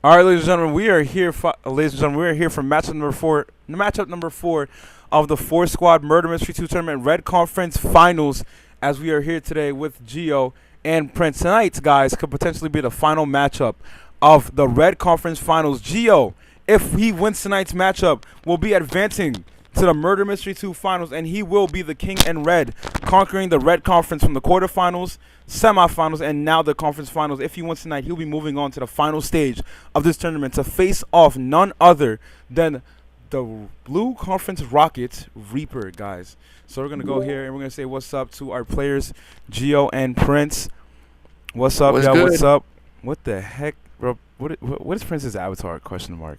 All right, ladies and gentlemen, we are here. Ladies and gentlemen, we are here for matchup number four of the ForceSquad Murder Mystery 2 Tournament Red Conference Finals. As we are here today with Geo and Prince. Tonight, guys, could potentially be the final matchup of the Red Conference Finals. Geo, if he wins tonight's matchup, will be advancing to the Murder Mystery 2 Finals, and he will be the King in Red, conquering the Red Conference from the quarterfinals, semifinals, and now the conference finals. If he wins tonight, he'll be moving on to the final stage of this tournament to face off none other than the Blue Conference Rockets Reaper, guys. So we're going to go here, and we're going to say what's up to our players, Geo and Prince. What's up, y'all? What's up? What the heck, bro? What is Prince's avatar? Question mark.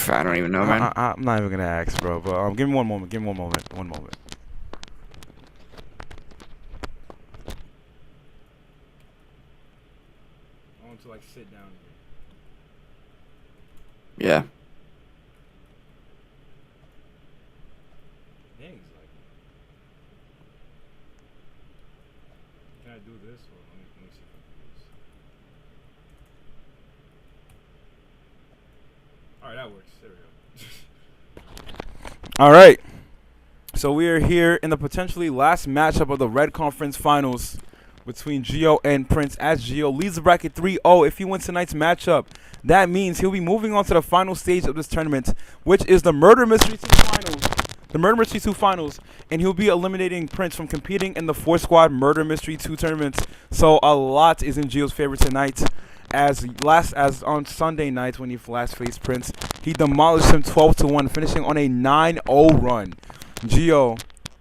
I don't even know, man. I'm not even going to ask, bro. But give me one moment. One moment. I want to, like, sit down here. Yeah. Dang, like, can I do this? Or let me see if I can do this. Alright, that works. There we go. Alright. So we are here in the potentially last matchup of the Red Conference Finals between Geo and Prince, as Geo leads the bracket 3-0. If he wins tonight's matchup, that means he'll be moving on to the final stage of this tournament, which is the Murder Mystery 2 Finals. The Murder Mystery 2 Finals, and he'll be eliminating Prince from competing in the ForceSquad Murder Mystery 2 tournaments. So a lot is in Geo's favor tonight. As on Sunday night when he last faced Prince, he demolished him 12-1, finishing on a 9-0 run. Geo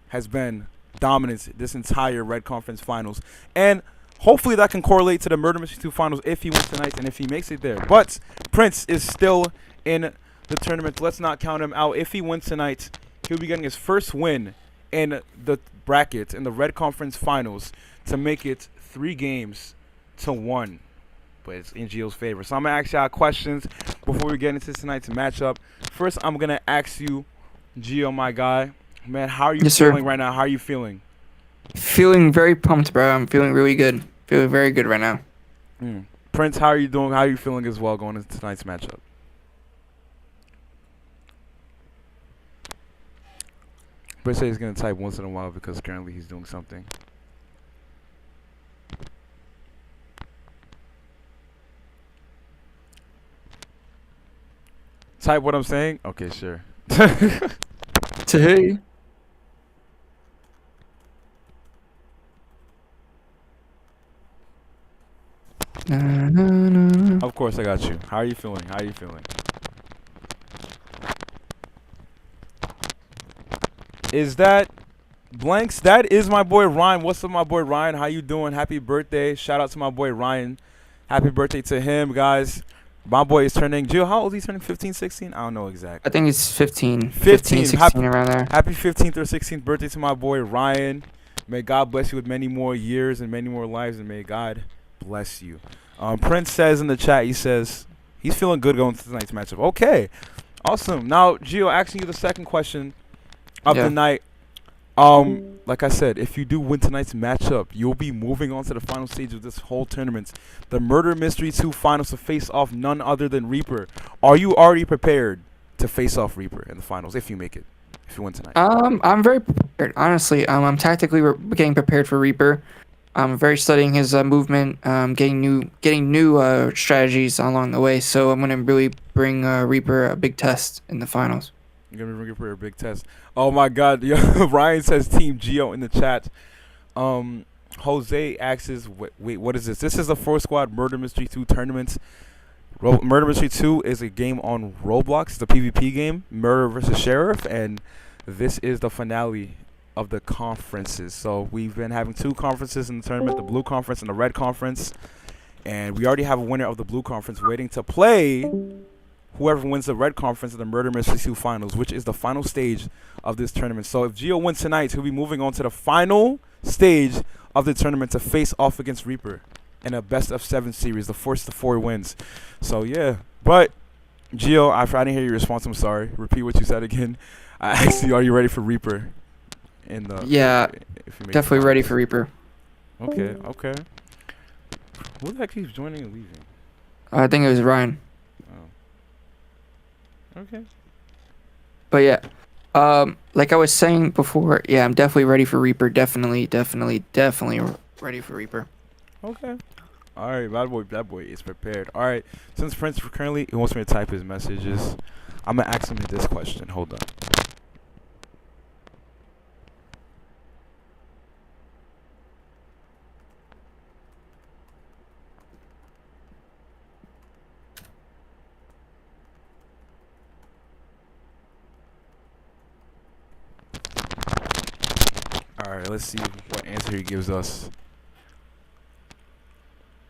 has been dominant this entire Red Conference Finals, and hopefully that can correlate to the Murder Mystery 2 Finals if he wins tonight and if he makes it there. But Prince is still in the tournament. Let's not count him out. If he wins tonight, he'll be getting his first win in the bracket in the Red Conference Finals to make it 3-1. But it's in Geo's favor. So I'm going to ask y'all questions before we get into tonight's matchup. First, I'm going to ask you, Geo, my guy. Man, how are you feeling right now? How are you feeling? Feeling very pumped, bro. I'm feeling really good. Feeling very good right now. Prince, how are you doing? How are you feeling as well going into tonight's matchup? Prince says he's going to type once in a while because currently he's doing something. Type what I'm saying? Okay, sure. To hear you. Of course, I got you. How are you feeling? Is that blanks? That is my boy Ryan. What's up, my boy Ryan? How you doing? Happy birthday. Shout out to my boy Ryan. Happy birthday to him, guys. My boy is turning, Jill, how old is he turning? 15, 16? I don't know exactly. I think it's 15. 15, 16, around there. Happy 15th or 16th birthday to my boy Ryan. May God bless you with many more years and many more lives, and may God bless you. Prince says in the chat, he says he's feeling good going to tonight's matchup. Okay, awesome. Now, Gio, asking you the second question of the night. Like I said, if you do win tonight's matchup, you'll be moving on to the final stage of this whole tournament, the Murder Mystery 2 Finals, to face off none other than Reaper. Are you already prepared to face off Reaper in the finals if you make it? if you win tonight? I'm very prepared. Honestly, I'm tactically getting prepared for Reaper. I'm very studying his movement, getting new strategies along the way. So I'm gonna really bring Reaper a big test in the finals. You're gonna bring it for a big test. Oh my God, yo, Ryan says Team Geo in the chat. Um, Jose asks, wait, what is this? This is the ForceSquad Murder Mystery 2 tournament. Murder Mystery 2 is a game on Roblox. It's a PvP game, Murder versus Sheriff, and this is the finale of the conferences. So we've been having 2 conferences in the tournament, the Blue Conference and the Red Conference, and we already have a winner of the Blue Conference waiting to play whoever wins the Red Conference in the Murder Mystery 2 finals, which is the final stage of this tournament. So if Gio wins tonight, he'll be moving on to the final stage of the tournament to face off against Reaper in a best of 7 series, the first to 4 wins. So yeah, but Gio, I didn't hear your response. I'm sorry. Repeat what you said again. I asked you, are you ready for Reaper? In the Yeah, if you make definitely ready for Reaper. Okay, okay. Who the heck keeps joining and leaving? I think it was Ryan. Oh. Okay. But yeah, like I was saying before, yeah, I'm definitely ready for Reaper. Definitely ready for Reaper. Okay. All right, that boy is prepared. All right, since Prince currently he wants me to type his messages, I'm gonna ask him this question. Hold on. All right, let's see what answer he gives us.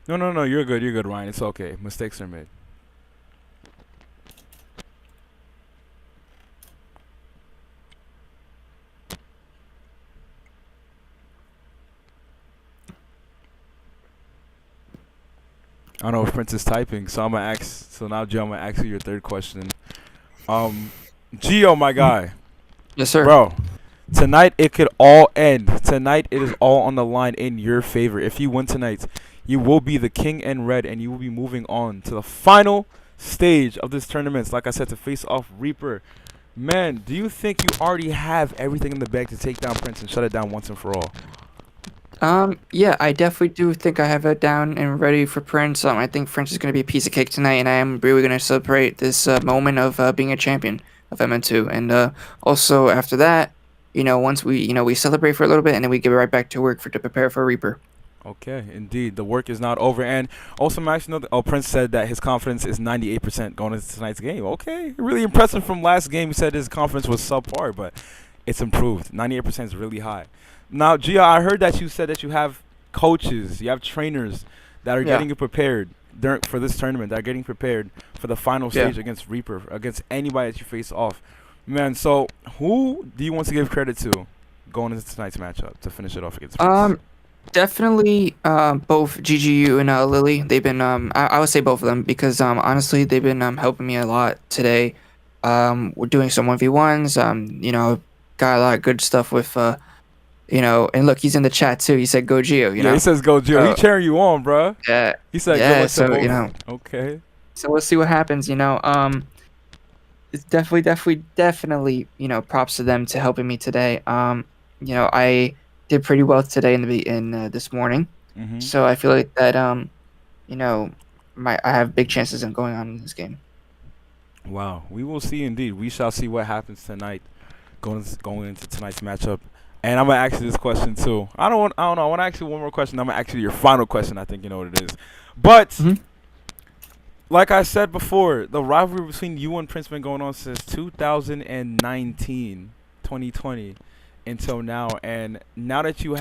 No, you're good, Ryan. It's okay. Mistakes are made. I don't know if Prince is typing, so I'm gonna ask. So now, Joe, I'm gonna ask you your third question. Gio, my guy, Yes, sir. bro. Tonight it could all end. Tonight it is all on the line in your favor. If you win tonight, you will be the king in red, and you will be moving on to the final stage of this tournament. Like I said, to face off Reaper. Man, do you think you already have everything in the bag to take down Prince and shut it down once and for all? Yeah, I definitely do think I have it down and ready for Prince. I think Prince is gonna be a piece of cake tonight, and I am really gonna celebrate this moment of being a champion of MM2. And also after that, once we celebrate for a little bit, and then we get right back to work to prepare for Reaper. Okay, indeed. The work is not over. And also, Max, Prince said that his confidence is 98% going into tonight's game. Okay, really impressive from last game. He said his confidence was subpar, but it's improved. 98% is really high. Now, Gia, I heard that you said that you have coaches, you have trainers that are Yeah. getting you prepared for this tournament, that are getting prepared for the final stage against Reaper, against anybody that you face off. Man, so who do you want to give credit to going into tonight's matchup to finish it off against Prince? Definitely both GGU and Lily. They've been I would say both of them because honestly they've been helping me a lot today. We're doing some 1v1s. Got a lot of good stuff with and look, he's in the chat too. He said go Geo, Yeah, he says go, Gio. He cheering you on, bro. Yeah. He said Yeah, good luck so, to both. you know. Okay. So we'll see what happens, It's definitely, props to them to helping me today. I did pretty well today in this morning. Mm-hmm. So I feel like that I have big chances of going on in this game. Wow, we will see indeed. We shall see what happens tonight, going into tonight's matchup. And I'm gonna ask you this question too. I don't know. I want to ask you one more question. I'm gonna ask you your final question. I think you know what it is. But like I said before, the rivalry between you and Prince been going on since 2019, 2020, until now. And now that you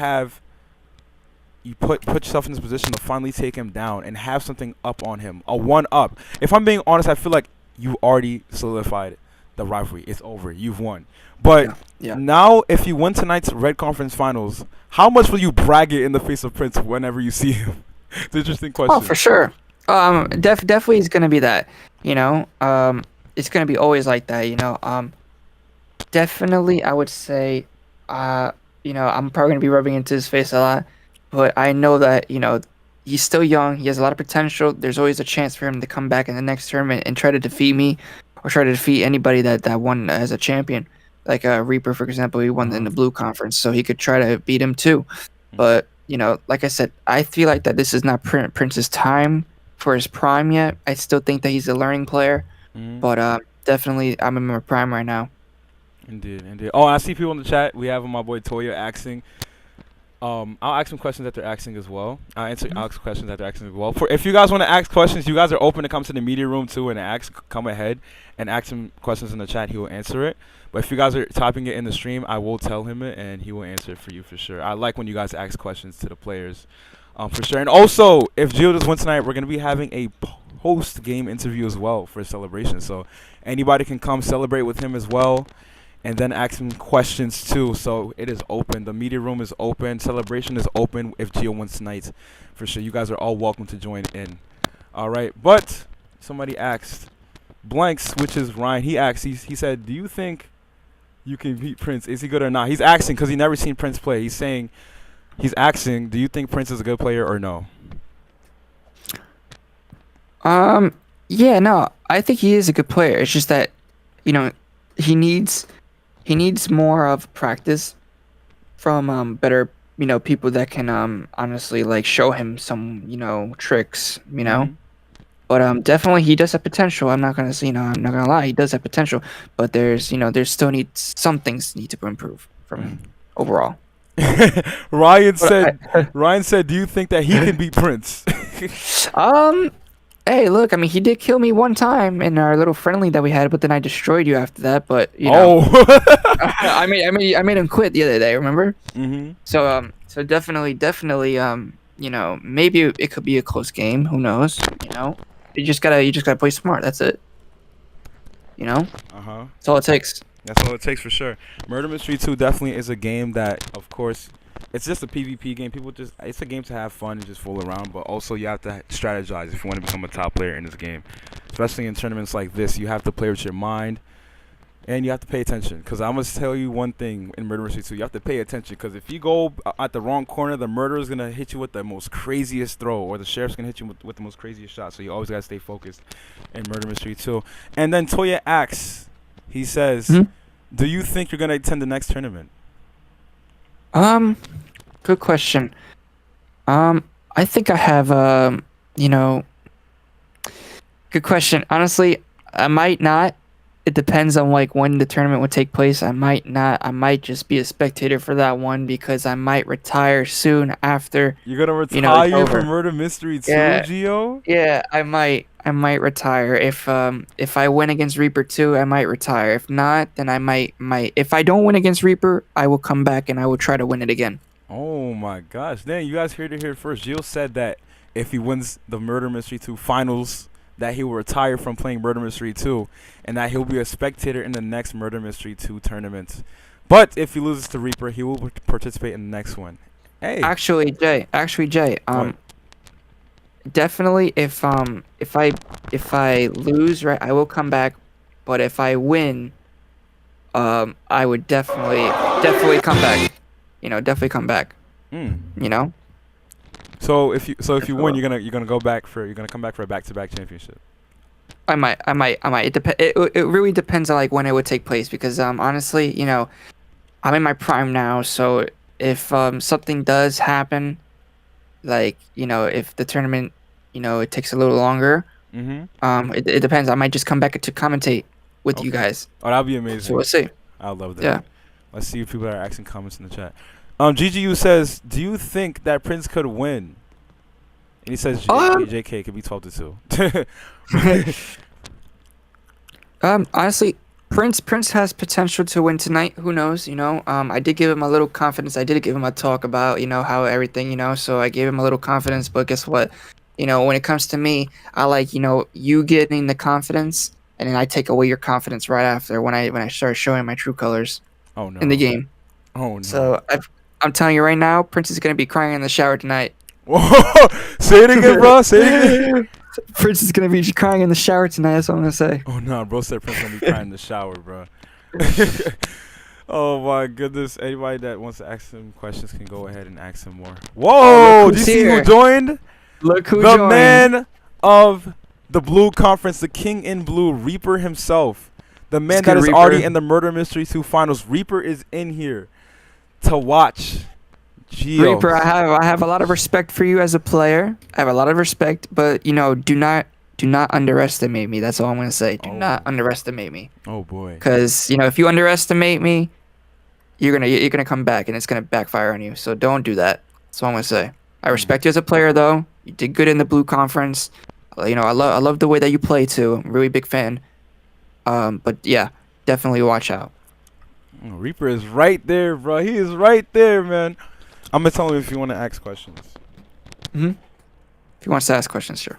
put yourself in this position to finally take him down and have something up on him, a 1-up. If I'm being honest, I feel like you already solidified the rivalry. It's over. You've won. But now, if you win tonight's Red Conference Finals, how much will you brag it in the face of Prince whenever you see him? It's an interesting question. Oh, for sure. Definitely is gonna be that. It's gonna be always like that. Definitely, I would say, I'm probably gonna be rubbing into his face a lot, but I know that he's still young. He has a lot of potential. There's always a chance for him to come back in the next tournament and try to defeat me, or try to defeat anybody that won as a champion. Like Reaper, for example, he won in the blue conference, so he could try to beat him too. But like I said, I feel like that this is not Prince's time for his prime yet. I still think that he's a learning player, but definitely I'm in my prime right now. Indeed. Oh, I see people in the chat. We have my boy Toya asking. I'll ask some questions that they're asking as well. I'll ask questions that they're asking as well. If you guys want to ask questions, you guys are open to come to the media room too and come ahead and ask him questions in the chat. He will answer it. But if you guys are typing it in the stream, I will tell him it and he will answer it for you for sure. I like when you guys ask questions to the players, for sure. And also, if Gio does win tonight, we're gonna be having a post-game interview as well for a celebration. So anybody can come celebrate with him as well. And then ask him questions too. So it is open. The media room is open. Celebration is open if Gio wins tonight. For sure. You guys are all welcome to join in. All right. But somebody asked, Blanks, which is Ryan, he asked, he said, do you think you can beat Prince? Is he good or not? He's asking because he's never seen Prince play. He's asking, do you think Prince is a good player or no? Yeah, no, I think he is a good player. It's just that, he needs more of practice from better people that can honestly like show him some tricks. But definitely he does have potential. I'm not gonna say I'm not gonna lie, he does have potential, but there's still some things need to improve from him overall. Ryan said, do you think that he can beat Prince? Hey, look, I mean, he did kill me one time in our little friendly that we had, but then I destroyed you after that. But I made him quit the other day. Remember? Mm-hmm. So definitely, maybe it could be a close game. Who knows? You just gotta play smart. That's it. That's all it takes. That's all it takes for sure. Murder Mystery 2 definitely is a game that, of course, it's just a PvP game. It's a game to have fun and just fool around, but also you have to strategize if you want to become a top player in this game. Especially in tournaments like this, you have to play with your mind and you have to pay attention. Because I must tell you one thing in Murder Mystery 2, you have to pay attention. Because if you go at the wrong corner, the murderer is going to hit you with the most craziest throw, or the sheriff's going to hit you with the most craziest shot. So you always got to stay focused in Murder Mystery 2. And then Toya asks, he says, do you think you're going to attend the next tournament? Good question. I think I have, good question. Honestly, I might not. It depends on like when the tournament would take place. I might not. I might just be a spectator for that one because I might retire soon after. You're gonna retire from Murder Mystery 2, Gio? Yeah, I might retire. If I win against Reaper 2, I might retire. If not, then I might. If I don't win against Reaper, I will come back and I will try to win it again. Oh my gosh. Then you guys heard it here first. Gio said that if he wins the Murder Mystery 2 finals, that he will retire from playing Murder Mystery 2, and that he'll be a spectator in the next Murder Mystery 2 tournament. But if he loses to Reaper, he will participate in the next one. Hey. Actually, Jay. Definitely, if I lose, right, I will come back. But if I win, I would definitely come back. Definitely come back. So if you win, you're gonna come back for a back-to-back championship. I might. It really depends on like when it would take place because honestly, I'm in my prime now. So if something does happen, like if the tournament, it takes a little longer. It depends. I might just come back to commentate with you guys. Oh, that'd be amazing. So we'll see. I love that. Yeah. Let's see if people are asking comments in the chat. GGU says, do you think that Prince could win? And he says JK could be 12-2. Honestly, Prince has potential to win tonight. Who knows? I did give him a little confidence. I did give him a talk about how everything. So I gave him a little confidence. But guess what? When it comes to me, I like you getting the confidence, and then I take away your confidence right after when I start showing my true colors. Oh no. In the game. Oh no. So I'm telling you right now, Prince is gonna be crying in the shower tonight. Whoa. Say it again, bro. Say it again. Prince is gonna be crying in the shower tonight. That's what I'm gonna say. Oh no, bro said Prince gonna be crying in the shower, bro. Oh my goodness. Anybody that wants to ask him questions can go ahead and ask him more. Whoa! Do you see who joined? Look who joined. The man of the Blue Conference, the King in Blue, Reaper himself. The man good, that is Reaper. already in the Murder Mystery 2 finals. Reaper is in here to watch. Gio. Reaper, I have a lot of respect for you as a player. I have a lot of respect, but you know, do not underestimate me. That's all I'm gonna say. Do not underestimate me. Oh boy. Because you know, if you underestimate me, you're gonna come back and it's gonna backfire on you. So don't do that. That's all I'm gonna say. I respect you as a player, though. You did good in the blue conference. You know, I love the way that you play too. I'm a really big fan. But yeah, definitely watch out. Reaper is right there, bro. He is right there, man. I'm gonna tell him if you want to ask questions. If he wants to ask questions, sure.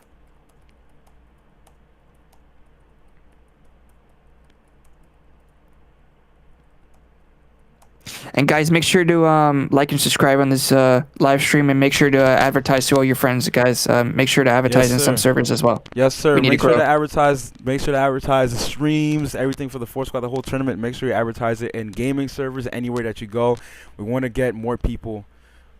And guys, make sure to like and subscribe on this live stream, and make sure to advertise to all your friends, guys. Make sure to advertise Yes, in some sir. servers as well. Yes, sir. We need to Make sure grow. to advertise. Make sure to advertise the streams, everything for the ForceSquad, the whole tournament. Make sure you advertise it in gaming servers, anywhere that you go. We want to get more people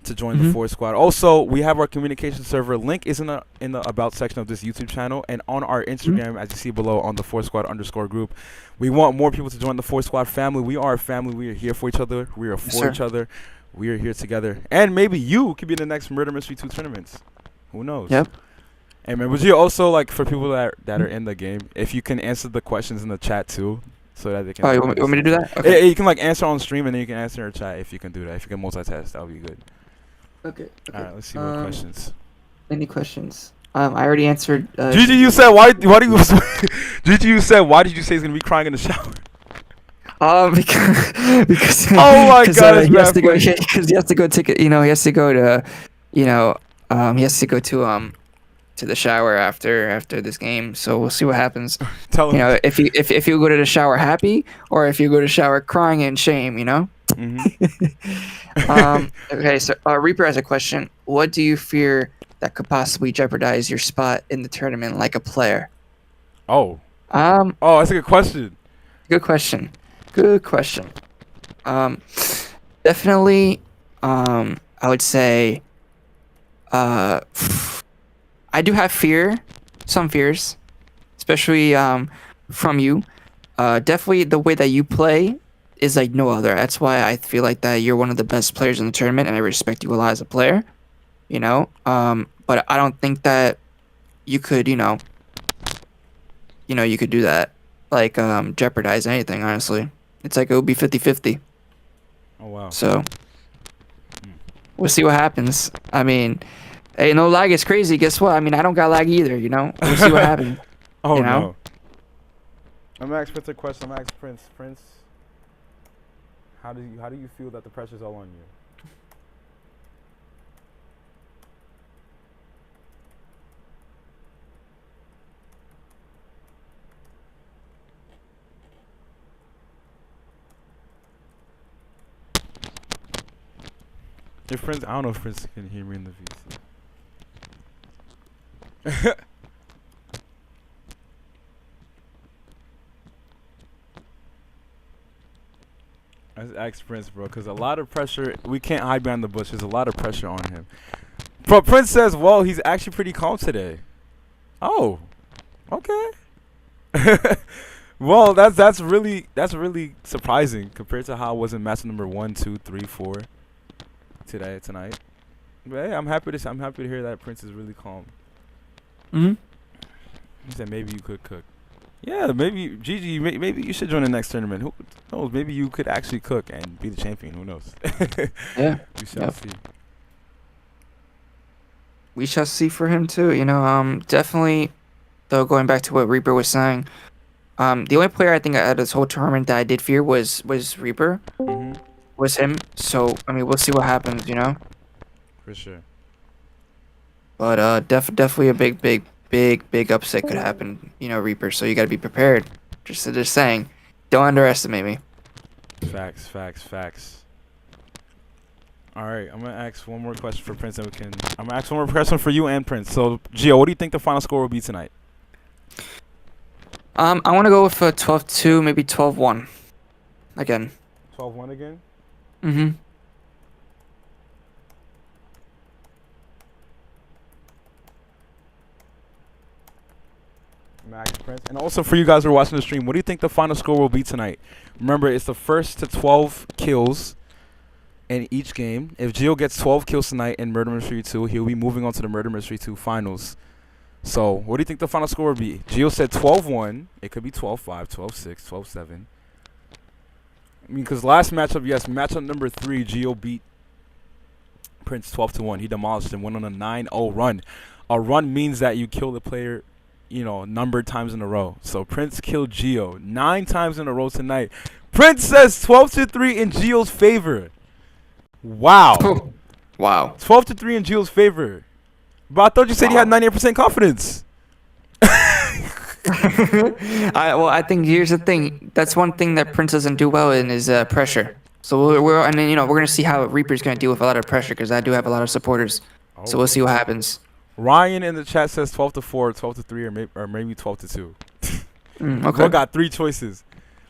to join the ForceSquad. Also, we have our communication server. Link is in the about section of this YouTube channel, and on our Instagram, as you see below, on the ForceSquad _group. We want more people to join the ForceSquad family. We are a family. We are here for each other. We are for each other. We are here together. And maybe you could be the next Murder Mystery 2 tournaments. Who knows? Yep. And man, would you also, like, for people that are in the game, if you can answer the questions in the chat too, so that they can. Oh, you want me to do that? Okay. Yeah, you can, like, answer on stream, and then you can answer in chat if you can do that. If you can multitask, that would be good. Okay. All right, let's see what questions. Any questions? I already answered. Gigi, you said why do you? Gigi, you said why did you say he's gonna be crying in the shower? Because Oh my God, he has to go. Because he has to go take it. You know, he has to go to, he has to go to the shower after this game. So we'll see what happens. Tell him. You know, if you go to the shower happy, or if you go to shower crying in shame. You know. Okay, so Reaper has a question. What do you fear that could possibly jeopardize your spot in the tournament, like a player? Oh, that's a good question. Good question. Good question. Definitely. I would say. I do have some fears, especially from you. Definitely the way that you play is like no other. That's why I feel like that you're one of the best players in the tournament, and I respect you a lot as a player. You know, but I don't think that you could, you could do that, like jeopardize anything. Honestly, it's like it would be 50-50. Oh wow. So we'll see what happens. I mean, hey, no lag is crazy. Guess what? I mean, I don't got lag either. You know, we'll see what happens. Oh you know? no. I'm gonna ask Prince a question. I'm gonna ask Prince. Prince, how do you feel that the pressure's all on you? Your friends, I don't know if Prince can hear me in the VC. Let's ask Prince, bro, because a lot of pressure. We can't hide behind the bush. There's a lot of pressure on him. Bro, Prince says, well, he's actually pretty calm today. Oh, okay. Well, that's really surprising compared to how I was in match number 1, 2, 3, 4 tonight. But hey, I'm happy to hear that Prince is really calm. He said maybe you could cook. Yeah, maybe Gigi, maybe you should join the next tournament. Who knows? Maybe you could actually cook and be the champion. Who knows? Yeah, we shall see. We shall see for him too. You know, definitely. Though going back to what Reaper was saying, the only player I think out of this whole tournament that I did fear was Reaper. Was him. So I mean, we'll see what happens. You know. For sure. But definitely a big upset could happen. You know, Reaper. So you got to be prepared. Just saying, don't underestimate me. Facts. All right, I'm gonna ask one more question for Prince, and I'm gonna ask one more question for you and Prince. So, Gio, what do you think the final score will be tonight? I want to go with 12-2, maybe 12-1. Again. 12-1 again? Max Prince. And also for you guys who are watching the stream, what do you think the final score will be tonight? Remember, it's the first to 12 kills in each game. If Gio gets 12 kills tonight in Murder Mystery 2, he'll be moving on to the Murder Mystery 2 finals. So, what do you think the final score will be? Gio said 12-1. It could be 12-5, 12-6, 12-7. I mean, because last matchup, yes, matchup number 3, Gio beat Prince 12-1. He demolished him, went on a 9-0 run. A run means that you kill the player, you know, numbered times in a row. So Prince killed Gio 9 times in a row tonight. Prince says 12-3 in Gio's favor. Wow. Wow. 12-3 in Gio's favor. But I thought you said you had 98% confidence. I think here's the thing. That's one thing that Prince doesn't do well in is pressure. So we're and then, you know, we're gonna see how Reaper's gonna deal with a lot of pressure because I do have a lot of supporters. So we'll see what happens. Ryan in the chat says 12-4, 12-3, or maybe 12-2. Okay. We got 3 choices.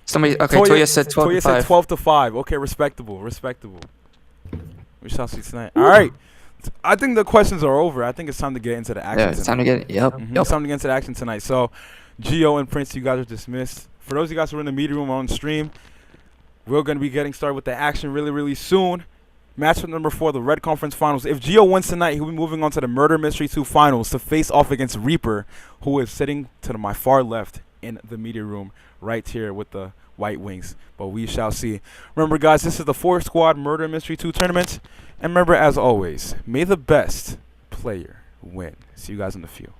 Somebody. Okay. Toya said 12 Toya to said 5. 12-5. Okay, respectable. We shall see tonight. All right. I think the questions are over. I think it's time to get into the action. Yeah, it's time to get. Yep. It's time to get into the action tonight. So, Gio and Prince, you guys are dismissed. For those of you guys who are in the media room on stream, we're going to be getting started with the action really, really soon. Matchup number 4, the Red Conference Finals. If Gio wins tonight, he'll be moving on to the Murder Mystery 2 Finals to face off against Reaper, who is sitting to my far left in the media room right here with the white wings. But we shall see. Remember, guys, this is the ForceSquad Murder Mystery 2 Tournament. And remember, as always, may the best player win. See you guys in the few.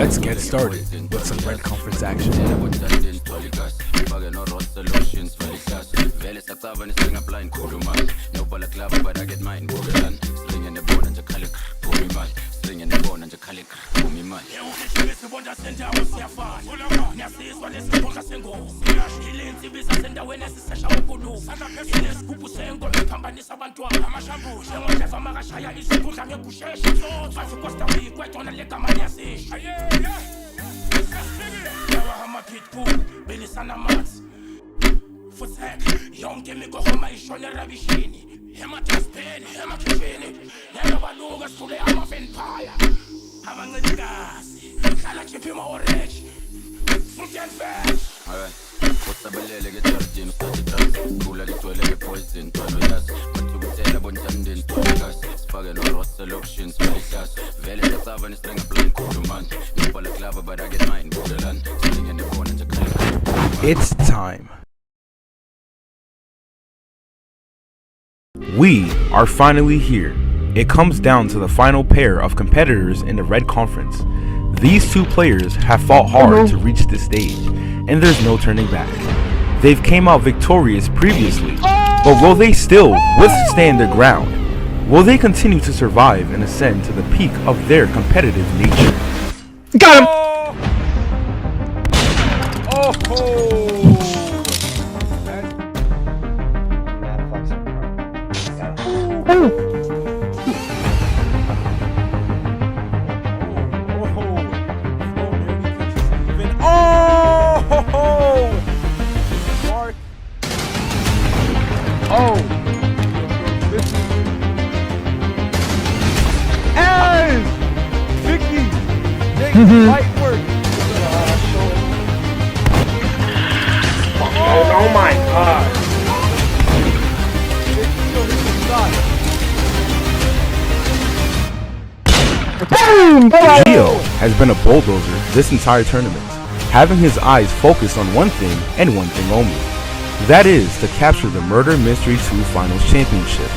Let's get started with some Red Conference action. It's time. We are finally here. It comes down to the final pair of competitors in the Red Conference. These two players have fought hard to reach this stage, and there's no turning back. They've came out victorious previously, but will they still withstand their ground? Will they continue to survive and ascend to the peak of their competitive nature? Got him! Light work. Oh my god. Gio has been a bulldozer this entire tournament, having his eyes focused on one thing and one thing only. That is to capture the Murder Mystery 2 Finals Championship.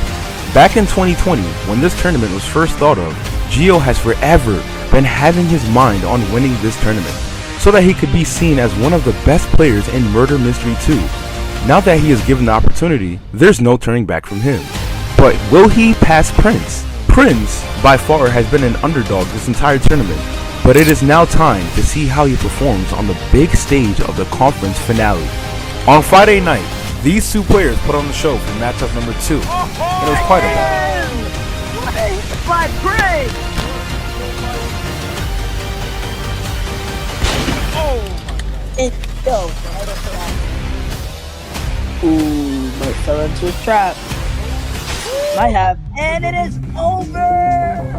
Back in 2020, when this tournament was first thought of, Gio has forever been having his mind on winning this tournament, so that he could be seen as one of the best players in Murder Mystery 2. Now that he is given the opportunity, there's no turning back from him. But will he pass Prince? Prince, by far, has been an underdog this entire tournament, but it is now time to see how he performs on the big stage of the conference finale. On Friday night, these two players put on the show for matchup number 2, and it was quite a battle. My brain! It's go. Ooh, my silence was trapped. Might have, and it is over!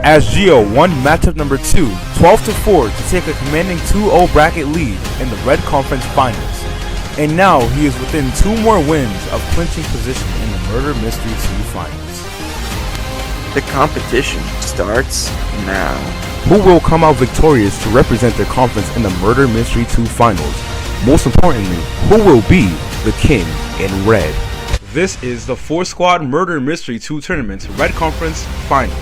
As Gio won matchup number 2, 12-4 to take a commanding 2-0 bracket lead in the Red Conference Finals. And now he is within 2 more wins of clinching position in the Murder Mystery 2 Finals. The competition starts now. Who will come out victorious to represent their conference in the Murder Mystery 2 Finals? Most importantly, who will be the king in red? This is the ForceSquad Murder Mystery 2 Tournament's Red Conference Finals,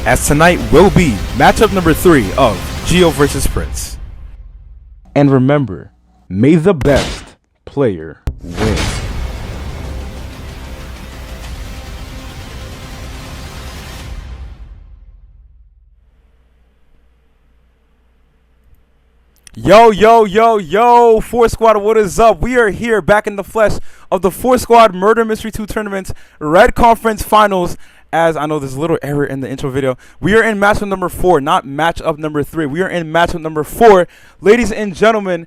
as tonight will be matchup number 3 of Gio versus Prince. And remember, may the best player win. Yo, ForceSquad, what is up? We are here back in the flesh of the ForceSquad Murder Mystery 2 Tournament Red Conference Finals. As I know there's a little error in the intro video. We are in matchup number 4, not matchup number 3. We are in matchup number 4, ladies and gentlemen,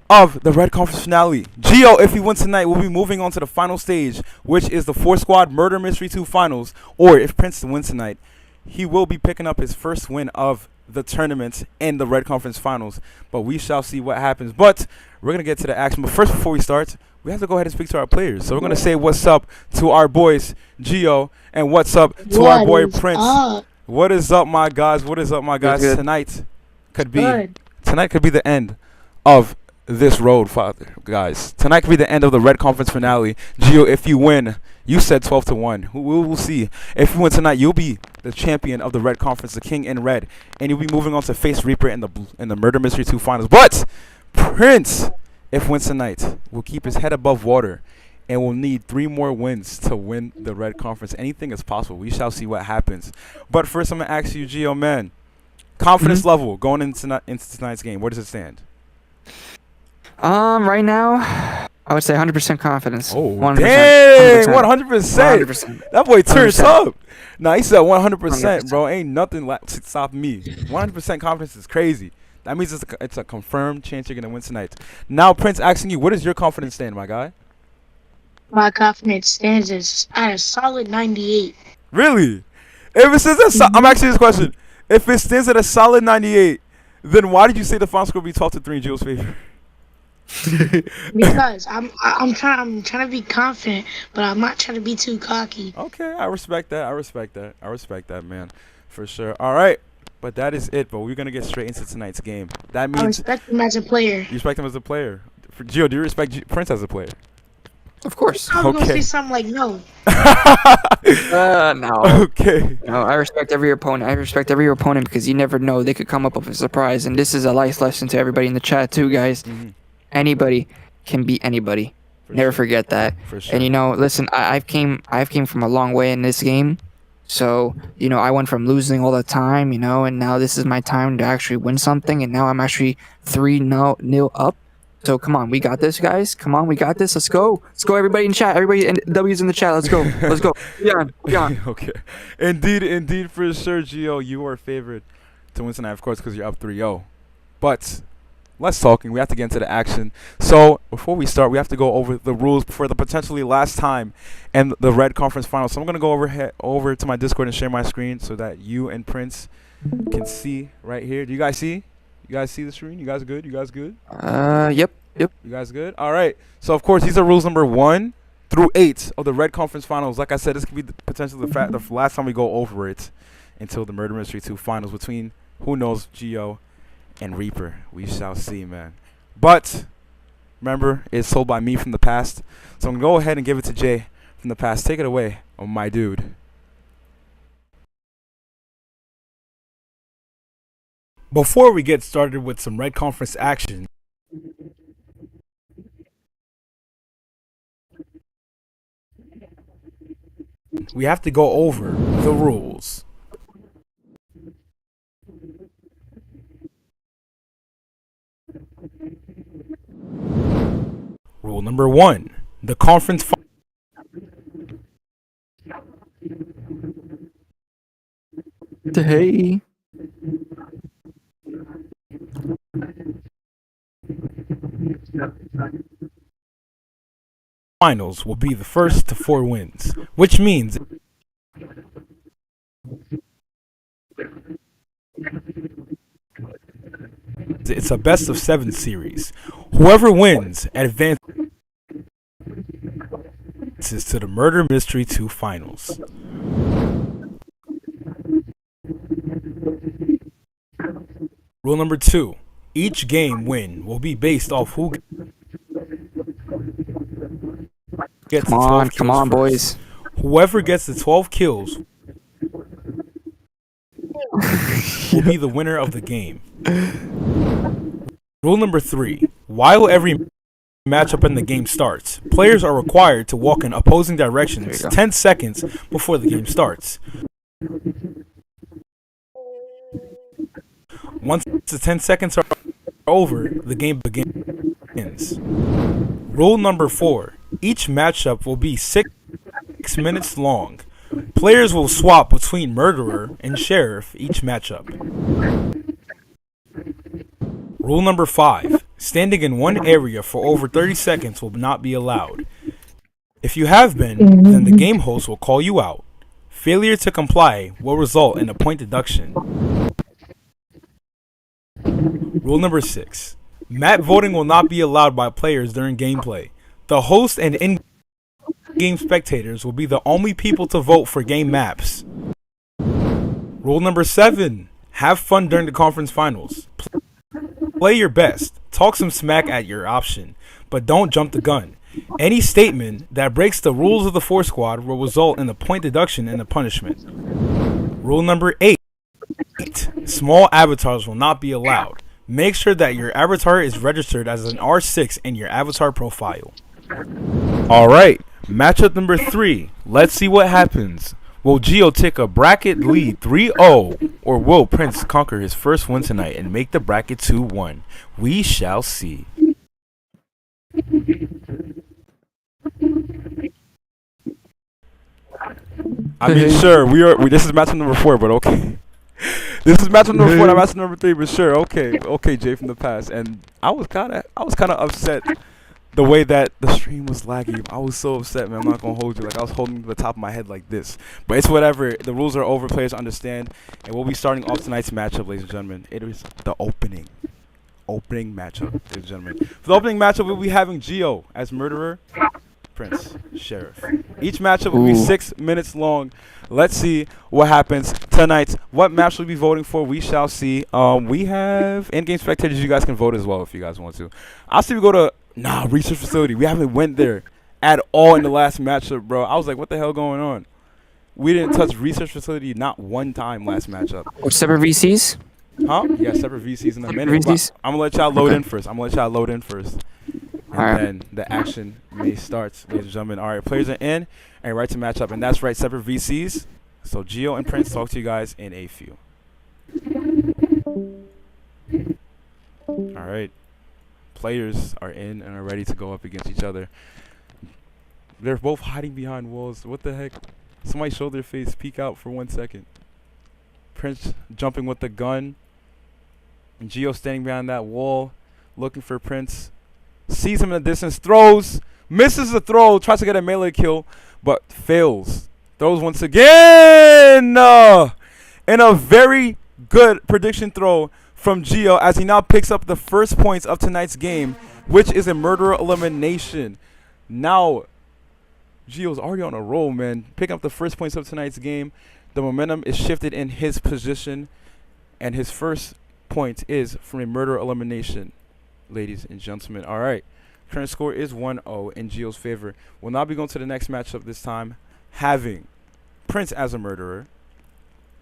of the Red Conference finale. Gio, if he wins tonight, will be moving on to the final stage, which is the ForceSquad Murder Mystery 2 Finals. Or if Prince wins tonight, he will be picking up his first win of the tournament in the Red Conference Finals, but we shall see what happens. But we're gonna get to the action. But first, before we start, we have to go ahead and speak to our players. So we're gonna say what's up to our boys Gio and what's up to our boy Prince. What is up, my guys? What is up, my guys? Good. Tonight could be the end of this road, father guys. Tonight could be the end of the Red Conference finale. Gio, if you win, You said 12-1. We'll see. If you win tonight, you'll be the champion of the Red Conference, the King in Red, and you'll be moving on to face Reaper in the Murder Mystery 2 finals. But Prince, if wins tonight, will keep his head above water, and will need 3 more wins to win the Red Conference. Anything is possible. We shall see what happens. But first, I'm gonna ask you, Gio, man, confidence level going into tonight's game. Where does it stand? Right now, I would say 100% confidence. Oh, 100%, dang, 100%. 100%. That boy turns 100%. up. Nah, he said 100%, 100%. bro. Ain't nothing to stop me. 100% confidence is crazy. That means it's a confirmed chance you're going to win tonight. Now, Prince, asking you, what is your confidence stand, my guy? My confidence stands at a solid 98. Really? If it stands at I'm asking this question. If it stands at a solid 98, then why did you say the final score will be 12-3 in Gio's favor? Because I'm trying to be confident, but I'm not trying to be too cocky. Okay, I respect that. I respect that, man. For sure. All right. But that is it, but we're going to get straight into tonight's game. That means I respect him as a player. you respect him as a player. For Gio, do you respect Prince as a player? Of course. I was gonna Okay. say something like no. No. Okay. No, I respect every opponent because you never know. They could come up with a surprise. And this is a life lesson to everybody in the chat, too, guys. Anybody can beat anybody. Never forget that. For sure. And, listen, I've came from a long way in this game. So, I went from losing all the time, and now this is my time to actually win something. And now I'm actually 3-0 up. So come on, we got this, guys. Come on, we got this. Let's go. Let's go, everybody in chat. Everybody in W's in the chat. Let's go. Let's go. Yeah. Okay. Indeed, for sure, Gio, you are favored to win tonight, of course, because you're up 3-0. But less talking. We have to get into the action. So before we start, we have to go over the rules for the potentially last time and the Red Conference Finals. So I'm going to go over to my Discord and share my screen so that you and Prince can see right here. Do you guys see? You guys see the screen? You guys good? Yep. You guys good? All right. So, of course, these are rules number 1 through 8 of the Red Conference Finals. Like I said, this could be potentially the last time we go over it until the Murder Mystery 2 Finals between, who knows, Gio and Reaper. We shall see, man. But, remember, it's sold by me from the past. So I'm going to go ahead and give it to Jay from the past. Take it away, my dude. Before we get started with some Red Conference action, we have to go over the rules. Rule number 1, the conference Hey. finals will be the first to 4 wins, which means it's a best of 7 series. Whoever wins advances to the Murder Mystery 2 finals. Rule number 2, each game win will be based off who gets the 12 kills Come on, first. boys. Whoever gets the 12 kills will be the winner of the game. Rule number 3, while every matchup in the game starts, players are required to walk in opposing directions 10 seconds before the game starts. Once the 10 seconds are over, the game begins. Rule number 4, each matchup will be 6 minutes long. Players will swap between Murderer and Sheriff each matchup. Rule number 5, standing in one area for over 30 seconds will not be allowed. If you have been, then the game host will call you out. Failure to comply will result in a point deduction. Rule number 6, map voting will not be allowed by players during gameplay. The host and in-game spectators will be the only people to vote for game maps. Rule number 7, have fun during the conference finals. Play your best, talk some smack at your option, but don't jump the gun. Any statement that breaks the rules of the Force Squad will result in a point deduction and a punishment. Rule number 8. Small avatars will not be allowed. Make sure that your avatar is registered as an R6 in your avatar profile. Alright, matchup number 3. Let's see what happens. Will Gio take a bracket lead 3-0, or will Prince conquer his first win tonight and make the bracket 2-1? We shall see. I mean, sure, this is matchup number 4, but okay. This is matchup number 4, not matchup number 3, but sure, okay, Jay from the past. And I was kind of upset the way that the stream was lagging. I was so upset, man. I'm not gonna hold you. Like, I was holding the top of my head like this. But it's whatever. The rules are over. Players understand. And we'll be starting off tonight's matchup, ladies and gentlemen. It is the opening matchup, ladies and gentlemen. For the opening matchup, we'll be having Gio as murderer, Prince sheriff. Each matchup will be 6 minutes long. Let's see what happens tonight. What match we'll be voting for, we shall see. We have in-game spectators. You guys can vote as well if you guys want to. I'll see we go to research facility. We haven't went there at all in the last matchup, bro. I was like, what the hell going on? We didn't touch research facility not one time last matchup. Or separate VCs? Huh? Yeah, separate VCs in a minute. I'm gonna let y'all load in first. And then the action may start, ladies and gentlemen. All right, players are in and right to match up. And that's right, separate VCs. So Gio and Prince talk to you guys in a few. All right. Players are in and are ready to go up against each other. They're both hiding behind walls. What the heck? Somebody show their face, peek out for 1 second. Prince jumping with the gun. And Gio standing behind that wall, looking for Prince. Sees him in the distance, throws, misses the throw, tries to get a melee kill, but fails. Throws once again. And a very good prediction throw from Gio as he now picks up the first points of tonight's game, which is a murderer elimination. Now, Gio's already on a roll, man. Picking up the first points of tonight's game. The momentum is shifted in his position, and his first point is from a murder elimination, ladies and gentlemen. All right, current score is 1-0 in Gio's favor. We'll now be going to the next matchup this time, having Prince as a murderer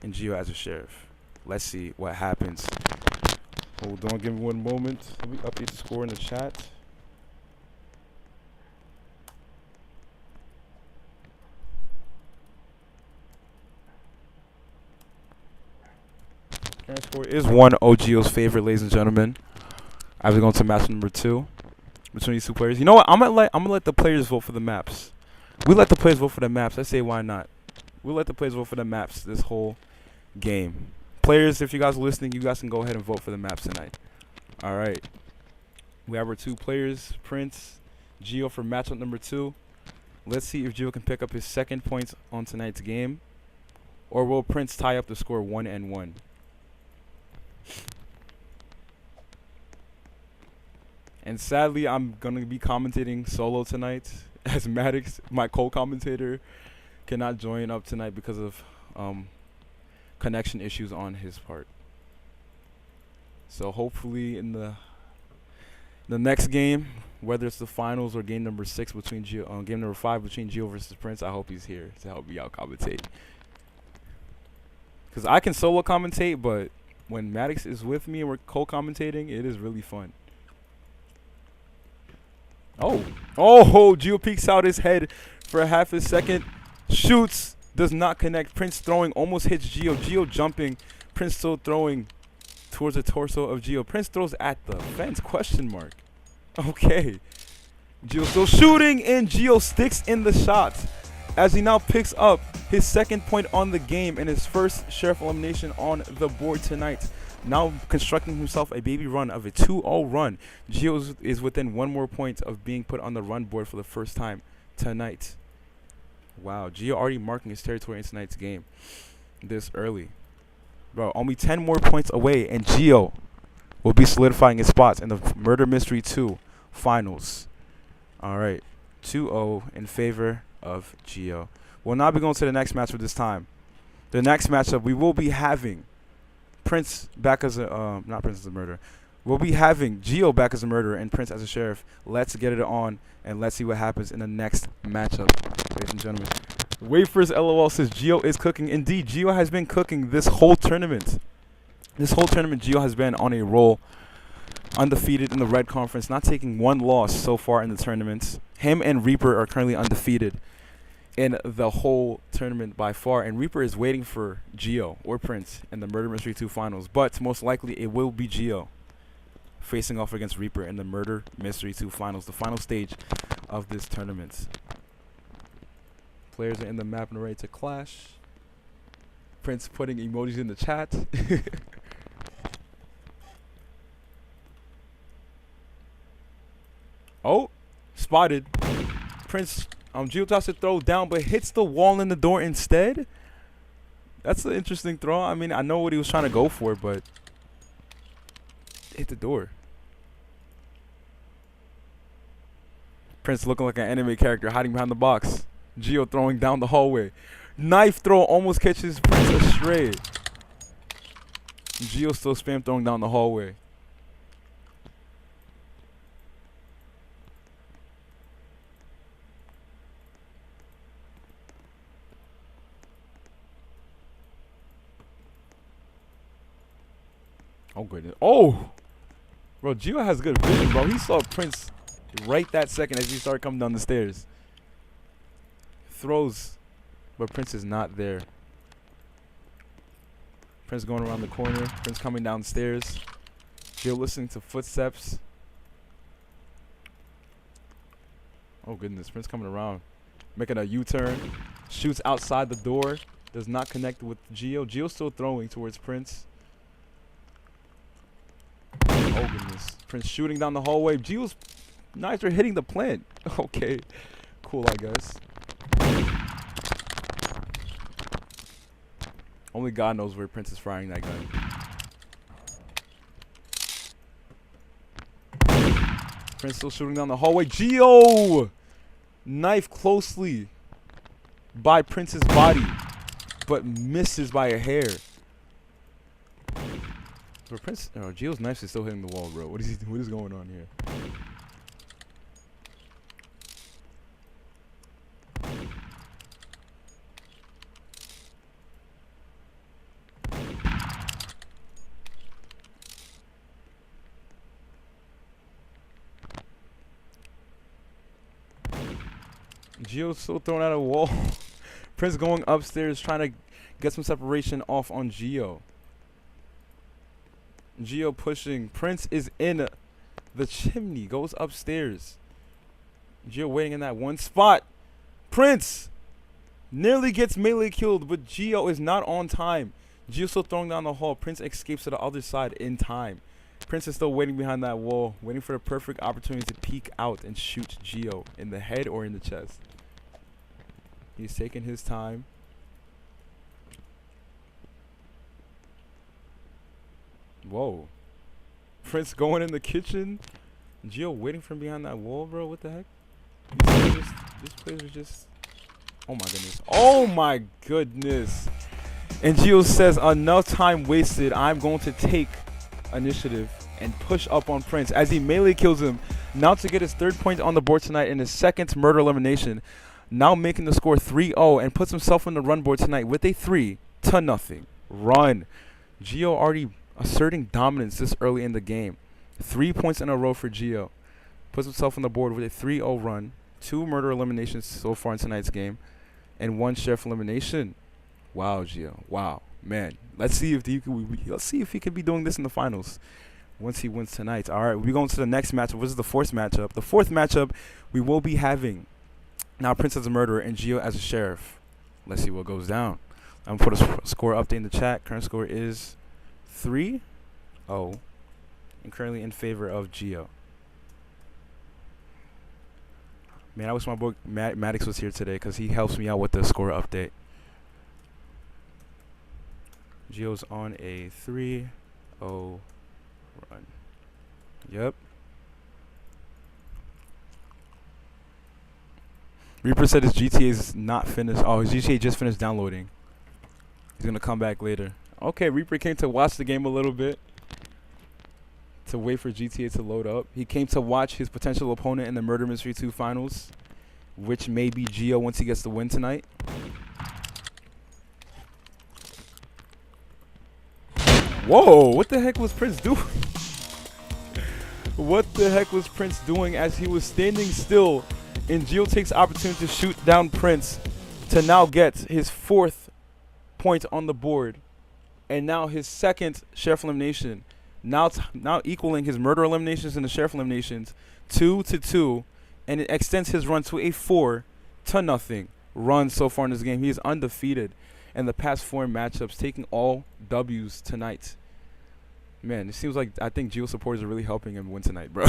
and Gio as a sheriff. Let's see what happens. Hold on, give me 1 moment. Let me update the score in the chat. Current score is 1-0 Gio's favor, ladies and gentlemen. As we go to match number 2 between these two players. You know what? I'm gonna let the players vote for the maps. We let the players vote for the maps. I say why not? We'll let the players vote for the maps this whole game. Players, if you guys are listening, you guys can go ahead and vote for the maps tonight. All right. We have our 2 players, Prince, Gio for matchup number 2. Let's see if Gio can pick up his second points on tonight's game, or will Prince tie up the score 1-1? And sadly, I'm going to be commentating solo tonight, as Maddox, my co-commentator, cannot join up tonight because of connection issues on his part. So hopefully in the next game, whether it's the finals or game number 6 between Gio, game number 5 between Gio versus Prince, I hope he's here to help me out commentate. Because I can solo commentate, but when Maddox is with me and we're co-commentating, it is really fun. Oh, Gio peeks out his head for a half a second. Shoots, does not connect. Prince throwing, almost hits Gio. Gio jumping, Prince still throwing towards the torso of Gio. Prince throws at the fence, question mark. Okay. Gio still shooting, and Gio sticks in the shot as he now picks up his second point on the game and his first sheriff elimination on the board tonight. Now constructing himself a baby run of a 2-0 run. Gio is within 1 more point of being put on the run board for the first time tonight. Wow, Gio already marking his territory in tonight's game this early. Bro, only 10 more points away, and Gio will be solidifying his spots in the Murder Mystery 2 finals. All right, 2-0 in favor of Gio. We'll now be going to the next matchup this time. The next matchup, we will be having Prince back as a, not Prince as a murderer, we'll be having Geo back as a murderer and Prince as a sheriff. Let's get it on, and let's see what happens in the next matchup, ladies and gentlemen. Wafers LOL says Geo is cooking. Indeed, Geo has been cooking this whole tournament. This whole tournament, Geo has been on a roll. Undefeated in the Red Conference, not taking one loss so far in the tournament. Him and Reaper are currently undefeated in the whole tournament by far, and Reaper is waiting for Geo or Prince in the Murder Mystery 2 finals, but most likely it will be Geo facing off against Reaper in the Murder Mystery 2 finals, the final stage of this tournament. Players are in the map and ready to clash. Prince putting emojis in the chat. Oh, spotted. Prince, Geo tries to throw down, but hits the wall in the door instead. That's an interesting throw. I mean, I know what he was trying to go for, but hit the door. Prince looking like an anime character hiding behind the box. Geo throwing down the hallway. Knife throw almost catches Prince astray. Geo still spam throwing down the hallway. Oh, goodness. Oh! Bro, Gio has good vision, bro. He saw Prince right that second as he started coming down the stairs. Throws, but Prince is not there. Prince going around the corner. Prince coming downstairs. Gio listening to footsteps. Oh, goodness. Prince coming around. Making a U-turn. Shoots outside the door. Does not connect with Gio. Gio still throwing towards Prince. Oh, goodness. Prince shooting down the hallway. Gio's knives are hitting the plant. Okay. Cool, I guess. Only God knows where Prince is firing that gun. Prince still shooting down the hallway. Gio! Knife closely by Prince's body, but misses by a hair. But Prince, Gio's knife is still hitting the wall, bro. What is going on here? Gio's still throwing out a wall. Prince going upstairs trying to get some separation off on Gio. Gio pushing. Prince is in the chimney. Goes upstairs. Gio waiting in that one spot. Prince nearly gets melee killed, but Gio is not on time. Gio still throwing down the hall. Prince escapes to the other side in time. Prince is still waiting behind that wall, waiting for the perfect opportunity to peek out and shoot Gio in the head or in the chest. He's taking his time. Whoa. Prince going in the kitchen. Gio waiting from behind that wall, bro. What the heck? These players are just... Oh, my goodness. Oh, my goodness. And Gio says, enough time wasted. I'm going to take initiative and push up on Prince as he melee kills him. Now to get his third point on the board tonight in his second murder elimination. Now making the score 3-0 and puts himself on the run board tonight with a 3-0 run. Gio already asserting dominance this early in the game. 3 points in a row for Gio. Puts himself on the board with a 3-0 run. 2 murder eliminations so far in tonight's game. And 1 sheriff elimination. Wow, Gio. Wow. Man. Let's see if he can be doing this in the finals once he wins tonight. All right, we're going to the next matchup, which is the fourth matchup. The fourth matchup, we will be having now Prince as a murderer and Gio as a sheriff. Let's see what goes down. I'm going to put a score update in the chat. Current score is 3-0 and currently in favor of Gio. Man, I wish my boy Maddox was here today because he helps me out with the score update. Gio's on a 3-0 run. Yep. Reaper said his GTA is not finished. Oh, his GTA just finished downloading. He's going to come back later. Okay, Reaper came to watch the game a little bit. to wait for GTA to load up. He came to watch his potential opponent in the Murder Mystery 2 finals, which may be Gio once he gets the win tonight. Whoa, what the heck was Prince doing? What the heck was Prince doing as he was standing still, and Gio takes opportunity to shoot down Prince to now get his 4th point on the board, and now his 2nd sheriff elimination, now equaling his murder eliminations and the sheriff eliminations 2-2, and it extends his run to a 4-0 run so far in this game. He is undefeated in the past 4 matchups, taking all W's tonight. Man, it seems like I think Gio supporters are really helping him win tonight, bro.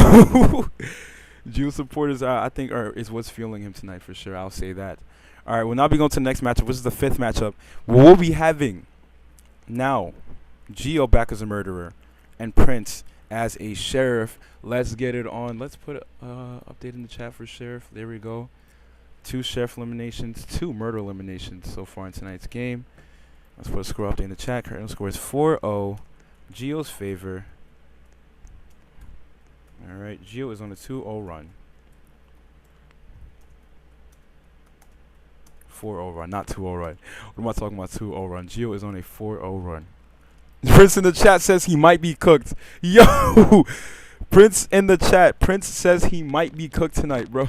Gio supporters, I think, is what's fueling him tonight for sure. I'll say that. All right, we'll now be going to the next matchup, which is the 5th matchup. We'll be having now Gio back as a murderer and Prince as a sheriff. Let's get it on. Let's put update in the chat for sheriff. There we go. 2 sheriff eliminations, 2 murder eliminations so far in tonight's game. Let's put a score update in the chat. Current score is 4-0. Gio's favor. All right, Gio is on a 2-0 run. 4-0 run, not 2-0 run. What am I talking about? 2-0 run. Gio is on a 4-0 run. Prince in the chat says he might be cooked. Yo, Prince in the chat. Prince says he might be cooked tonight, bro.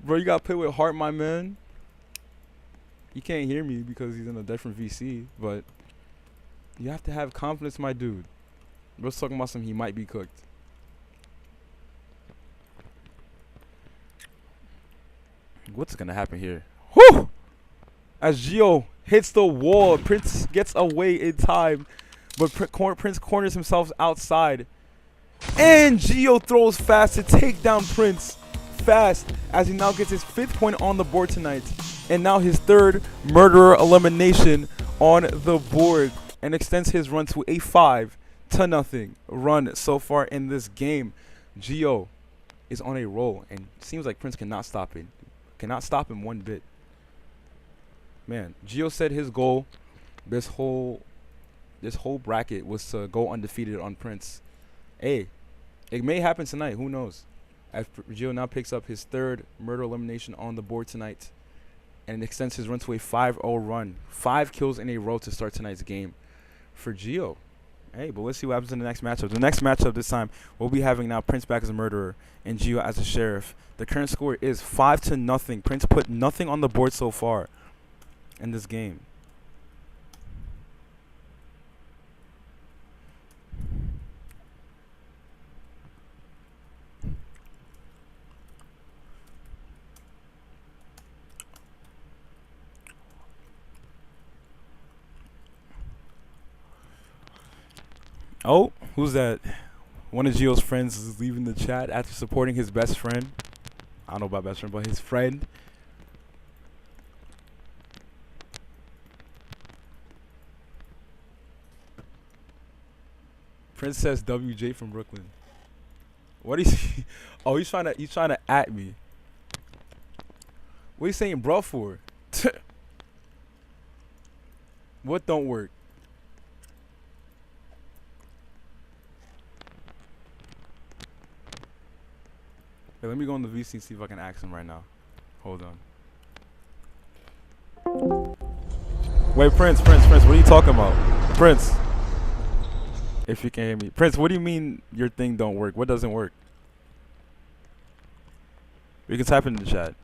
Bro, you gotta play with heart, my man. You can't hear me because he's in a different VC, but you have to have confidence, my dude. Bro's talking about he might be cooked. What's gonna happen here? Whew! As Gio hits the wall, Prince gets away in time, but Prince corners himself outside, and Gio throws fast to take down Prince fast as he now gets his 5th point on the board tonight, and now his 3rd murderer elimination on the board, and extends his run to a 5-0 run so far in this game. Gio is on a roll, and seems like Prince cannot stop it. Cannot stop him one bit. Man, Gio said his goal this whole bracket was to go undefeated on Prince. Hey, it may happen tonight. Who knows? As Gio now picks up his 3rd murder elimination on the board tonight, and extends his run to a 5-0 run. 5 kills in a row to start tonight's game for Gio. Hey, but let's see what happens in the next matchup. The next matchup this time, we'll be having now Prince back as a murderer and Gio as a sheriff. The current score is 5-0. Prince put nothing on the board so far in this game. Oh, who's that? One of Gio's friends is leaving the chat after supporting his best friend. I don't know about best friend, but his friend. Prince says WJ from Brooklyn. What is he? Oh, he's trying to at me. What are you saying, bro, for? What don't work? Hey, let me go on the VC and see if I can ask him right now. Hold on. Wait, Prince, what are you talking about? Prince. If you can hear me. Prince, what do you mean your thing don't work? What doesn't work? You can type in the chat.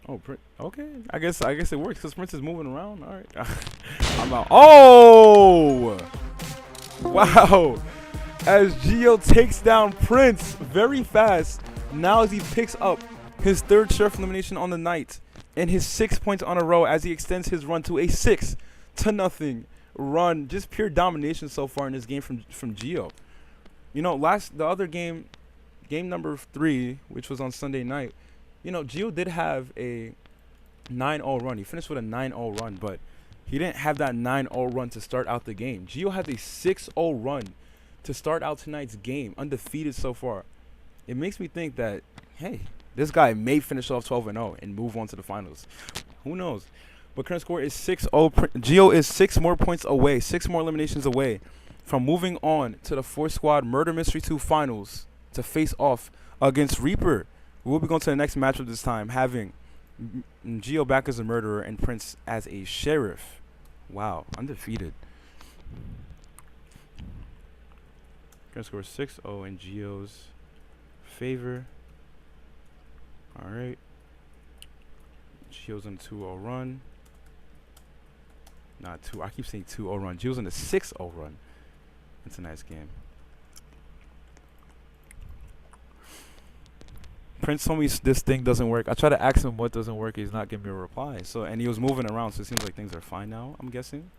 Oh, okay. I guess it works because Prince is moving around. All right, I'm out. Oh, wow! As Gio takes down Prince very fast. Now as he picks up his third sheriff elimination on the night, and his 6 points on a row as he extends his run to a 6-0 run. Just pure domination so far in this game from Gio. You know, the other game number 3, which was on Sunday night, you know, Gio did have a 9-0 run. He finished with a 9-0 run, but he didn't have that 9-0 run to start out the game. Gio has a 6-0 run to start out tonight's game, undefeated so far. It makes me think that, hey, this guy may finish off 12-0 and move on to the finals. Who knows? But current score is 6-0. Gio is 6 more points away, 6 more eliminations away from moving on to the ForceSquad Murder Mystery 2 finals to face off against Reaper. We will be going to the next matchup this time, having Gio back as a murderer and Prince as a sheriff. Wow, undefeated. Current score is 6-0 in Gio's favor. All right. Gio's on a 2-0 run. Not 2. I keep saying 2-0 run. Gio's on a 6-0 run in tonight's game. Prince told me this thing doesn't work. I tried to ask him what doesn't work. He's not giving me a reply. So, and he was moving around, so it seems like things are fine now, I'm guessing.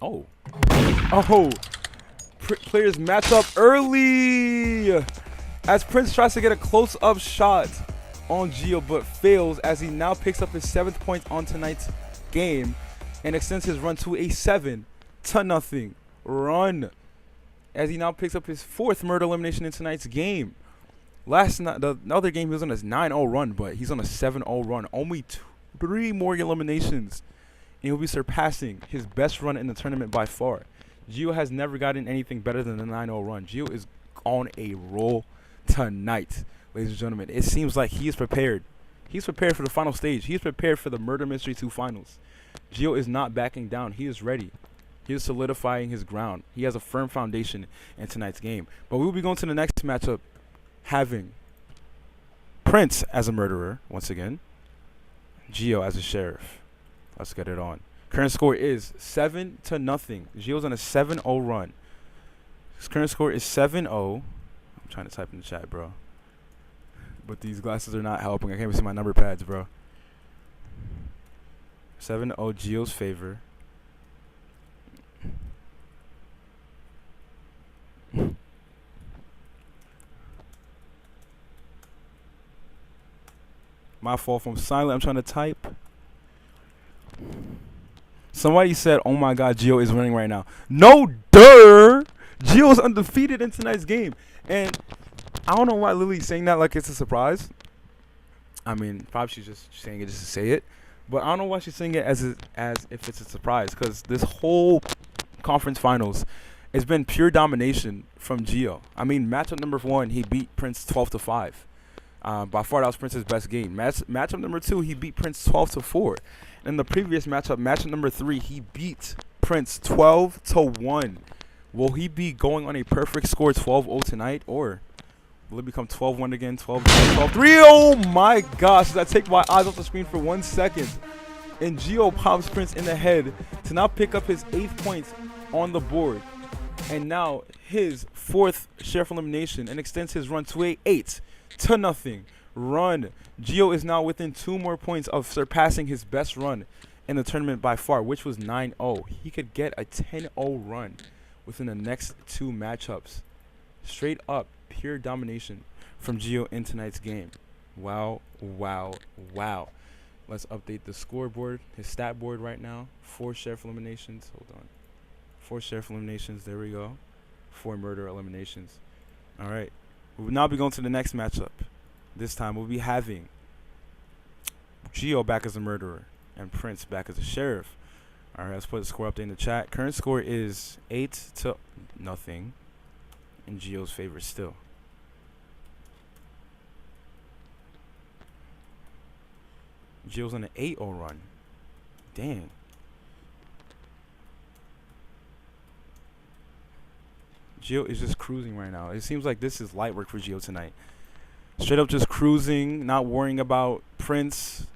Oh. Oh. Players match up early as Prince tries to get a close-up shot on Gio, but fails as he now picks up his 7th point on tonight's game and extends his run to a 7-0 run as he now picks up his 4th murder elimination in tonight's game. Last night, the other game, he was on his 9-0 run, but he's on a 7-0 run. Only 3 more eliminations, and he'll be surpassing his best run in the tournament by far. Gio has never gotten anything better than the 9-0 run. Gio is on a roll tonight, ladies and gentlemen. It seems like he is prepared. He's prepared for the final stage. He is prepared for the Murder Mystery 2 finals. Gio is not backing down. He is ready. He is solidifying his ground. He has a firm foundation in tonight's game. But we will be going to the next matchup, having Prince as a murderer once again, Gio as a sheriff. Let's get it on. Current score is 7-0. Gio's on a 7-0 run. His current score is 7-0. I'm trying to type in the chat, bro. But these glasses are not helping. I can't even see my number pads, bro. 7-0 Gio's favor. My fault from silent. I'm trying to type. Somebody said, oh my god, Gio is winning right now. No, duh! Gio's undefeated in tonight's game. And I don't know why Lily's saying that like it's a surprise. I mean, probably she's just saying it just to say it. But I don't know why she's saying it as if it's a surprise. Because this whole conference finals, it's been pure domination from Gio. I mean, matchup number 1, he beat Prince 12-5. By far, that was Prince's best game. Matchup number 2, he beat Prince 12-4. In the previous matchup number 3, he beat Prince 12-1. Will he be going on a perfect score 12-0 tonight, or will it become 12-1 again, 12-2, 12-3? Oh my gosh, I take my eyes off the screen for 1 second. And Gio pops Prince in the head to now pick up his 8th points on the board. And now his 4th sheriff elimination and extends his run to a 8-0 run. Gio is now within 2 more points of surpassing his best run in the tournament by far, which was 9-0. He could get a 10-0 run within the next 2 matchups. Straight up, pure domination from Gio in tonight's game. Wow, wow, wow. Let's update the scoreboard, his stat board right now. 4 sheriff eliminations. Hold on. 4 sheriff eliminations. There we go. 4 murder eliminations. All right. We will now be going to the next matchup. This time we'll be having Gio back as a murderer and Prince back as a sheriff. All right, let's put the score update in the chat. Current score is 8-0 in Gio's favor still. Gio's on an 8-0 run. Dang. Gio is just cruising right now. It seems like this is light work for Gio tonight. Straight up just cruising, not worrying about Prince.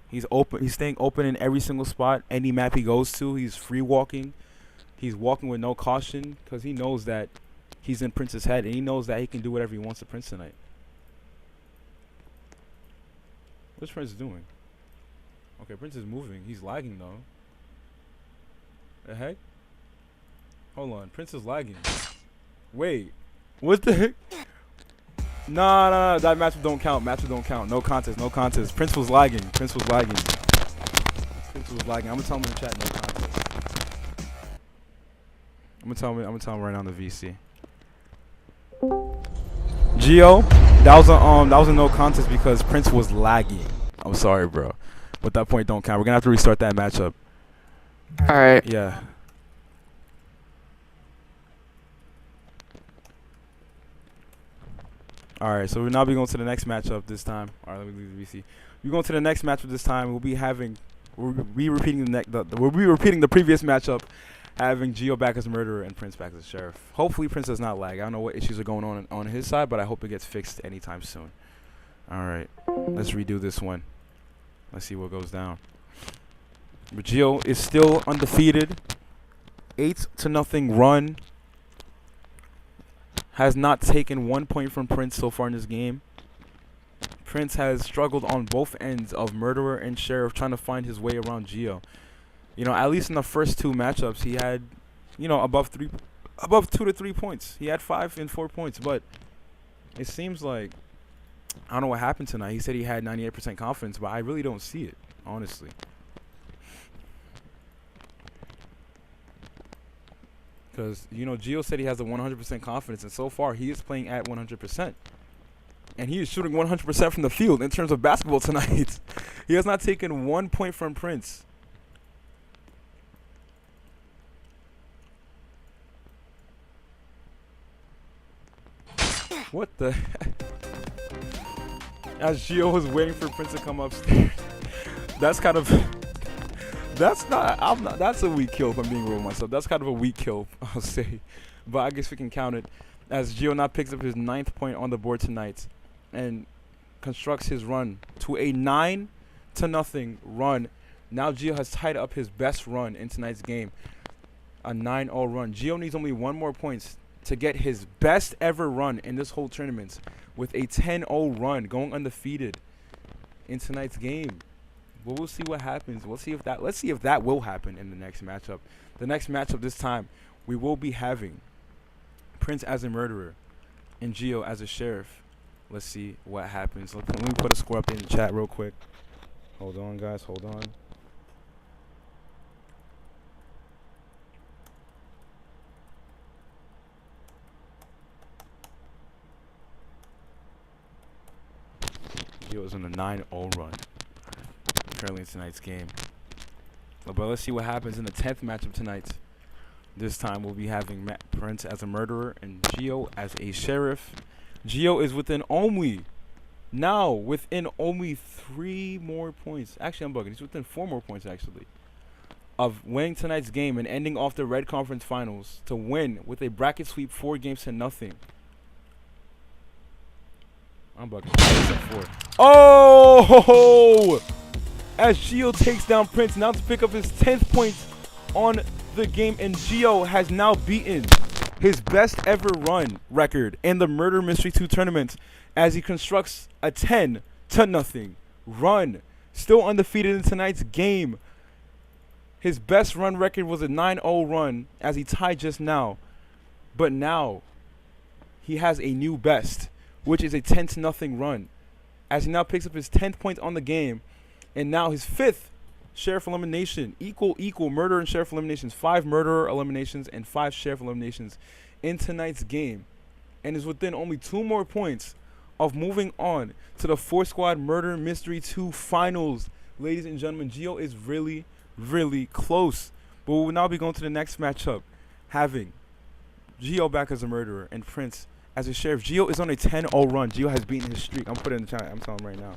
He's open. He's staying open in every single spot, any map he goes to. He's free walking. He's walking with no caution because he knows that he's in Prince's head, and he knows that he can do whatever he wants to Prince tonight. What's Prince doing? Okay, Prince is moving. He's lagging though. The heck? Hold on, Prince is lagging. Wait, what the heck? Nah, that matchup don't count. Matchup don't count. No contest, no contest. Prince was lagging. Prince was lagging. Prince was lagging. I'm gonna tell him in the chat, no contest. I'm gonna tell him right now in the VC. Gio, that was a no contest because Prince was lagging. I'm sorry, bro. But that point don't count. We're gonna have to restart that matchup. All right. Yeah. All right, so we'll now be going to the next matchup this time. All right, let me leave the VC. We're going to the next matchup this time. We'll be repeating the previous matchup, having Gio back as a murderer and Prince back as a sheriff. Hopefully, Prince does not lag. I don't know what issues are going on his side, but I hope it gets fixed anytime soon. All right, let's redo this one. Let's see what goes down. But Gio is still undefeated. 8-0 run. Has not taken 1 point from Prince so far in this game. Prince has struggled on both ends of murderer and sheriff, trying to find his way around Gio. You know, at least in the first two matchups, he had, you know, above 2 to 3 points. He had 5 and 4 points, but it seems like, I don't know what happened tonight. He said he had 98% confidence, but I really don't see it, honestly. Because, you know, Gio said he has a 100% confidence, and so far he is playing at 100%. And he is shooting 100% from the field in terms of basketball tonight. He has not taken 1 point from Prince. What the heck? As Gio was waiting for Prince to come upstairs. That's kind of... That's a weak kill if I'm being real with myself. That's kind of a weak kill, I'll say. But I guess we can count it. As Gio now picks up his 9th point on the board tonight and constructs his run to a 9-0 run. Now Gio has tied up his best run in tonight's game. A 9-0 run. Gio needs only 1 more points to get his best ever run in this whole tournament with a 10-0 run, going undefeated in tonight's game. But we'll see what happens. Let's see if that will happen in the next matchup. The next matchup this time, we will be having Prince as a murderer and Gio as a sheriff. Let's see what happens. Let me put a score up in the chat real quick. Hold on, guys. Hold on. Gio is on a 9-0 run currently in tonight's game. But let's see what happens in the 10th matchup tonight. This time we'll be having Prince as a murderer and Gio as a sheriff. Gio is within only 3 more points. Actually, I'm bugging. He's within 4 more points, actually, of winning tonight's game and ending off the Red Conference Finals to win with a bracket sweep 4-0. I'm bugging. 4. Oh! As Gio takes down Prince, now to pick up his 10th point on the game, and Gio has now beaten his best ever run record in the Murder Mystery 2 tournament as he constructs a 10-0 run. Still undefeated in tonight's game. His best run record was a 9-0 run as he tied just now. But now he has a new best, which is a 10-0 run, as he now picks up his 10th point on the game. And now his 5th sheriff elimination, equal murder and sheriff eliminations, 5 murderer eliminations and 5 sheriff eliminations in tonight's game, and is within only 2 more points of moving on to the ForceSquad Murder Mystery 2 Finals. Ladies and gentlemen, Gio is really, really close. But we will now be going to the next matchup, having Gio back as a murderer and Prince as a sheriff. Gio is on a 10-0 run. Gio has beaten his streak. I'm putting it in the chat. I'm telling him right now.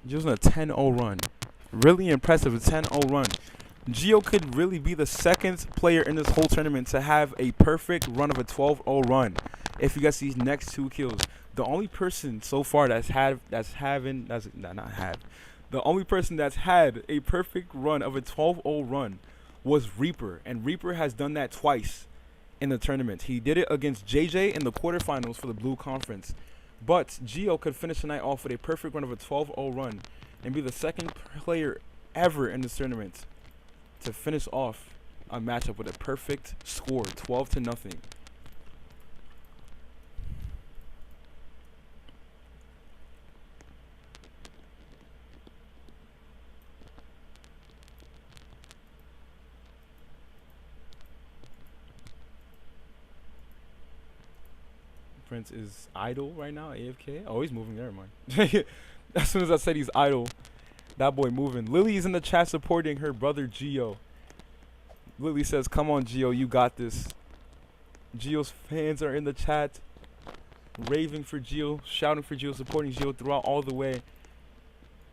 Gio's on a 10-0 run. Really impressive, a 10-0 run. Gio could really be the second player in this whole tournament to have a perfect run of a 12-0 run. If you guys see these next 2 kills, the only person so far the only person that's had a perfect run of a 12-0 run was Reaper, and Reaper has done that twice in the tournament. He did it against JJ in the quarterfinals for the Blue Conference. But Gio could finish the night off with a perfect run of a 12-0 run and be the second player ever in this tournament to finish off a matchup with a perfect score, 12-0. Prince is idle right now, AFK. Oh, he's moving there, man. As soon as I said he's idle, that boy moving. Lily is in the chat supporting her brother Gio. Lily says, "Come on, Gio, you got this." Gio's fans are in the chat, raving for Gio, shouting for Gio, supporting Gio throughout all the way.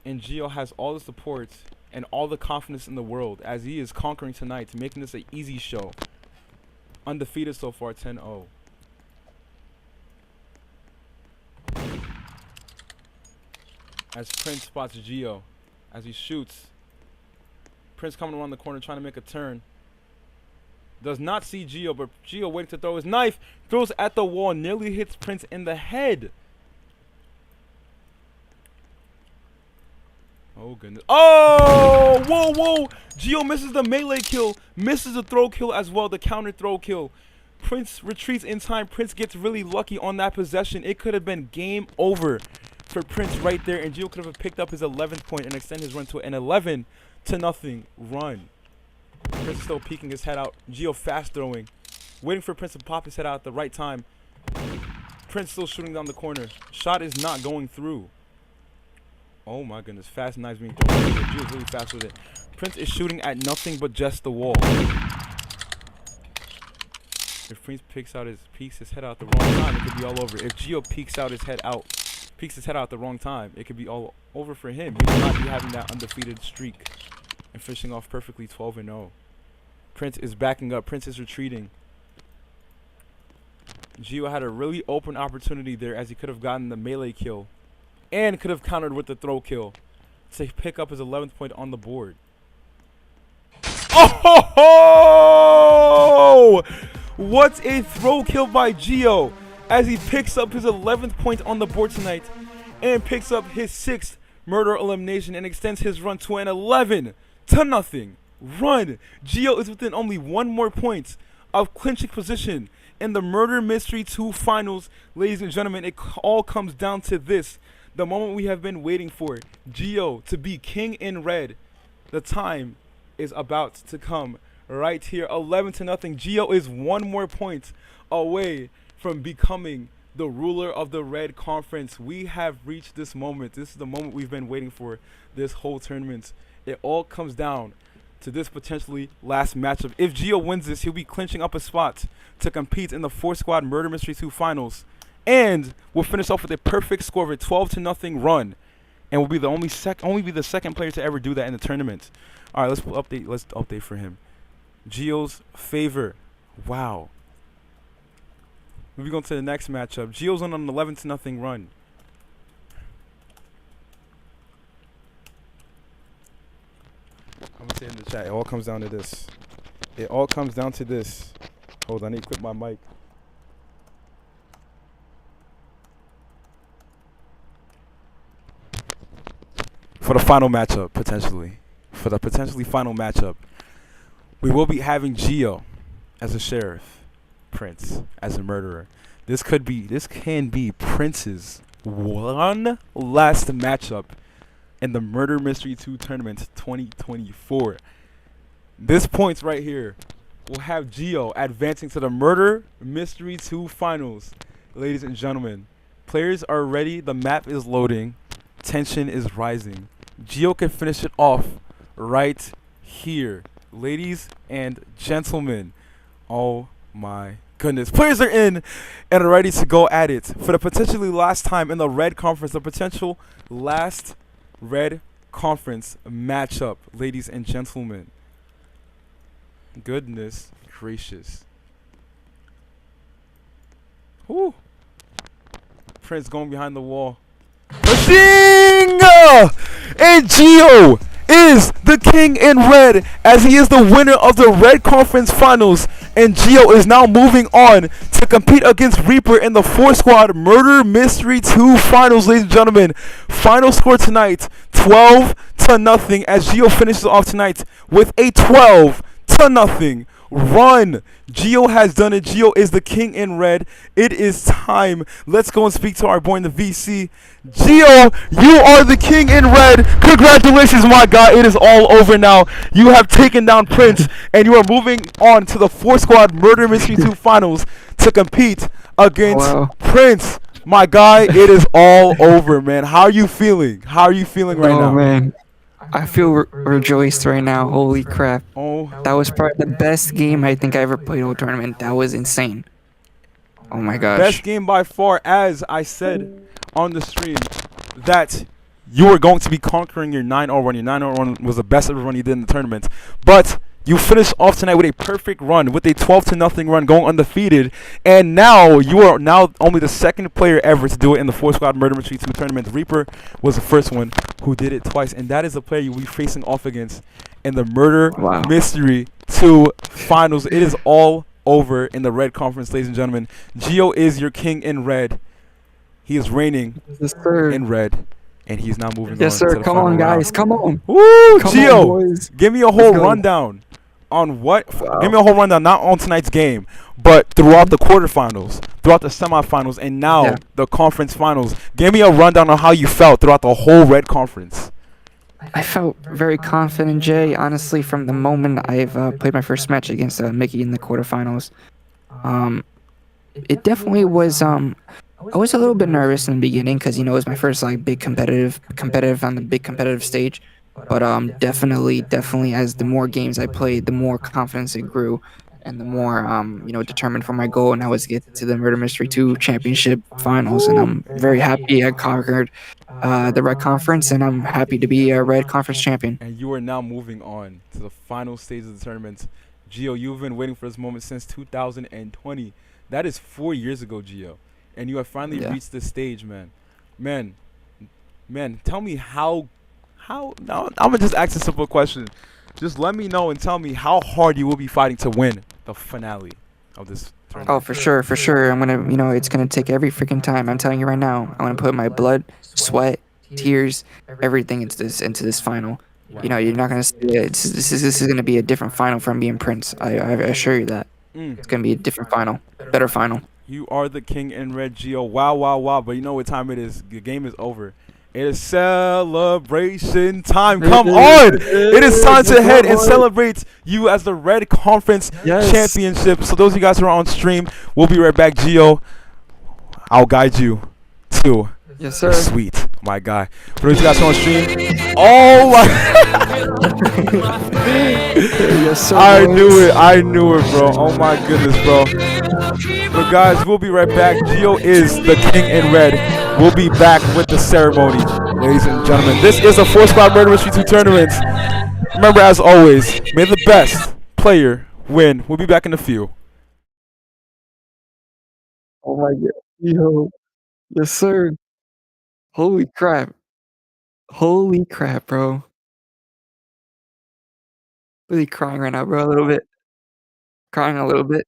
And Gio has all the support and all the confidence in the world as he is conquering tonight, making this an easy show. Undefeated so far, 10-0. As Prince spots Gio as he shoots. Prince coming around the corner trying to make a turn. Does not see Gio, but Gio waiting to throw his knife. Throws at the wall, nearly hits Prince in the head. Oh, goodness. Oh! Whoa, whoa! Gio misses the melee kill. Misses the throw kill as well, the counter throw kill. Prince retreats in time. Prince gets really lucky on that possession. It could have been game over for Prince right there, and Gio could have picked up his 11th point and extend his run to an 11-0 run. Prince is still peeking his head out. Gio fast throwing, waiting for Prince to pop his head out at the right time. Prince still shooting down the corner. Shot is not going through. Oh my goodness, fast knives being thrown. Gio's really fast with it. Prince is shooting at nothing but just the wall. If Prince peeks his head out the wrong time, it could be all over. If Gio peeks his head out at the wrong time, it could be all over for him. He will not be having that undefeated streak and finishing off perfectly 12-0. Prince is backing up. Prince is retreating. Gio had a really open opportunity there as he could have gotten the melee kill and could have countered with the throw kill to pick up his 11th point on the board. Oh! What a throw kill by Gio as he picks up his 11th point on the board tonight and picks up his 6th murder elimination and extends his run to an 11-0 run. Gio is within only 1 more point of clinching position in the Murder Mystery 2 finals. Ladies and gentlemen, it all comes down to this. The moment we have been waiting for. Gio to be king in red. The time is about to come right here. 11-0. Gio is 1 more point away from becoming the ruler of the Red Conference. We have reached this moment. This is the moment we've been waiting for this whole tournament. It all comes down to this potentially last matchup. If Gio wins this, he'll be clinching up a spot to compete in the ForceSquad Murder Mystery 2 finals. And we'll finish off with a perfect score of a 12-0 run. And will be the only the second player to ever do that in the tournament. All right, let's update for him. Gio's favor. Wow. Moving on to the next matchup. Gio's on an 11-0 run. I'm gonna say in the chat, it all comes down to this. It all comes down to this. Hold on, I need to clip my mic. For the final matchup, potentially. For the potentially final matchup, we will be having Gio as a sheriff, Prince as a murderer. This can be Prince's one last matchup in the Murder Mystery 2 Tournament 2024. This points right here will have Gio advancing to the Murder Mystery 2 Finals. Ladies and gentlemen, players are ready. The map is loading. Tension is rising. Gio can finish it off right here. Ladies and gentlemen, oh my goodness. Players are in and are ready to go at it for the potentially last time in the Red Conference, the potential last Red Conference matchup, ladies and gentlemen. Goodness gracious. Whoo. Prince going behind the wall. Bazinga! And Gio is the king in red as he is the winner of the Red Conference Finals. And Gio is now moving on to compete against Reaper in the ForceSquad Murder Mystery 2 Finals, ladies and gentlemen. Final score tonight, 12-0 as Gio finishes off tonight with a 12-0 run. Gio has done it. Gio is the king in red. It is time. Let's go and speak to our boy in the VC. Gio, you are the king in red. Congratulations, my guy. It is all over now. You have taken down Prince, and you are moving on to the ForceSquad Murder Mystery 2 Finals to compete against Prince. My guy, it is all over, man. How are you feeling? How are you feeling right now? Oh man, I feel rejoiced right now. Holy crap! Oh, That was probably the best game I think I ever played in a tournament. That was insane. Oh my gosh. best game by far, as I said on the stream, that you were going to be conquering your 9-0 run. Your 9-0 run was the best ever run you did in the tournament. But you finished off tonight with a perfect run, with a 12-0 run, going undefeated. And now you are now only the second player ever to do it in the ForceSquad Murder Mystery 2 tournament. Reaper was the first one who did it twice. And that is the player you will be facing off against in the Murder Mystery 2 Finals. It is all over in the Red Conference, ladies and gentlemen. Gio is your king in red. He is reigning in red, and he's now moving on. Yes, sir. To the Come final on, round. guys. Come on. Woo, Come Gio, on, boys. give me a whole go. rundown on what. Wow. Give me a whole rundown, not on tonight's game, but throughout the quarterfinals, throughout the semifinals, and now the conference finals. Give me a rundown on how you felt throughout the whole Red Conference. I felt very confident, Jay. Honestly, from the moment I've played my first match against Mickey in the quarterfinals, it definitely was. I was a little bit nervous in the beginning because it was my first like big competitive on the big competitive stage. But definitely as the more games I played, the more confidence it grew, and the more determined for my goal. And I was to get to the Murder Mystery 2 Championship Finals, and I'm very happy I conquered the Red Conference, and I'm happy to be a Red Conference champion. And you are now moving on to the final stage of the tournament. Gio, you've been waiting for this moment since 2020. That is 4 years ago, Gio. And you have finally reached this stage, man. Man, tell me how now I'm gonna just ask a simple question. Just let me know and tell me how hard you will be fighting to win the finale of this tournament. Oh, for sure. I'm gonna, it's gonna take every freaking time. I'm telling you right now. I'm gonna put my blood, sweat, tears, everything into this final. You're not gonna see it. This is gonna be a different final from me and Prince. I assure you that. It's gonna be a different final, better final. You are the king in red, Gio. Wow. But you know what time it is. The game is over. It is celebration time. Come on. It is time to head and celebrate you as the Red Conference Championship. So those of you guys who are on stream, we'll be right back, Gio. I'll guide you to the suite, my guy. For those of you guys who are on stream, oh my. I knew it, bro. Oh my goodness, bro. But guys, we'll be right back. Gio is the king in red. We'll be back with the ceremony, ladies and gentlemen. This is a ForceSquad Murder Mystery 2 tournament. Remember, as always, may the best player win. We'll be back in a few. Oh my god. Yo. Yes, sir. Holy crap, bro. Really crying right now, bro, a little bit. Crying a little bit.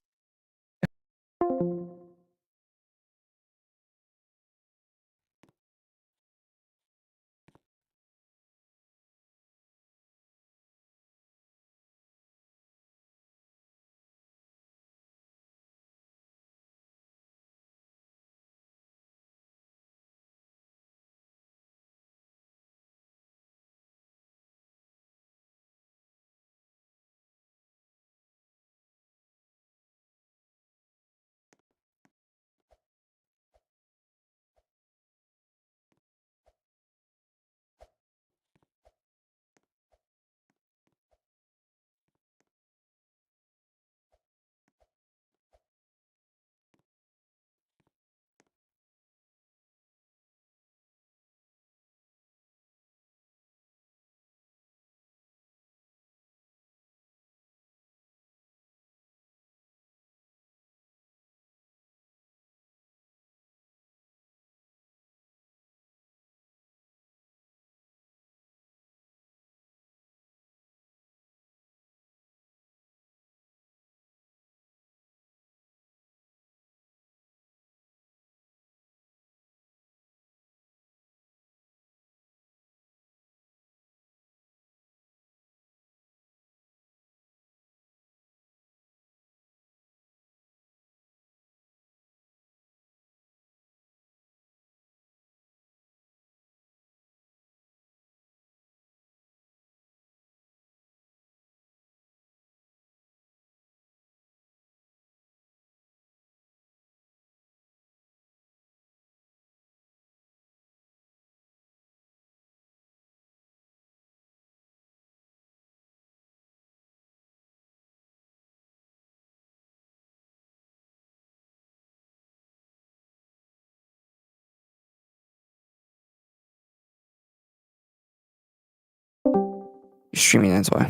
streaming, that's why.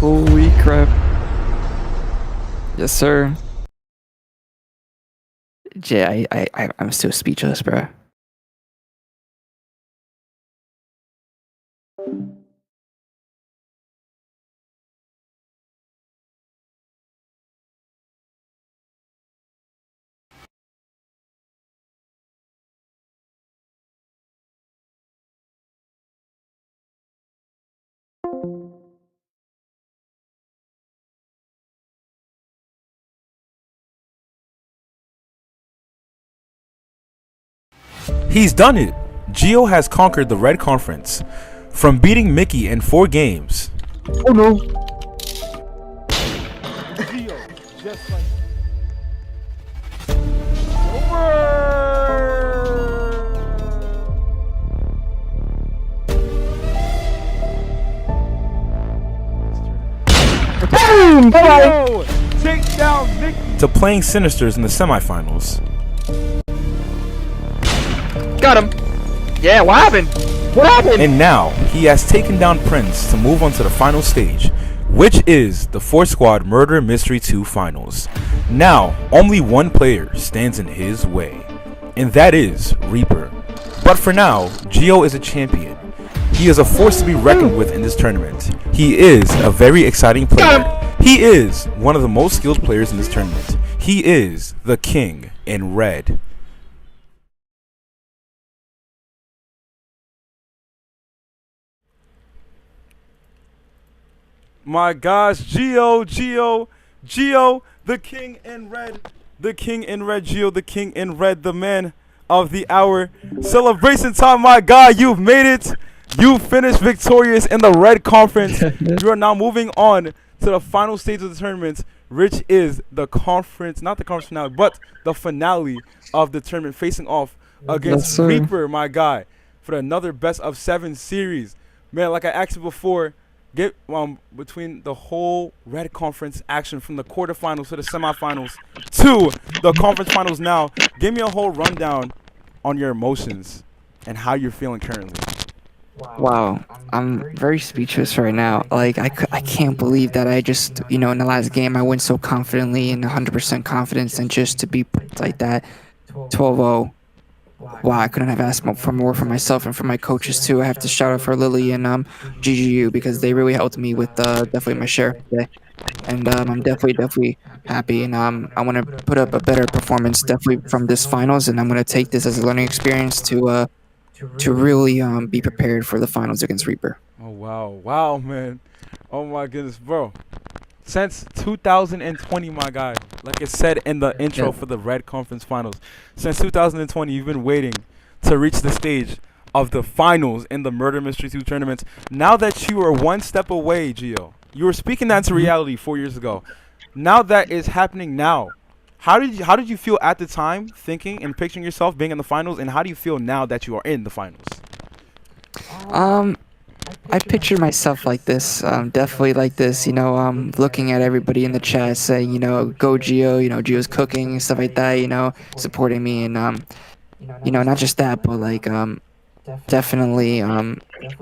Holy crap. Yes, sir. Jay, I'm still speechless, bro. He's done it. Gio has conquered the Red Conference. From beating Mickey in 4 games. Oh no. Gio, just like Boom! Bye-bye. take down Mickey. To playing Sinisters in the semifinals. Got him. Yeah, what happened? What happened? And now he has taken down Prince to move on to the final stage, which is the ForceSquad Murder Mystery 2 Finals. Now, only one player stands in his way, and that is Reaper. But for now, Gio is a champion. He is a force to be reckoned with in this tournament. He is a very exciting player. He is one of the most skilled players in this tournament. He is the king in red. My gosh, Gio, the king in red. The king in red, Gio, the king in red, the man of the hour. Celebration time, my God, you've made it. You finished victorious in the red conference. You are now moving on to the final stage of the tournament, which is the conference, not the conference finale, but the finale of the tournament, facing off against Reaper, my guy, for another best of 7 series. Man, like I asked you before, get between the whole red conference action from the quarterfinals to the semifinals to the conference finals now. Give me a whole rundown on your emotions and how you're feeling currently. Wow, I'm very speechless right now. Like I can't believe that I just in the last game I went so confidently and 100% confidence, and just to be like that 12-0. Wow, I couldn't have asked for more for myself and for my coaches too. I have to shout out for Lily and GGU, because they really helped me with definitely my share today. And I'm definitely happy, and I want to put up a better performance definitely from this finals, and I'm going to take this as a learning experience to really be prepared for the finals against Reaper. Oh wow, wow, man. Oh my goodness, bro. Since 2020, my guy, like it said in the intro Yeah. for the Red Conference Finals, since 2020, you've been waiting to reach the stage of the finals in the Murder Mystery 2 tournaments. Now that you are one step away, Gio, you were speaking that into reality 4 years ago. Now that is happening now. How did you feel at the time, thinking and picturing yourself being in the finals, and how do you feel now that you are in the finals? Um, I pictured myself like this, definitely like this, looking at everybody in the chat saying, go Geo, Geo's cooking and stuff like that, supporting me, and not just that, but like definitely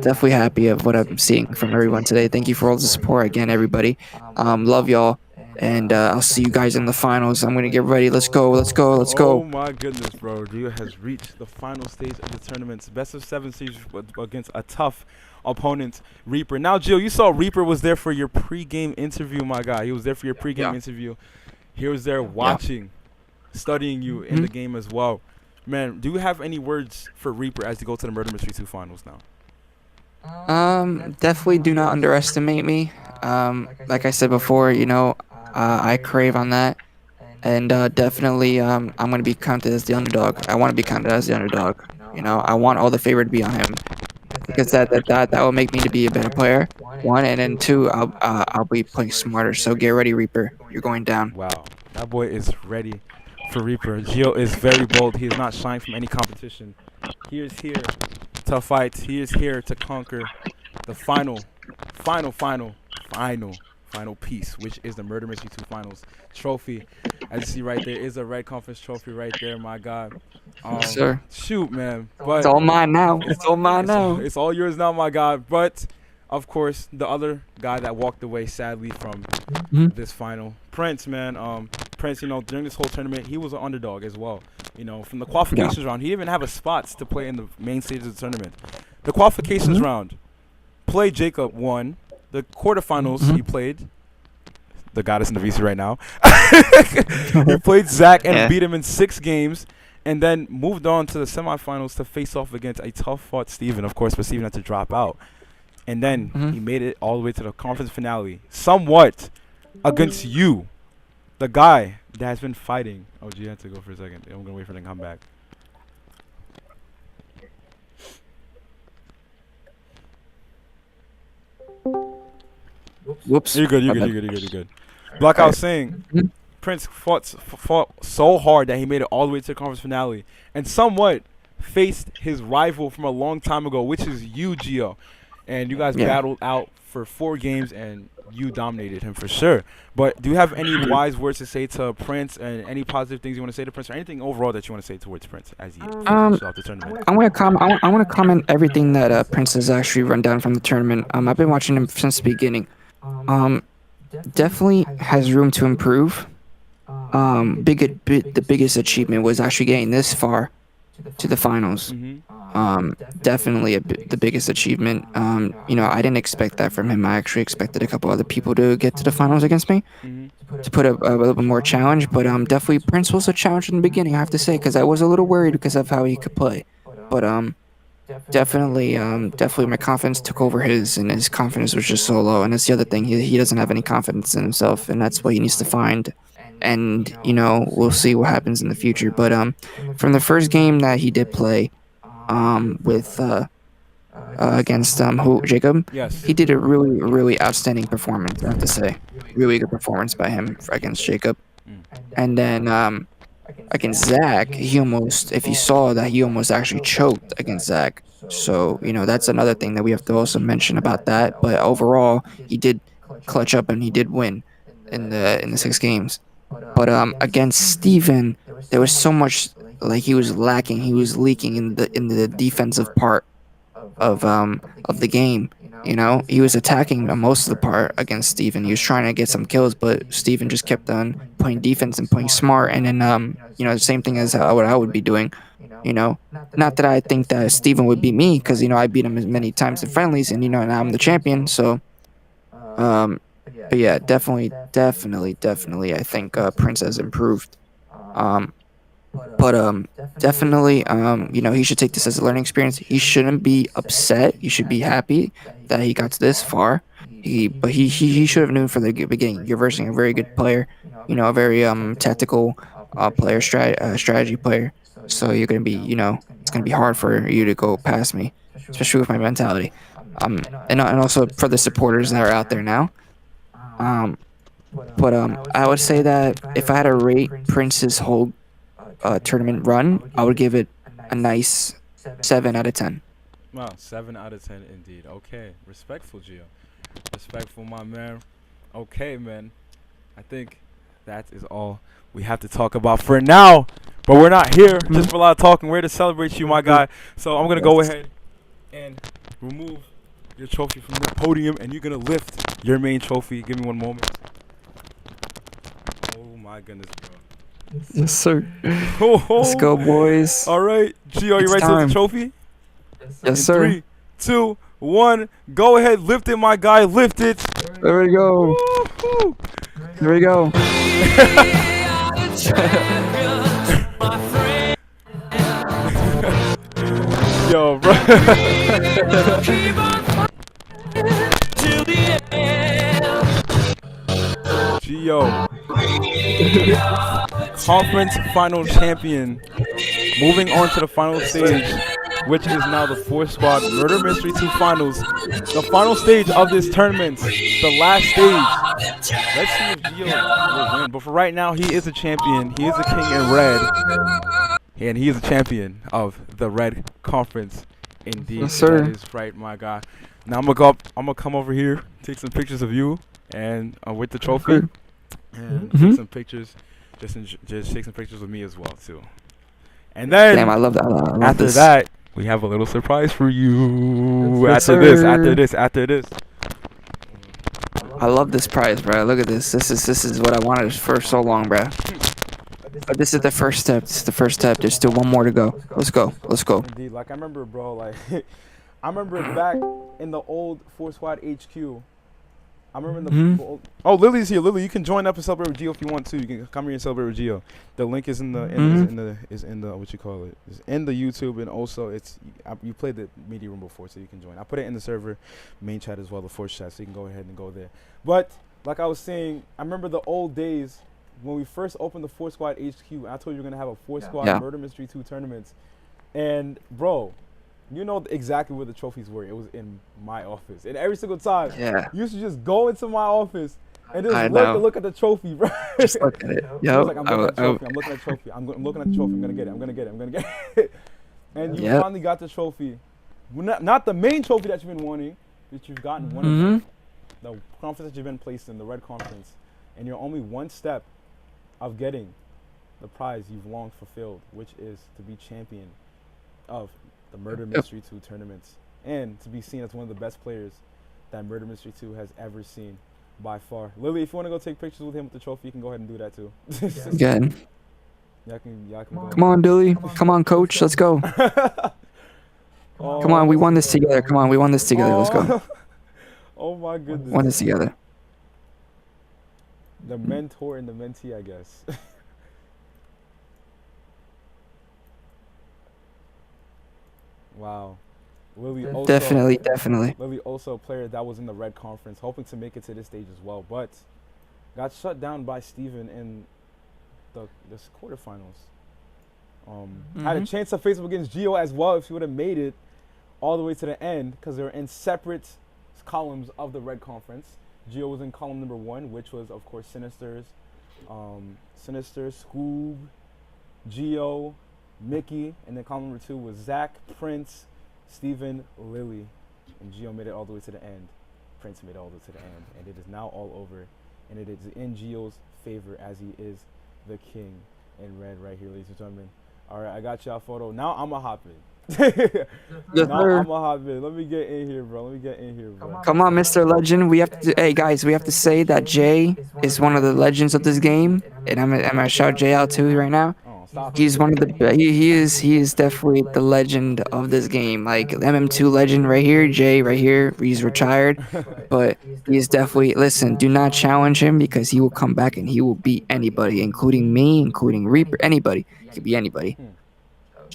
definitely happy of what I'm seeing from everyone today. Thank you for all the support again, everybody. Love y'all, and I'll see you guys in the finals. I'm gonna get ready. Let's go, let's go, let's Oh go. my goodness, bro. Gio has reached the final stage of the tournament's best of seven stage against a tough opponent, Reaper. Now, Gio, you saw Reaper was there for your pregame interview, my guy. He was there for your pregame Yeah. interview. He was there watching, studying you in the game as well. Man, do you have any words for Reaper as you go to the Murder Mystery 2 finals now? Definitely do not underestimate me. Like I said before, I crave on that. And definitely, I'm gonna be counted as the underdog. I want to be counted as the underdog. I want all the favor to be on him, because that will make me to be a better player. One, and then two, I'll be playing smarter. So get ready, Reaper. You're going down. Wow, that boy is ready for Reaper. Gio is very bold. He is not shying from any competition. He is here to fight. He is here to conquer the final piece, which is the Murder Mystery 2 Finals trophy. As you see right there is a Red Conference trophy right there, my God. Yes, sir. Shoot, man. It's But all mine now. It's all mine now. it's all yours now, my God. But, of course, the other guy that walked away, sadly, from this final, Prince, man. Prince, during this whole tournament, he was an underdog as well. From the qualifications round, he didn't even have a spots to play in the main stage of the tournament. The qualifications round, played Jacob, won. The quarterfinals, he played the goddess in the VC right now. He played Zach and beat him in 6 games, and then moved on to the semifinals to face off against a tough fought Steven, of course, but Steven had to drop out. And then he made it all the way to the conference finale, somewhat against you, the guy that has been fighting. Oh, G, I had to go for a second. I'm going to wait for them to come back. Whoops. You're good. You're good. Block out saying Prince fought so hard that he made it all the way to the conference finale, and somewhat faced his rival from a long time ago, which is you, Gio. And you guys battled out for 4 games, and you dominated him for sure. But do you have any wise words to say to Prince, and any positive things you want to say to Prince, or anything overall that you want to say towards Prince as he finishes off the tournament? I want to comment everything that Prince has actually run down from the tournament. I've been watching him since the beginning. Definitely has room to improve. The biggest achievement was actually getting this far to the finals. Definitely the biggest achievement. I didn't expect that from him. I actually expected a couple other people to get to the finals against me, to put up a little bit more challenge. But definitely Prince was a challenge in the beginning, I have to say, because I was a little worried because of how he could play. But definitely my confidence took over his, and his confidence was just so low. And that's the other thing. He doesn't have any confidence in himself, and that's what he needs to find. And we'll see what happens in the future. But from the first game that he did play, with against Jacob, Yes. he did a really outstanding performance, I have to say. Really good performance by him against Jacob. And then against Zach, if you saw that, he almost actually choked against Zach. So that's another thing that we have to also mention about that. But overall, he did clutch up and he did win in the 6 games. But against Steven, there was so much like he was lacking. He was leaking in the defensive part of the game. You know, he was attacking most of the part against Steven. He was trying to get some kills, but Steven just kept on playing defense and playing smart. And then you know, the same thing as what I would be doing. You know, not that I think that Steven would beat me, because you know I beat him as many times in friendlies, and you know, and I'm the champion. So but yeah, definitely, I think Prince has improved. Um, but definitely, you know, he should take this as a learning experience. He shouldn't be upset. He should be happy that he got to this far. He should have known from the beginning. You're versing a very good player, you know, a very tactical player, strategy player. So you're gonna be, you know, it's gonna be hard for you to go past me, especially with my mentality. And also for the supporters that are out there now. Um, but I would say that if I had to rate Prince's whole tournament run, I would give it a nice 7 out of 10. Wow, 7 out of 10 indeed. Okay, respectful, Gio. Respectful, my man. Okay, man. I think that is all we have to talk about for now. But we're not here just for a lot of talking. We're here to celebrate you, my guy. So I'm gonna go ahead and remove your trophy from the podium, and you're gonna lift your main trophy. Give me one moment. Oh my goodness, bro. Yes, sir. Oh, Let's go, boys. All right, Gio, you It's ready to lift time. the trophy? Yes, In sir. 3, 2, 1. Go ahead, lift it, my guy. Lift it. There we go. Woo-hoo. There we go. Yo, bro. Gio. Conference final champion. Moving on to the final stage, which is now the ForceSquad Murder Mystery 2 Finals. The final stage of this tournament. The last stage. Let's see if Gio will win. But for right now, he is a champion. He is a king in red. And he is a champion of the red conference. Indeed. Yes, sir. That is right, my guy. Now I'm gonna come over here, take some pictures of you and with the trophy. And take some pictures. Just take some pictures with me as well too. And then Damn, I love that. I love after this. that, we have a little surprise for you. Yes, after this, sir. after this. I love this prize, bro. Look at this. This is what I wanted for so long, bro. But this is the first step. This is the first step. There's still one more to go. Let's go. Let's go. Indeed, like I remember, bro. Like I remember back in the old ForceSquad HQ. I remember oh, Lily's here. Lily, you can join up and celebrate with Gio if you want to. You can come here and celebrate with Gio. The link is in the is in the what you call it is in the YouTube, and also it's you played the media room before, so you can join. I put it in the server main chat as well, the Force chat, so you can go ahead and go there. But like I was saying, I remember the old days when we first opened the ForceSquad HQ. I told you we're gonna have a ForceSquad Murder Mystery 2 tournaments, and bro. You know exactly where the trophies were. It was in my office. And every single time, you used to just go into my office and just look at the trophy, bro. Just look at it. Yo, like, I'm looking at the trophy. I'm looking at the trophy. I'm looking at the trophy. I'm going to get it. I'm going to get it. I'm going to get it. And you finally got the trophy. Well, not the main trophy that you've been wanting, that you've gotten one of them. The conference that you've been placed in, the red conference. And you're only one step of getting the prize you've long fulfilled, which is to be champion of the Murder Mystery 2 tournaments, and to be seen as one of the best players that Murder Mystery 2 has ever seen by far. Lily, if you want to go take pictures with him with the trophy, you can go ahead and do that too. Again. Y'all can go. Come on, Dilly. Come on, coach. Let's go. Come on, we won this together. Come on, we won this together. Let's go. Oh my goodness. Won this together. The mentor and the mentee, I guess. Wow. Lily also, Definitely. Lily also a player that was in the red conference, hoping to make it to this stage as well, but got shut down by Steven in the quarterfinals. Had a chance to face up against Gio as well if she would have made it all the way to the end, because they were in separate columns of the red conference. Gio was in column number 1, which was of course Sinister's, Scoob, Gio, Mickey, and then column number 2 was Zach, Prince, Steven, Lily, and Gio made it all the way to the end. Prince made it all the way to the end, and it is now all over, and it is in Gio's favor as he is the king in red right here, ladies and gentlemen. All right, I got y'all photo. Now I'm going to hop in. Yes, Now sir. I'm going to hop in. Let me get in here, bro. Let me get in here, bro. Come on, Mr. Legend. We have to. Hey, guys, we have to say that Jay is one of the legends of this game, and I'm gonna shout Jay out too right now. Oh, stop He's it. one of the. He is definitely the legend of this game. Like MM2 legend right here. Jay right here. He's retired, but he's definitely. Listen, do not challenge him because he will come back and he will beat anybody, including me, including Reaper. Anybody. He could be anybody.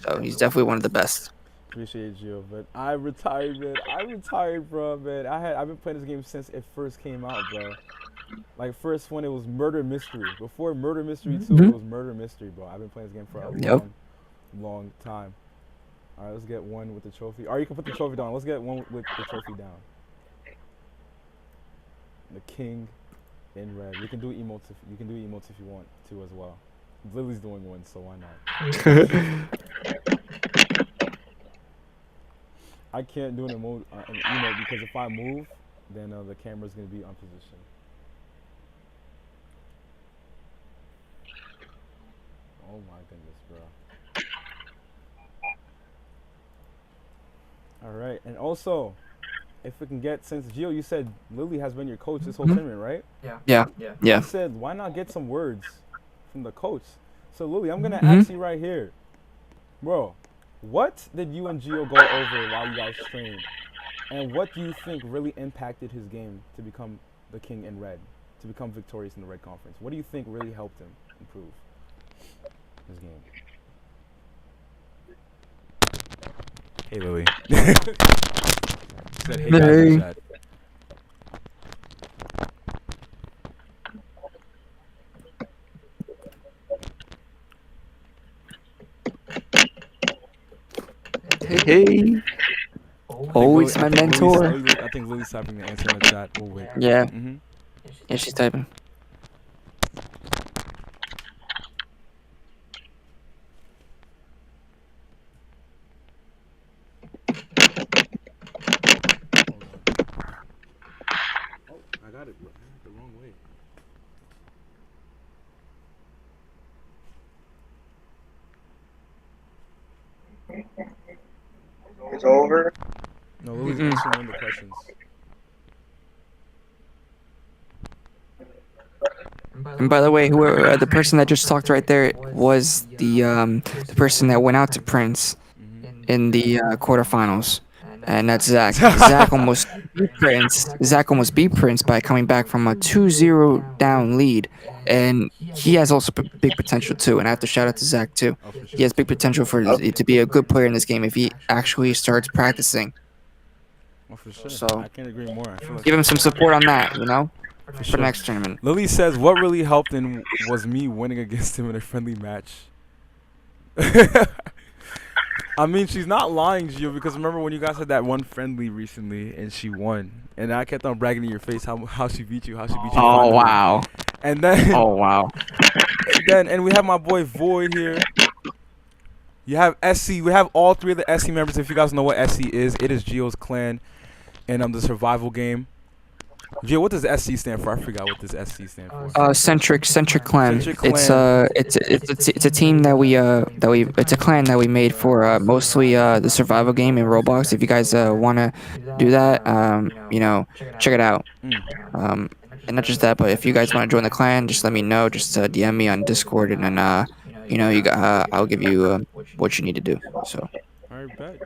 So he's definitely one of the best. Appreciate you, but I retired, man. I retired, bro, man. I've been playing this game since it first came out, bro. Like first when it was Murder Mystery. Before Murder Mystery 2, it was Murder Mystery, bro. I've been playing this game for a long time. All right, let's get one with the trophy. Or you can put the trophy down. Let's get one with the trophy down. The king in red. You can do emotes if you want to as well. Lily's doing one, so why not? I can't do an emote because if I move, then the camera's gonna be on position. Oh my goodness, bro. All right, and also, if we can get, since Gio, you said Lily has been your coach this whole tournament, right? Yeah. I said, why not get some words from the coach? So Lily, I'm gonna ask you right here, bro. What did you and Gio go over while you guys trained? And what do you think really impacted his game to become the king in red, to become victorious in the red conference? What do you think really helped him improve his game? Hey, Lily. Said, hey, guys in the chat. Hey. Always my mentor. I think Lily's typing the answer in the chat. Oh, wait. Yeah. Yeah, she's typing. Oh, I got it the wrong way. It's over. No, Lily's answering one of the questions. And by the way, whoever the person that just talked right there was the person that went out to Prince in the quarterfinals, and that's Zach. Zach almost beat Prince. Zach almost beat Prince by coming back from a 2-0 down lead, and he has also big potential too. And I have to shout out to Zach too. He has big potential to be a good player in this game if he actually starts practicing. Oh, for sure. So I can't agree more. I feel like give him some support on that, you know, for for sure. next tournament. Lily says, what really helped him was me winning against him in a friendly match. I mean, she's not lying, Gio, because remember when you guys had that one friendly recently and she won, and I kept on bragging in your face how she beat you, Oh finally. wow! And then Oh wow! and we have my boy Void here. You have SC. We have all three of the SC members. If you guys know what SC is, it is Gio's clan, and the survival game. Gio, what does SC stand for? I forgot what this SC stand for. Centric clan. Centric It's clan. it's a team that we it's a clan that we made for mostly the survival game in Roblox. If you guys wanna do that, you know, check it out. And not just that, but if you guys wanna join the clan, just let me know. Just DM me on Discord, and then you know, I'll give you what you need to do. So. All right, bet.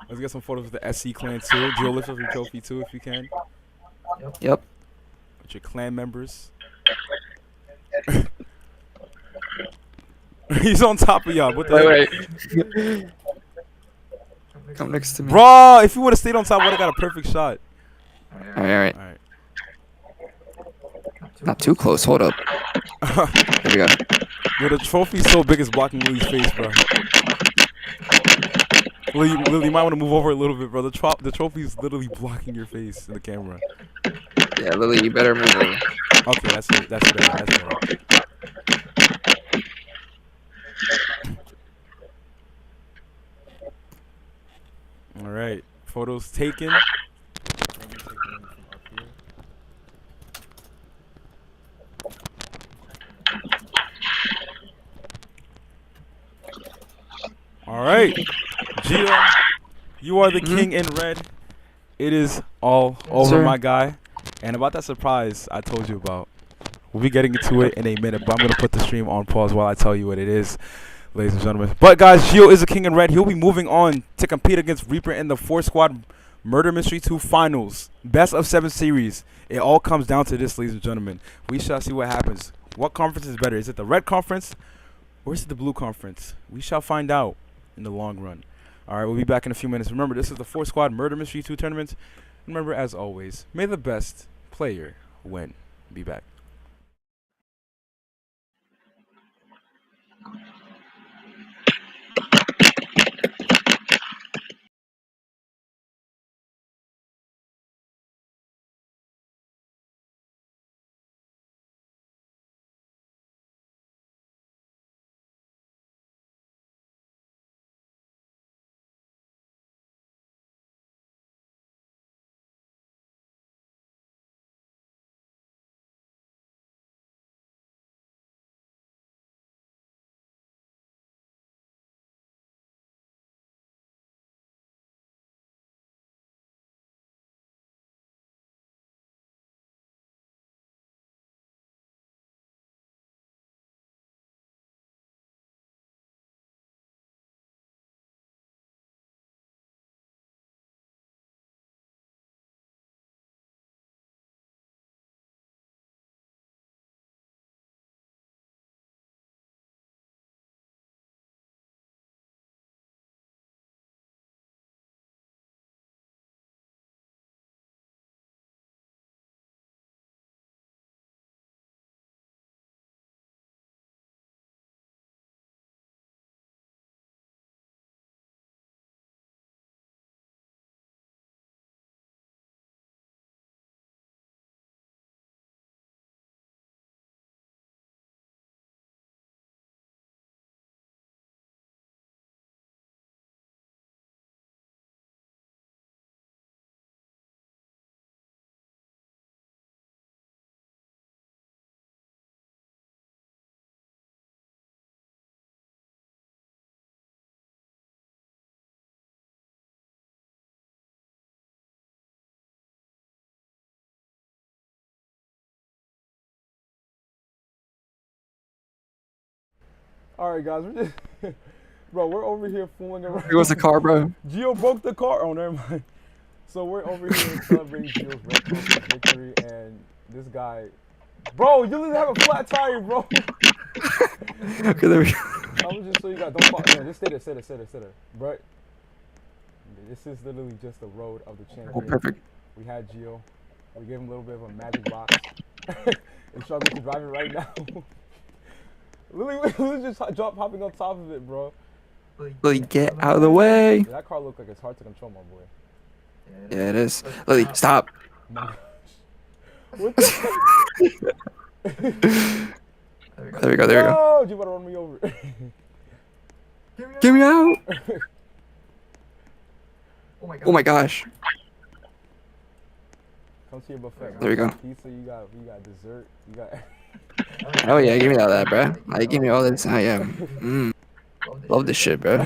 Let's get some photos of the SC clan too. Gio, lift up your trophy too if you can. Yep. With your clan members. He's on top of y'all. What the Wait. Come next to me. Bro, if you would have stayed on top, I would have got a perfect shot. All right. All right. Not too close. Hold up. Here we go. Yo, the trophy's so big it's blocking Lily's face, bro. Lily, you might want to move over a little bit, bro. The trophy's literally blocking your face in the camera. Yeah, Lily, you better move over. Okay, that's better. All right, photos taken. Let me take one from up here. All right, Gio, you are the king in red. It is all over, sir. my guy. And about that surprise I told you about, we'll be getting into it in a minute, but I'm going to put the stream on pause while I tell you what it is, ladies and gentlemen. But, guys, Gio is the king in red. He'll be moving on to compete against Reaper in the ForceSquad Murder Mystery 2 Finals. Best of 7 series. It all comes down to this, ladies and gentlemen. We shall see what happens. What conference is better? Is it the red conference or is it the blue conference? We shall find out in the long run. All right, we'll be back in a few minutes. Remember, this is the ForceSquad Murder Mystery 2 tournament. Remember, as always, may the best player win. Be back. All right, guys. Bro, we're over here fooling around. Here goes the car, bro. Gio broke the car. Oh, never mind. So we're over here celebrating Gio's red conference victory, and this guy, bro, you didn't have a flat tire, bro. Okay, there we go. I was just so you got don't fall. Yeah, just stay there, bro. This is literally just the road of the champion. Oh, perfect. We had Gio. We gave him a little bit of a magic box. And struggling to drive it right now. Literally just hopping on top of it, bro. Lily, get out of the way. Yeah, that car looks like it's hard to control, my boy. Yeah, it is. Lily, stop. My gosh. What the There we go, there we go. No, you better run me over. Get me out. Oh my gosh. Come to your buffet. There we go. Pizza, you got dessert, you got. Oh yeah, give me all that, bro. Like, give me all this. I am. Love this shit, bro.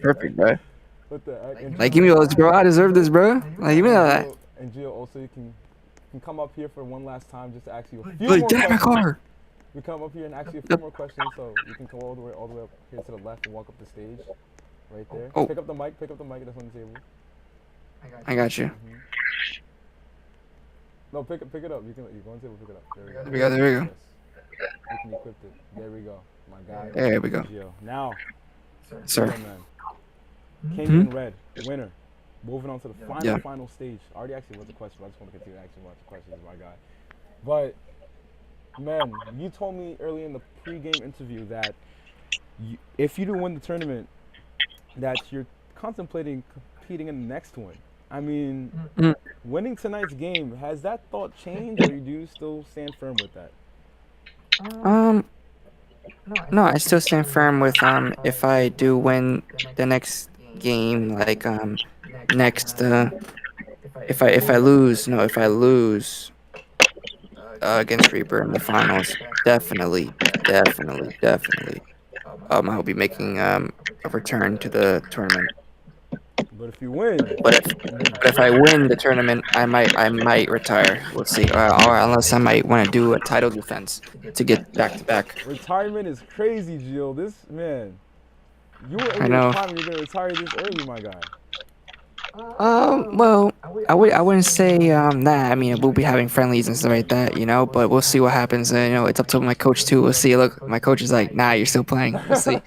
Perfect, bro. What the heck? Like, give me all this, bro. I deserve this, bro. Like, give me all that. And Gio, also you can come up here for one last time just to ask you a few Like, more get out of my questions. car. We come up here and ask you a few more questions, so you can go all the way up here to the left and walk up the stage, right there. Oh. Pick up the mic. That's on the table. I got you. No, pick it up. You go on the table, pick it up. There we go. There we go, there we go. Yes. You can equip it. There we go. My guy. There we go. Gio. Now, Sir. man. King in red, winner. Moving on to the final stage. I already actually was a question, but I just want to continue asking lots of questions, my guy. But, man, you told me earlier in the pre-game interview that if you do win the tournament, that you're contemplating competing in the next one. I mean, winning tonight's game, has that thought changed, or do you still stand firm with that? No, I still stand firm with if I do win the next game, like next if I lose against Reaper in the finals, definitely I will be making a return to the tournament. But if you win, But if I win the tournament, I might retire. We'll see. Or unless I might want to do a title defense to get back to back. retirement is crazy, Gio. This man, you were in I your know. prime. You're gonna retire this early, my guy. Well, I wouldn't say that. I mean, we'll be having friendlies and stuff like that, you know. But we'll see what happens. You know, it's up to my coach too. We'll see. Look, my coach is like, nah, you're still playing. We'll see.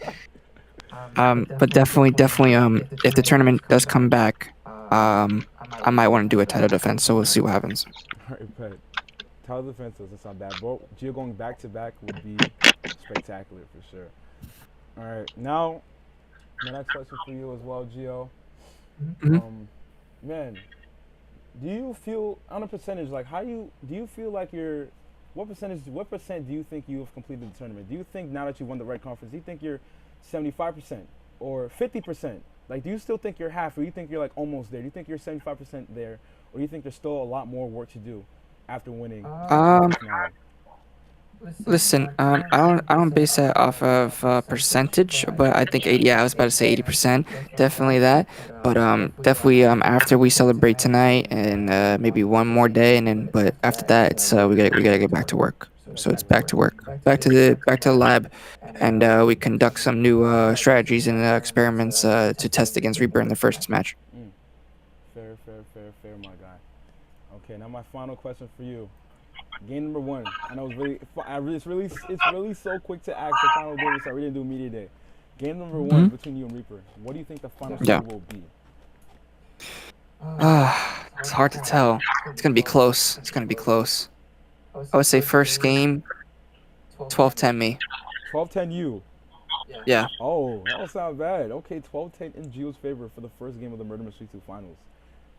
But definitely, if the tournament does come back, I might want to do a title defense. So we'll see what happens. All right, but title defense doesn't sound bad. But Gio going back to back would be spectacular for sure. All right, now my next question for you as well, Gio. Man, do you feel on a percentage like do you feel like you're what percent do you think you have completed the tournament? Do you think now that you won the red conference, do you think you're 75% or 50%? Like, do you still think you're half, or you think you're like almost there? Do you think you're 75% there, or do you think there's still a lot more work to do after winning? Listen, I don't base that off of percentage, but I think 80. Yeah, I was about to say 80%. Definitely that. But definitely after we celebrate tonight and maybe one more day, and then but after that it's we gotta get back to work. So it's back to work, back to the lab, and we conduct some new strategies and experiments to test against Reaper in the first match. Fair, my guy. Okay, now my final question for you. Game number 1. I know it's really so quick to ask the final game. So we didn't do media day. Game number 1 between you and Reaper. What do you think the final score will be? It's hard to tell. It's gonna be close. I would say first game, 12-10 me. 12-10 you. Yeah. Oh, that don't sound bad. Okay, 12-10 in Gio's favor for the first game of the Murder Mystery 2 finals.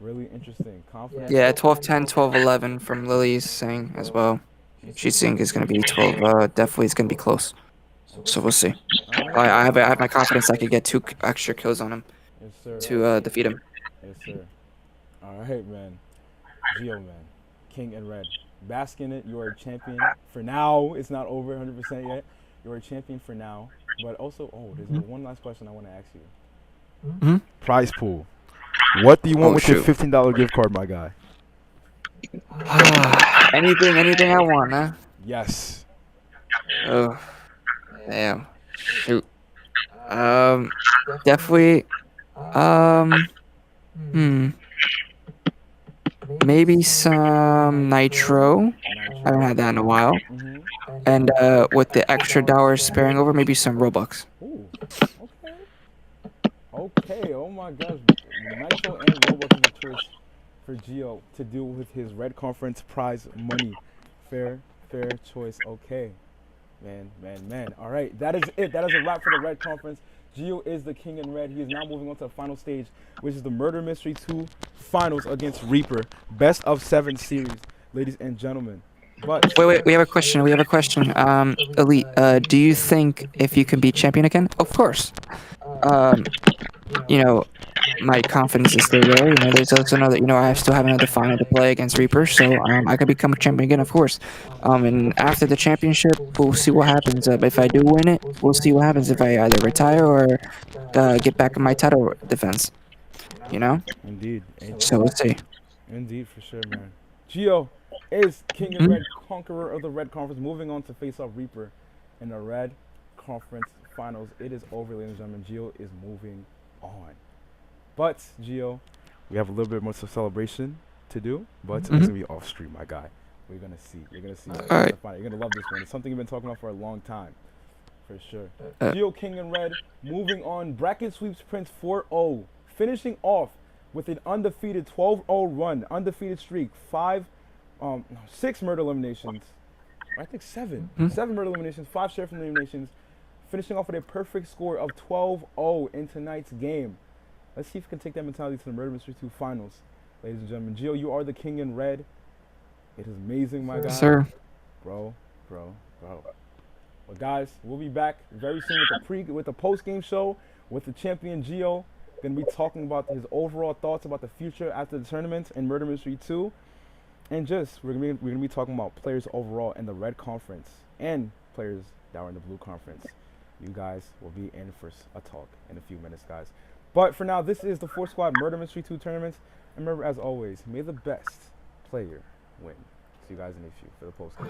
Really interesting. Confident. Yeah, 12-10, 12-11 from Lily's saying as well. She's saying it's gonna be 12. Definitely, it's gonna be close. So we'll see. I have my confidence I could get 2 extra kills on him Yes, sir. to defeat him. Yes, sir. All right, man. Gio, man. King and Red. Bask in it. You are a champion for now. It's not over 100% yet. You're a champion for now. But also, there's one last question I want to ask you. Prize pool. What do you want with your $15 gift card, my guy? anything I want, huh? Yes. Oh, damn. Shoot. Definitely. Maybe some nitro. I haven't had that in a while. And with the extra dollars sparing over, maybe some Robux. Ooh. Okay. Oh my gosh. Nitro and Robux is a choice for Gio to deal with his red conference prize money. Fair choice. Okay. Man. All right. That is it. That is a wrap for the red conference. Gio is the king in red. He is now moving on to the final stage, which is the Murder Mystery 2 finals against Reaper. Best of 7 series, ladies and gentlemen. But wait, we have a question. Elite, do you think if you can be champion again? Of course. You know, my confidence is still there. You know, there's also another. You know, I still have another final to play against Reaper, so I could become a champion again, of course. And after the championship, we'll see what happens. If I do win it, we'll see what happens. If I either retire or get back in my title defense. You know. Indeed. So let's see. Indeed, for sure, man. Gio is King and Red, conqueror of the Red Conference, moving on to face off Reaper in the Red Conference Finals. It is over, ladies and gentlemen. Gio is moving on. But, Gio, we have a little bit more celebration to do, but it's going to be off stream, my guy. We're going to see. You're going to see. All right. You're going to love this one. It's something you've been talking about for a long time, for sure. Gio, King and Red, moving on. Bracket sweeps Prince 4-0, finishing off with an undefeated 12-0 run, undefeated streak, 6 murder eliminations. I think 7. 7 murder eliminations, 5 sheriff eliminations, finishing off with a perfect score of 12-0 in tonight's game. Let's see if we can take that mentality to the Murder Mystery 2 finals, ladies and gentlemen. Gio, you are the king in red. It is amazing, my guy. Sir. Bro. Well, guys, we'll be back very soon with the post-game show with the champion Gio. Going to be talking about his overall thoughts about the future after the tournament in Murder Mystery 2. And we're going to be talking about players overall in the Red Conference and players that were in the Blue Conference. you guys will be in for a talk in a few minutes, guys. But for now, this is the Force Squad Murder Mystery 2 tournament. And remember, as always, may the best player win. See you guys in a few for the post game.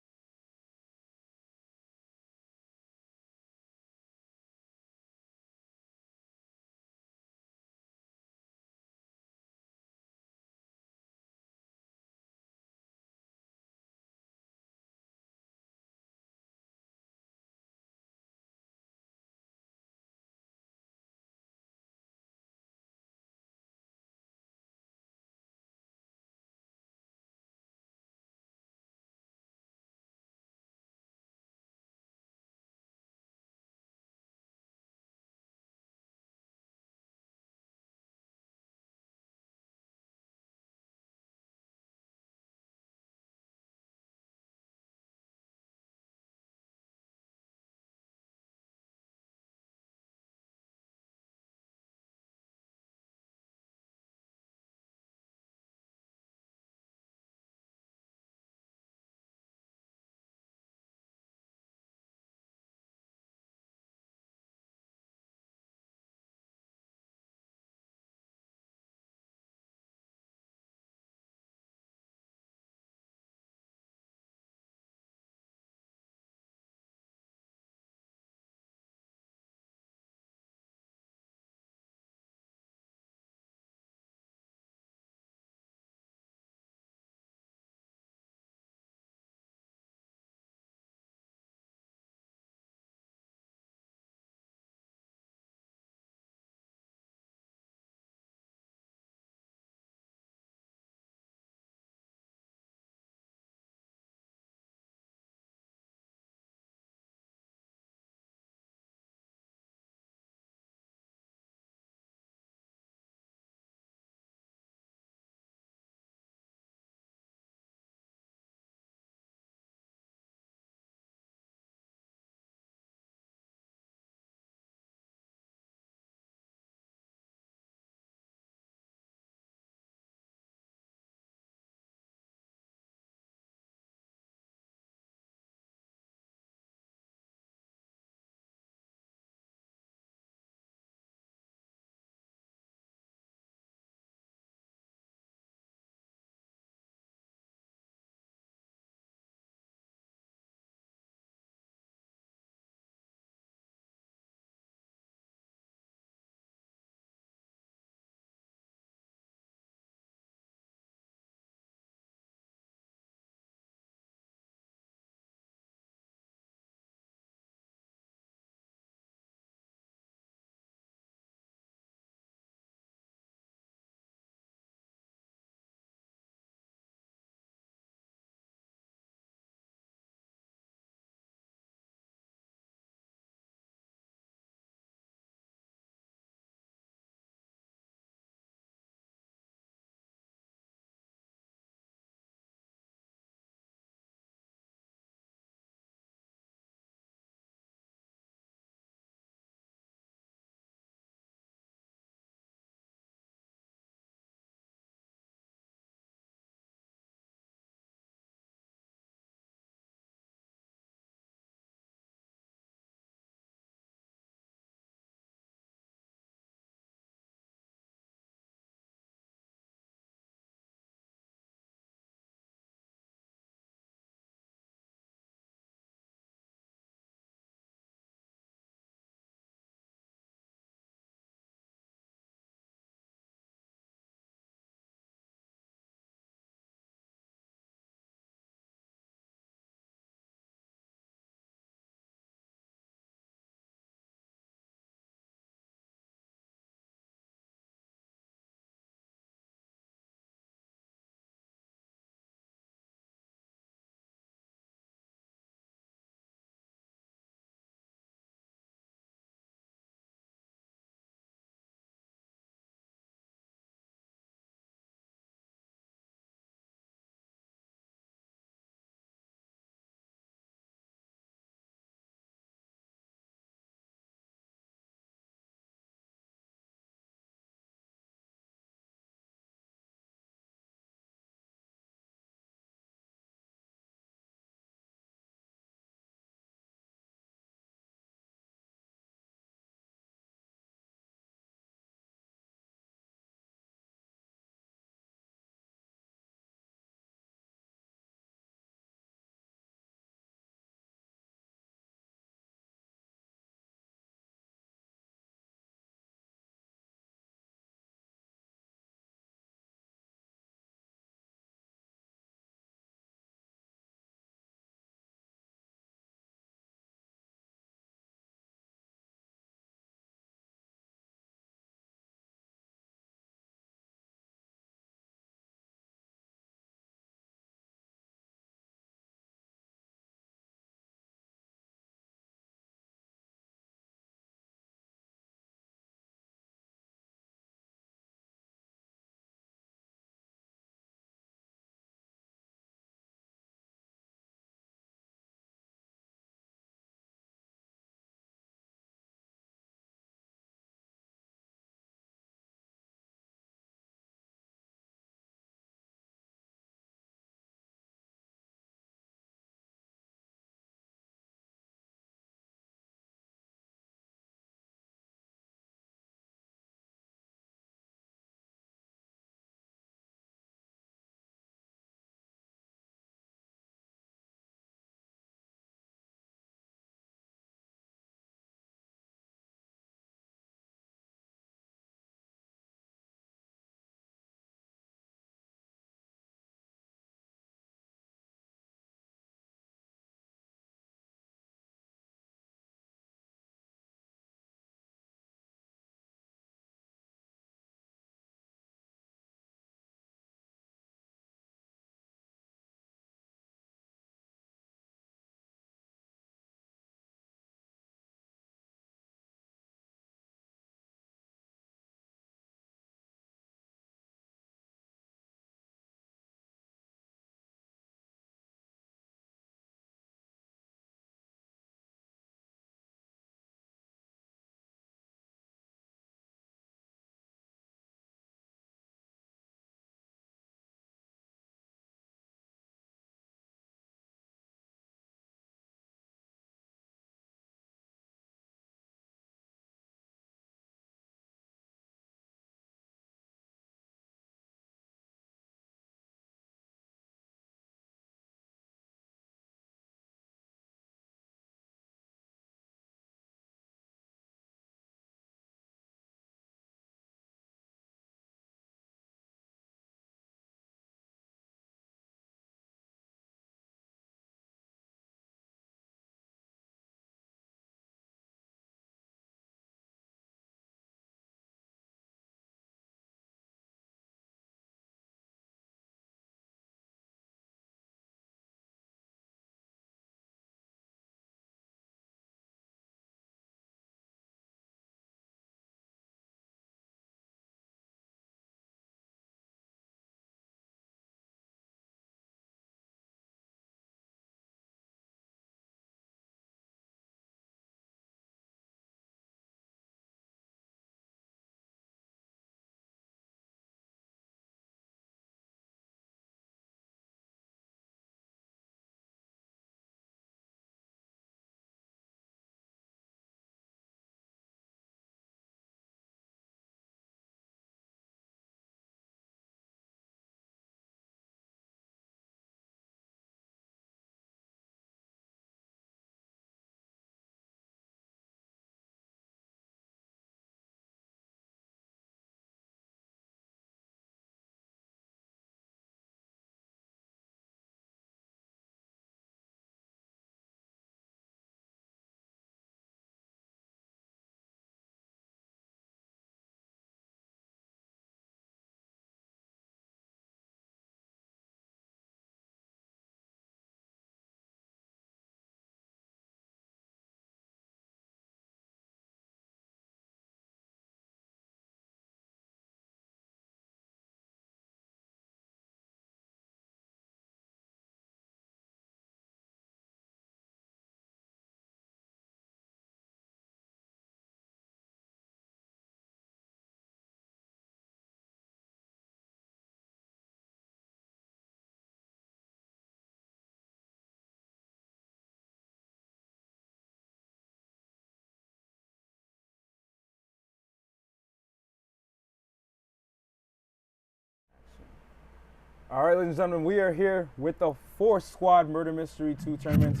All right, ladies and gentlemen, we are here with the ForceSquad Murder Mystery 2 tournament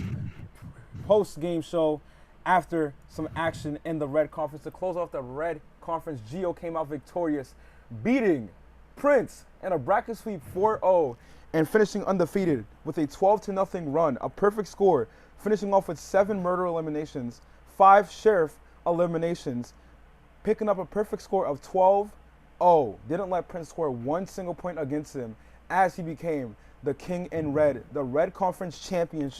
post-game show after some action in the Red Conference. To close off the Red Conference, Gio came out victorious, beating Prince in a bracket sweep 4-0 and finishing undefeated with a 12-0 run, a perfect score, finishing off with 7 murder eliminations, 5 sheriff eliminations, picking up a perfect score of 12-0. Didn't let Prince score one single point against him, as he became the king in red, the Red Conference champion,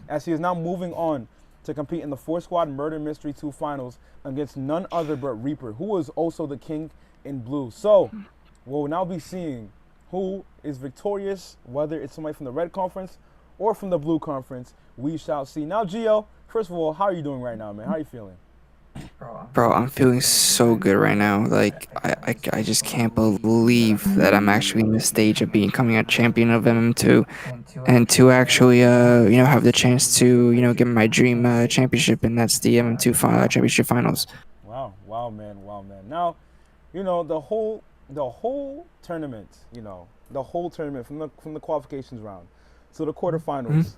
as he is now moving on to compete in the ForceSquad Murder Mystery 2 finals against none other but Reaper, who is also the king in blue. So we'll now be seeing who is victorious, whether it's somebody from the Red Conference or from the Blue Conference. We shall see. Now, Gio, first of all, how are you doing right now, man? How are you feeling? Bro, I'm feeling so good right now. Like, I just can't believe that I'm actually in the stage of becoming a champion of MM2, and to actually, have the chance to, get my dream championship, and that's the MM2 championship finals. Wow, man. Now, the whole tournament, from the qualifications round to the quarterfinals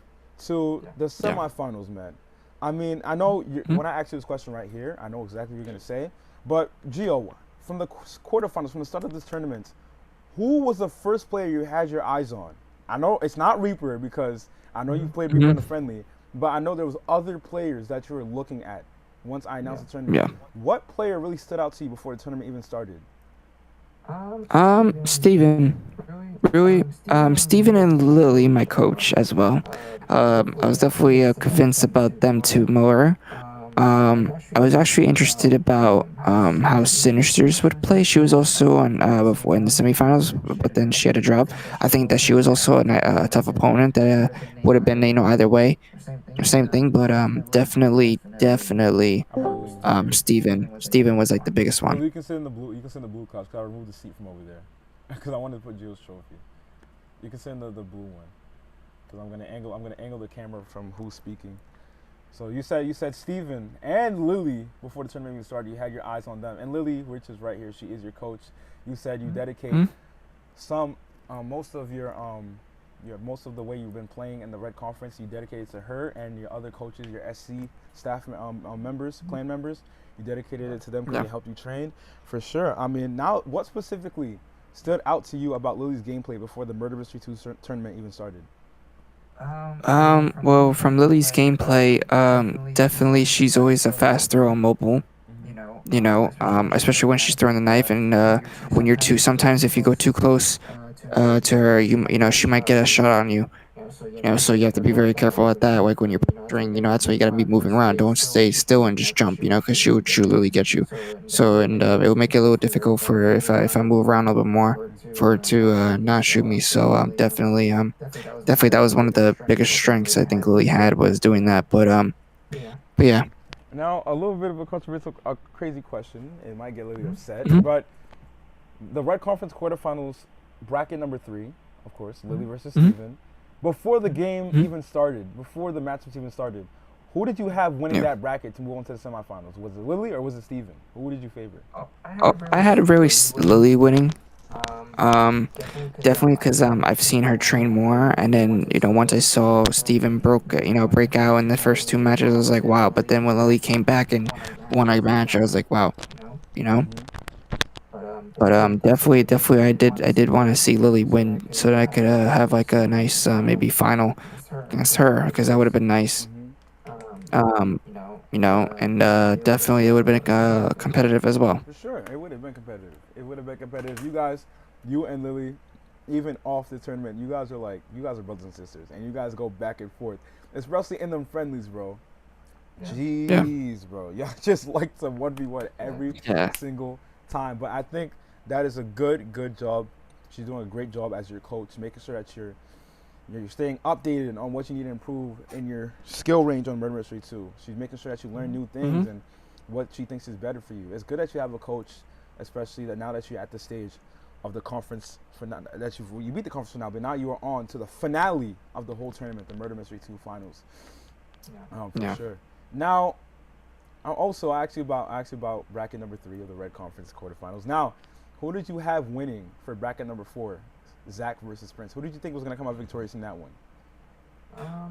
to the semifinals, man. I mean, I know when I ask you this question right here, I know exactly what you're going to say. But, Gio, from the quarterfinals, from the start of this tournament, who was the first player you had your eyes on? I know it's not Reaper, because I know you played Reaper in the friendly, but I know there was other players that you were looking at once I announced the tournament. Yeah. What player really stood out to you before the tournament even started? Steven. Really, Steven and Lily, my coach, as well. I was definitely convinced about them two more. I was actually interested about how Sinisters would play. She was also on before in the semifinals, but then she had to drop. I think that she was also a tough opponent that would have been either way, same thing. But definitely, I believe. Steven was like the biggest one. You can sit in the blue. You can sit in the blue couch, because I removed the seat from over there because I wanted to put Gio's trophy. You can sit in the blue one, because I'm gonna angle the camera from who's speaking. So you said Steven and Lily before the tournament even started. You had your eyes on them, and Lily, which is right here, she is your coach. You said you dedicate most of most of the way you've been playing in the Red Conference. You dedicated to her and your other coaches, your SC staff members, clan members. You dedicated it to them because they helped you train, for sure. I mean, now what specifically stood out to you about Lily's gameplay before the Murder Mystery 2 tournament even started? Well, from Lily's gameplay, definitely she's always a fast throw on mobile. Especially when she's throwing the knife, and when you're too. Sometimes if you go too close to her, she might get a shot on you. So you have to be very careful at that. Like when you're pressuring, that's why you gotta be moving around. Don't stay still and just jump, because she'll literally get you. So and it will make it a little difficult for her if I move around a little bit more for her to not shoot me. So definitely that was one of the biggest strengths I think Lily had, was doing that. But yeah. Now, a little bit of a controversial, crazy question. It might get Lily upset, but the Red Conference quarterfinals, bracket number 3, of course, Lily versus Steven. Before the game even started, before the matchups even started, who did you have winning that bracket to move on to the semifinals? Was it Lily or was it Steven? Who did you favor? I had really Lily winning. Definitely because I've seen her train more, and then once I saw Steven break out in the first 2 matches, I was like, wow. But then when Lily came back and won our match, I was like, wow, But definitely, I did want to see Lily win so that I could have like a nice maybe final against her, because that would have been nice. And definitely it would have been competitive as well. For sure, it would have been competitive. You and Lily, even off the tournament, you guys are brothers and sisters, and you guys go back and forth, especially in them friendlies, bro. Jeez, bro, y'all just like to 1v1 every single time. But I think that is a good job. She's doing a great job as your coach, making sure that you're staying updated on what you need to improve in your skill range on Murder Mystery 2. She's making sure that you learn new things and what she thinks is better for you. It's good that you have a coach, especially that now that you're at the stage of the conference, you beat the conference for now, but now you are on to the finale of the whole tournament, the Murder Mystery 2 finals. For sure. Now, I asked you about bracket number 3 of the Red Conference quarterfinals. Now, who did you have winning for bracket number 4? Zach versus Prince. Who did you think was gonna come out victorious in that one?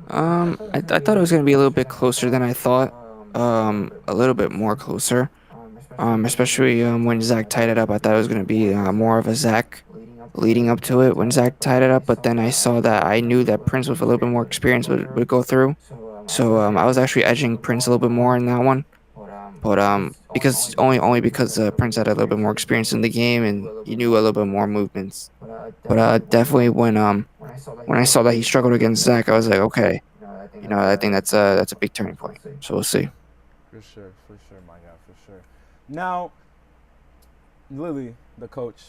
I thought it was gonna be a little bit closer than I thought. A little bit more closer. Especially when Zach tied it up, I thought it was gonna be more of a Zach leading up to it when Zach tied it up. But then I saw that I knew that Prince with a little bit more experience would go through. So I was actually edging Prince a little bit more in that one. But because only because Prince had a little bit more experience in the game and he knew a little bit more movements. But definitely when I saw that he struggled against Zach, I was like, okay, I think that's a big turning point. So we'll see. For sure, my guy, for sure. Now, Lily, the coach.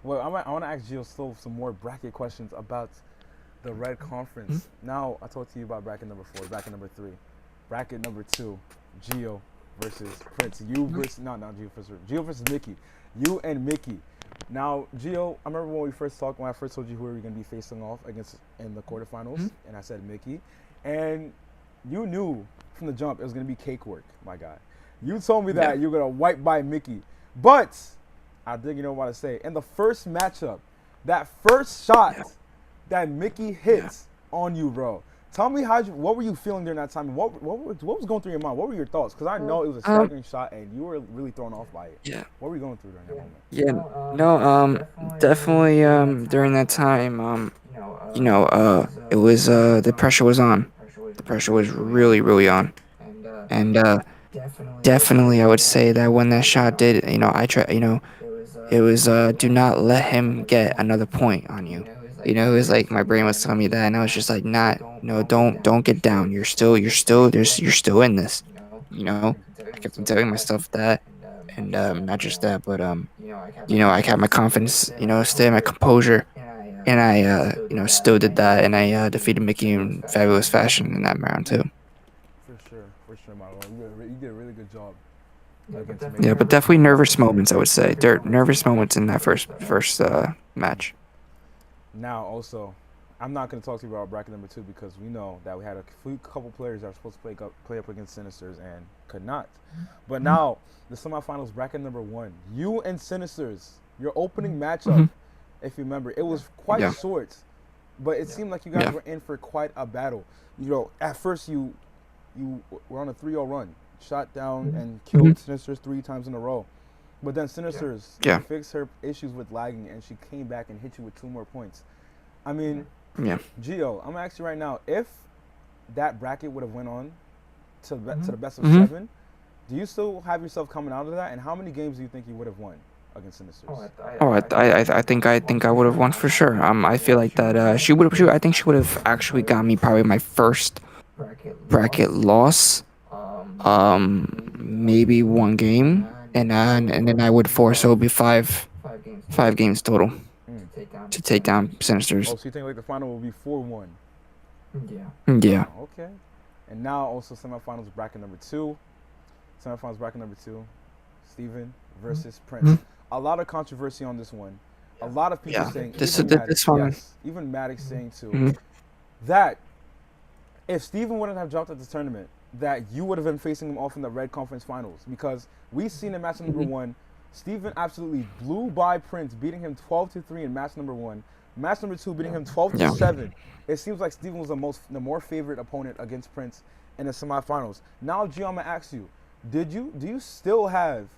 Well, I want to ask Gio still some more bracket questions about the Red Conference. Now, I talked to you about bracket number 4, bracket number 3, bracket number 2, Gio versus Prince. You versus not Gio versus Mickey. You and Mickey. Now, Gio, I remember when I first told you who we were going to be facing off against in the quarterfinals, and I said Mickey, and you knew from the jump it was going to be cake work, my guy. You told me that you were going to wipe by Mickey, but I think you know what to say. In the first matchup, that first shot that Mickey hits on you, bro. Tell me what were you feeling during that time? What was going through your mind? What were your thoughts? Because I know it was a staggering shot, and you were really thrown off by it. Yeah. What were you going through during that moment? Yeah. No. Definitely. During that time. It was the pressure was on. The pressure was really, really on. And definitely, I would say that when that shot did, I try. It was do not let him get another point on you. It was like my brain was telling me that, and I was just like, not, don't get down. You're still in this. I kept on telling myself that, and not just that, but I kept my confidence, stay my composure, and I, still did that, and I defeated Mickey in fabulous fashion in that round too. For sure, Marlon. You did a really good job. Yeah, but definitely nervous moments, I would say. Nervous moments in that first match. Now, also, I'm not going to talk to you about bracket number 2 because we know that we had a couple players that were supposed to play up against Sinisters and could not. But now, the semifinals bracket number 1, you and Sinisters, your opening matchup, if you remember, it was quite short, but it seemed like you guys were in for quite a battle. At first you were on a 3-0 run, shot down and killed Sinisters 3 times in a row. But then Sinisters fixed her issues with lagging, and she came back and hit you with 2 more points. I mean, Gio, I'm going to ask you right now, if that bracket would have went on to the best of 7, do you still have yourself coming out of that? And how many games do you think you would have won against Sinisters? I think I would have won for sure. I feel like that I think she would have actually got me probably my first bracket loss. Maybe 1 game. And then I would force, so it would be 5 games total to take down Sinisters. Oh, so you think like the final will be 4-1? Yeah. Oh, okay. And now also semifinals bracket number 2. Semifinals bracket number 2. Steven versus Prince. A lot of controversy on this one. A lot of people saying this one. Even Maddox saying too that if Steven wouldn't have dropped at the tournament, that you would have been facing him off in the Red Conference Finals, because we've seen in match number 1, Steven absolutely blew by Prince, beating him 12-3 in match number 1. Match number 2, beating him 12-7. It seems like Steven was the more favorite opponent against Prince in the semifinals. Now, Gio, I'm gonna ask you, do you still have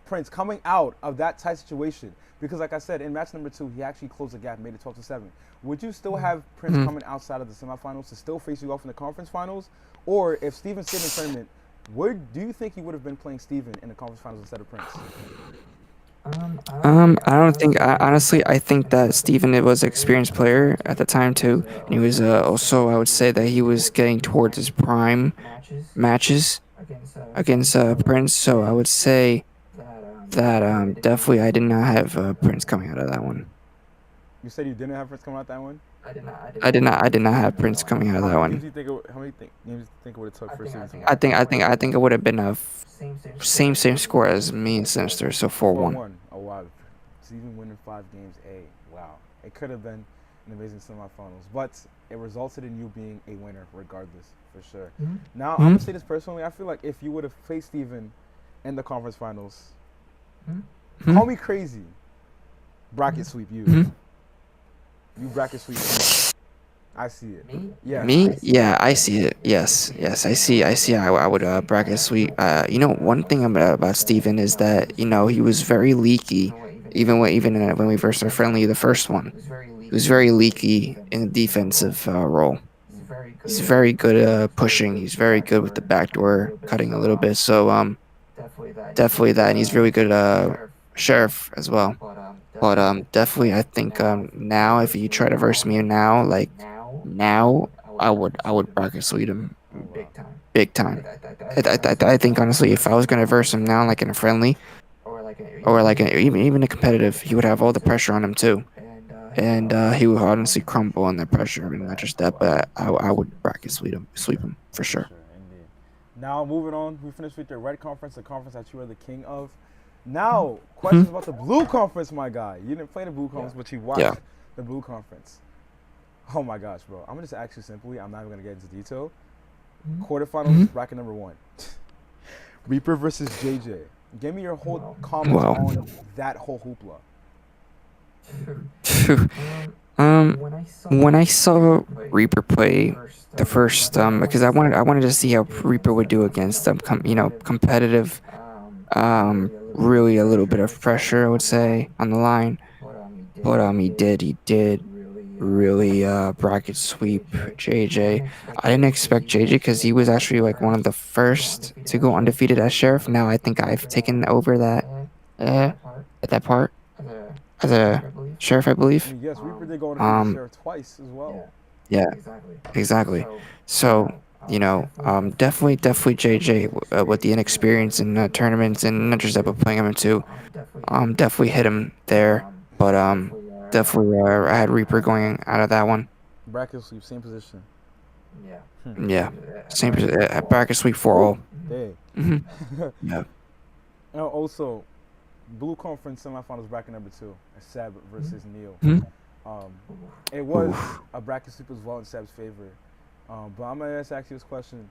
Prince coming out of that tight situation? Because like I said, in match number 2, he actually closed the gap, made it 12-7. Would you still have Prince coming outside of the semifinals to still face you off in the conference finals? Or if Steven stayed in the tournament, do you think he would have been playing Steven in the conference finals instead of Prince? I don't think. Honestly, I think that Steven was an experienced player at the time too. And he was also, I would say that he was getting towards his prime matches against Prince. So I would say that definitely I did not have Prince coming out of that one. You said you didn't have Prince coming out that one? I did not have Prince coming out of that one. How many games do you think it would have took for Steven to win? I think it would have been a same score as me and Sinister, so 4-1. Oh wow, Steven winning 5 games. Wow, it could have been an amazing semifinals, but it resulted in you being a winner regardless, for sure. Now I'm gonna say this personally. I feel like if you would have faced Steven in the conference finals, call me crazy, bracket sweep you. You bracket sweep me. I see it. Yeah. Me? Yeah, I see it. Yes, yes, I see. I see. I would bracket sweep. One thing about Steven is that he was very leaky, even when we first were friendly, the first one. He was very leaky in the defensive role. He's very good pushing. He's very good with the backdoor cutting a little bit. So definitely that, and he's really good sheriff as well. But definitely I think now if you try to verse me now, like now I would bracket sweep him Oh, wow. big time. I think honestly if I was gonna verse him now like in a friendly or like even a competitive, he would have all the pressure on him too. And he would honestly crumble under pressure and not just that, but I would bracket sweep him for sure. Indeed. Now moving on, we finished with the red conference, the conference that you are the king of. Now, questions about the blue conference, my guy. You didn't play the blue conference, but you watched the blue conference. Oh my gosh, bro. I'm gonna just ask you simply. I'm not even gonna get into detail. Quarterfinals, bracket number 1. Reaper versus JJ. Give me your whole comments on that whole hoopla. When I saw Reaper play the first, because I wanted to see how Reaper would do against competitive, really a little bit of pressure I would say on the line, but he did really bracket sweep JJ. I didn't expect JJ because he was actually like one of the first to go undefeated as sheriff. Now I think I've taken over that part as a sheriff, I I believe. mean, yes, Reaper did go on a Um, share twice as well. yeah, exactly. So definitely JJ with the inexperience in tournaments and not just that, but playing MM2, definitely hit him there. But definitely I had Reaper going out of that one. Bracket sweep, same position. Yeah, same bracket sweep for all. Dang. Yeah. And also, blue conference semifinals bracket number 2, Seb versus Neil. Mhm. It was a bracket sweep as well in Seb's favor. But I'm gonna ask you this question: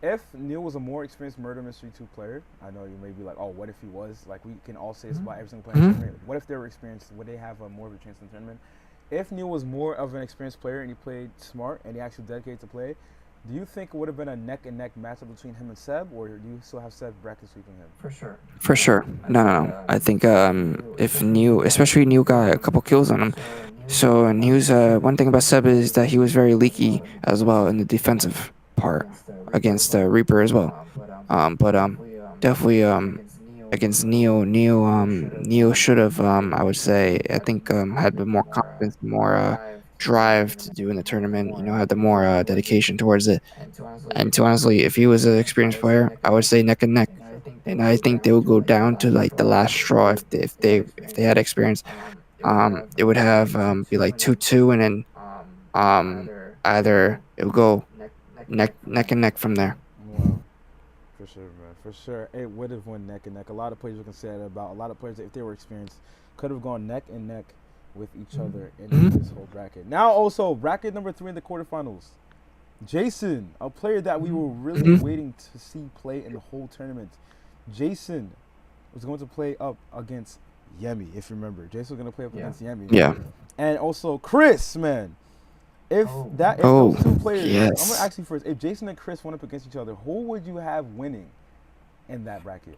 if Neil was a more experienced murder mystery 2 player, I know you may be like, oh, what if he was? Like, we can all say this about every single player in the tournament. What if they were experienced? Would they have more of a chance in the tournament? If Neil was more of an experienced player and he played smart and he actually dedicated to play, do you think it would have been a neck-and-neck matchup between him and Seb, or do you still have Seb bracket sweeping him? For sure. No. I think if especially Neil got a couple kills on him. So and he was one thing about Seb is that he was very leaky as well in the defensive part against Reaper as well. But definitely against Neil should have I would say I think had the more confidence, more drive to do in the tournament. Had the more dedication towards it. And to honestly, if he was an experienced player, I would say neck and neck. And I think they would go down to like the last straw if they had experience. It would have be like 2-2, and then either it would go neck and neck from there. Wow. For sure, man. For sure. It would have went neck and neck. A lot of players can say that about a lot of players, if they were experienced, could have gone neck and neck with each other in this whole bracket. Now, also, bracket number 3 in the quarterfinals. Jason, a player that we were really waiting to see play in the whole tournament. Jason was going to play up against Yemi, if you remember. Jason was going to play up against Yemi. Yeah. And also Chris, man. If those 2 players, yes. I'm gonna ask you first. If Jason and Chris went up against each other, who would you have winning in that bracket?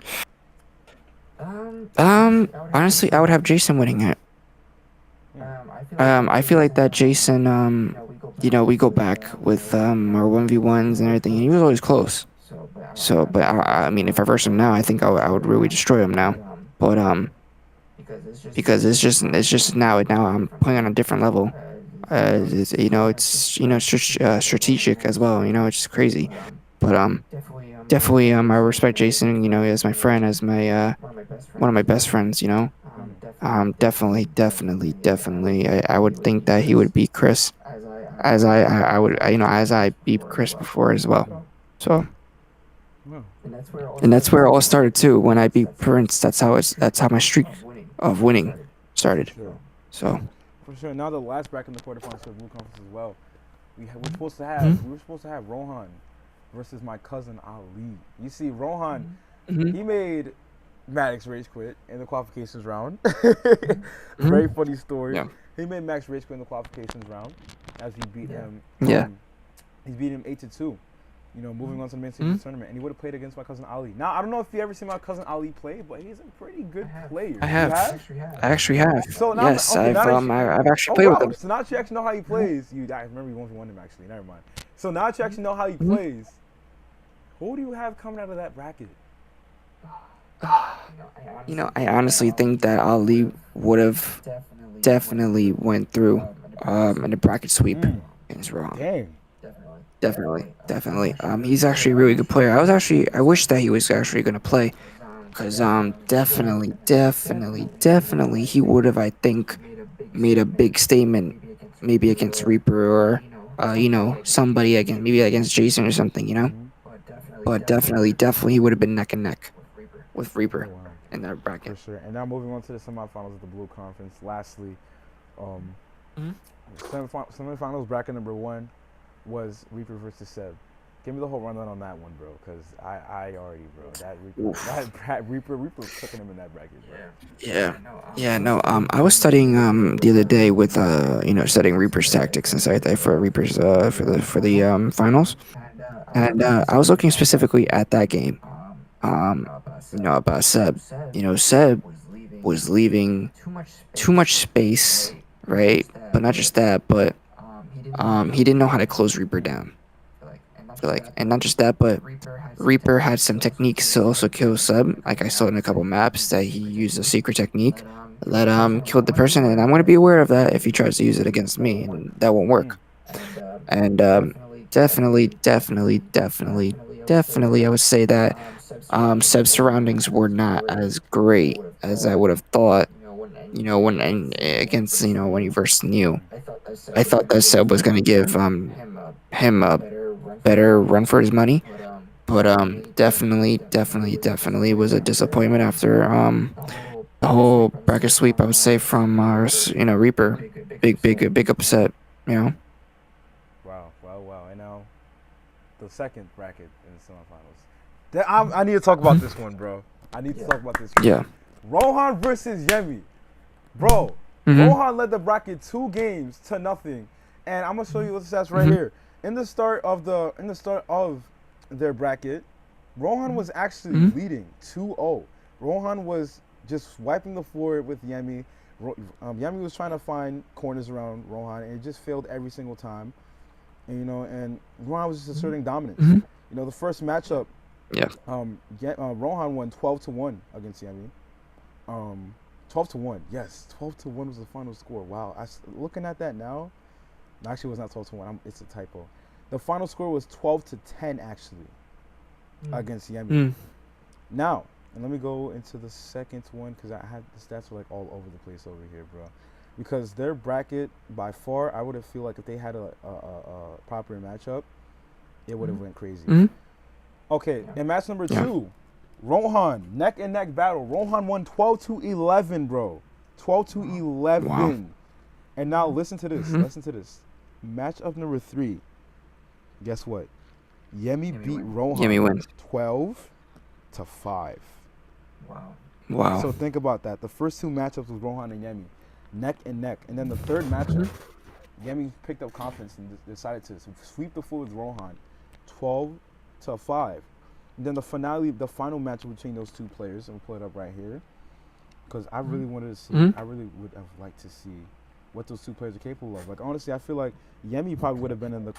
Honestly, I would have Jason winning it. I feel like that Jason, we go back with our 1v1s and everything, and he was always close. So, but I mean, if I verse him now, I think I would really destroy him now. But because it's just now I'm playing on a different level. It's strategic as well. It's just crazy. But definitely I respect Jason. As my friend, as my one of my best friends. Definitely. I would think that he would beat Chris, as I would as I beat Chris before as well. So. And that's where it all started too. When I beat Prince, that's how my streak of winning started. Sure. So. For sure. Now the last bracket in the quarterfinals for the blue conference as well. We were supposed to have Rohan versus my cousin Ali. You see, Rohan, he made Maddox rage quit in the qualifications round. Very funny story. Yeah. He made Max Rage in the qualifications round as he beat him. Yeah. He beat him 8-2. You know, moving on to the main stage of the tournament, and he would have played against my cousin Ali. Now, I don't know if you ever seen my cousin Ali play, but he's a pretty good player. I have. You have? I actually have. So now, Yes, okay, I've actually played with him. So now that you actually know how he plays, I remember you once won him actually. Never mind. So now that you actually know how he plays, who do you have coming out of that bracket? You know, I honestly think that Ali would have definitely went through in the bracket sweep against Rohan. Dang. Definitely. He's actually a really good player. I wish that he was actually gonna play, cause definitely, he would have, I think, made a big statement, maybe against Reaper or, you know, somebody against maybe against Jason or something, you know. But definitely, he would have been neck and neck with Reaper in that bracket. For sure. And now moving on to the semifinals of the Blue Conference. Lastly, semifinals bracket number 1 was Reaper versus Seb. Give me the whole rundown on that one, bro, because I already, bro. That Reaper was cooking him in that bracket, bro. Yeah. No. I was studying the other day with you know, studying Reaper's tactics and stuff like that for Reaper's for the finals, and I was looking specifically at that game. You know, about Seb. You know, Seb was leaving too much space, right? But not just that, but he didn't know how to close Reaper down. I feel like, and not just that, but Reaper had some techniques to also kill Seb. Like I saw in a couple maps that he used a secret technique that killed the person, and I'm gonna be aware of that if he tries to use it against me, and that won't work. And definitely, I would say that Seb's surroundings were not as great as I would have thought. You know, when against, you know, when you first knew, I thought that Seb was gonna give him a better run for his money, but definitely was a disappointment after the whole bracket sweep. I would say from you know, Reaper, big upset. You know. Wow. And now the second bracket in the semifinals. I need to talk about this one, bro. I need to talk about this one. Yeah. Rohan versus Yemi. Bro, Rohan led the bracket 2 games to nothing. And I'm gonna show you the stats right here. In the start of their bracket, Rohan was actually leading 2-0. Rohan was just wiping the floor with Yemi. Yemi was trying to find corners around Rohan, and it just failed every single time. And, you know, and Rohan was just asserting dominance. You know, the first matchup, Rohan won 12-1 against Yemi. 12-1, yes, 12-1 was the final score. Wow, looking at that now, actually it was not 12-1. It's a typo. The final score was 12-10 actually against Yemi. Now, and let me go into the second one because I had the stats were like all over the place over here, bro. Because their bracket, by far, I would have feel like if they had a proper matchup, it would have went crazy. Okay, in match number 2, Rohan, neck and neck battle. Rohan won 12-11, bro. 12-11. Wow. And now listen to this. Listen to this. Matchup number 3. Guess what? Yemi beat Rohan. Yemi wins 12-5. Wow. So think about that. The first 2 matchups was Rohan and Yemi, neck and neck. And then the third matchup, Yemi picked up confidence and decided to sweep the floor with Rohan, 12-5. And then the final matchup between those 2 players, and we'll pull it up right here, because I really wanted to see. I really would have liked to see what those 2 players are capable of. Like honestly, I feel like Yemi probably would have been in the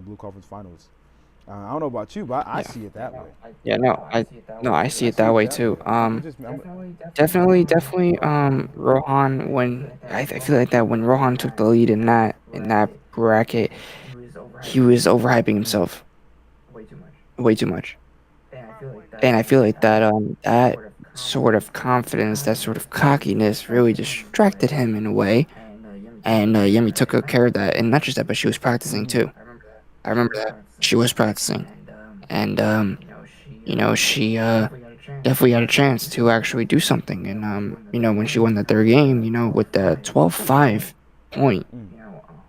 Blue Conference Finals. I don't know about you, but I see it that way. Yeah, I see it that way too. Definitely, Rohan, when I feel like that when Rohan took the lead in that bracket, he was overhyping himself way too much. And I feel like that that sort of confidence, that sort of cockiness really distracted him in a way. And Yemi took good care of that. And not just that, but she was practicing too. I remember that. She was practicing. And, you know, she definitely had a chance to actually do something. And, you know, when she won the third game, you know, with the 12-5 point,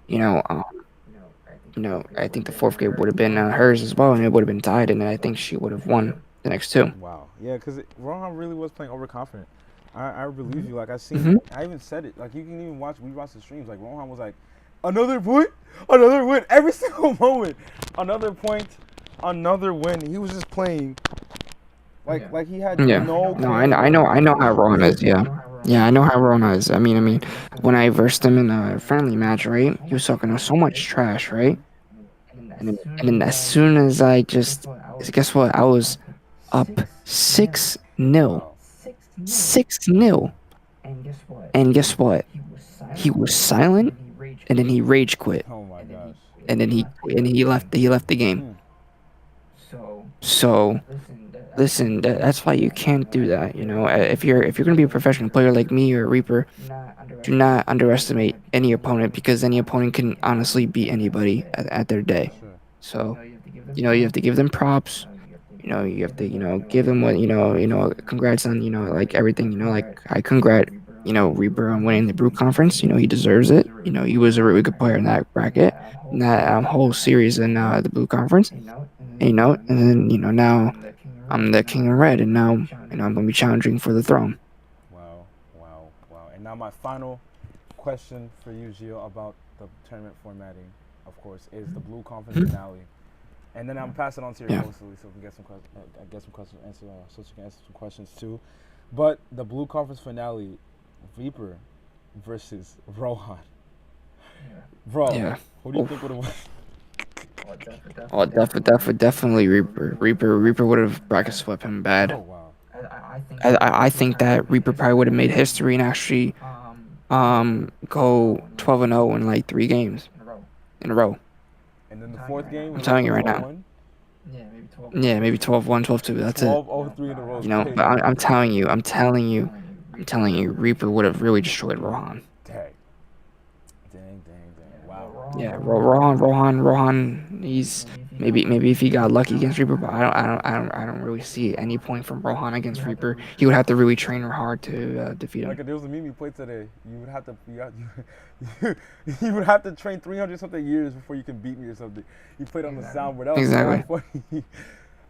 you know, I think the fourth game would have been hers as well, and it would have been tied, and I think she would have won the next 2. Wow. Yeah, because Rohan really was playing overconfident. I believe you. Like I seen, Mhm. I even said it. Like you can even watch. We watched the streams. Like Rohan was like, another point, another win, every single moment, another point, another win. He was just playing like he had Yeah. no. No, I know how Rohan is. Yeah. Yeah, I know how Rohan is. I mean, when I versed him in a friendly match, right? He was talking so much trash, right? And then as soon as I just, guess what? I was up 6-0. Wow. 6-0. And guess what? He was silent, and then he rage quit, Oh my gosh. and then he left the game. Hmm. So listen, that's why you can't do that. You know, if you're gonna be a professional player like me or Reaper, do not underestimate any opponent, because any opponent can honestly beat anybody at their day. Sure. So you have to give them props. You have to give them what congrats on like everything. Like I congrat Reaper on winning the Brew Conference. He deserves it. He was a really good player in that bracket, in that whole series in the Blue Conference. And then now I'm the King of Red, and now I'm gonna be challenging for the throne. Wow. Wow. Wow. And now my final question for you, Gio, about the tournament formatting, of course, is the Blue Conference finale. And then I'm passing on to your Yeah. host, Lee, so we can get some questions. Get some questions answer, so she can answer some questions too. But the Blue Conference finale, Reaper versus Rohan. Bro, Yeah. who do you Oof. think would have won? Oh, definitely Reaper. Reaper would have bracket swept him bad. Oh wow. I think that Reaper probably would have made history and actually go 12-0 in like 3 games in a row. And then the fourth game, I'm telling you right now. 12-1? Yeah, maybe 12-1, 12-2. That's it. 12-0-3 in a row. But I'm telling you, Reaper would have really destroyed Rohan. Dang. Wow. Yeah, Rohan. He's maybe if he got lucky against Reaper, but I don't really see any point from Rohan against Reaper. He would have to really train hard to defeat him. Like if there was a meme you played today, you would have to you would have to train 300 something years before you can beat me or something. You played on the soundboard. That was Exactly. so funny.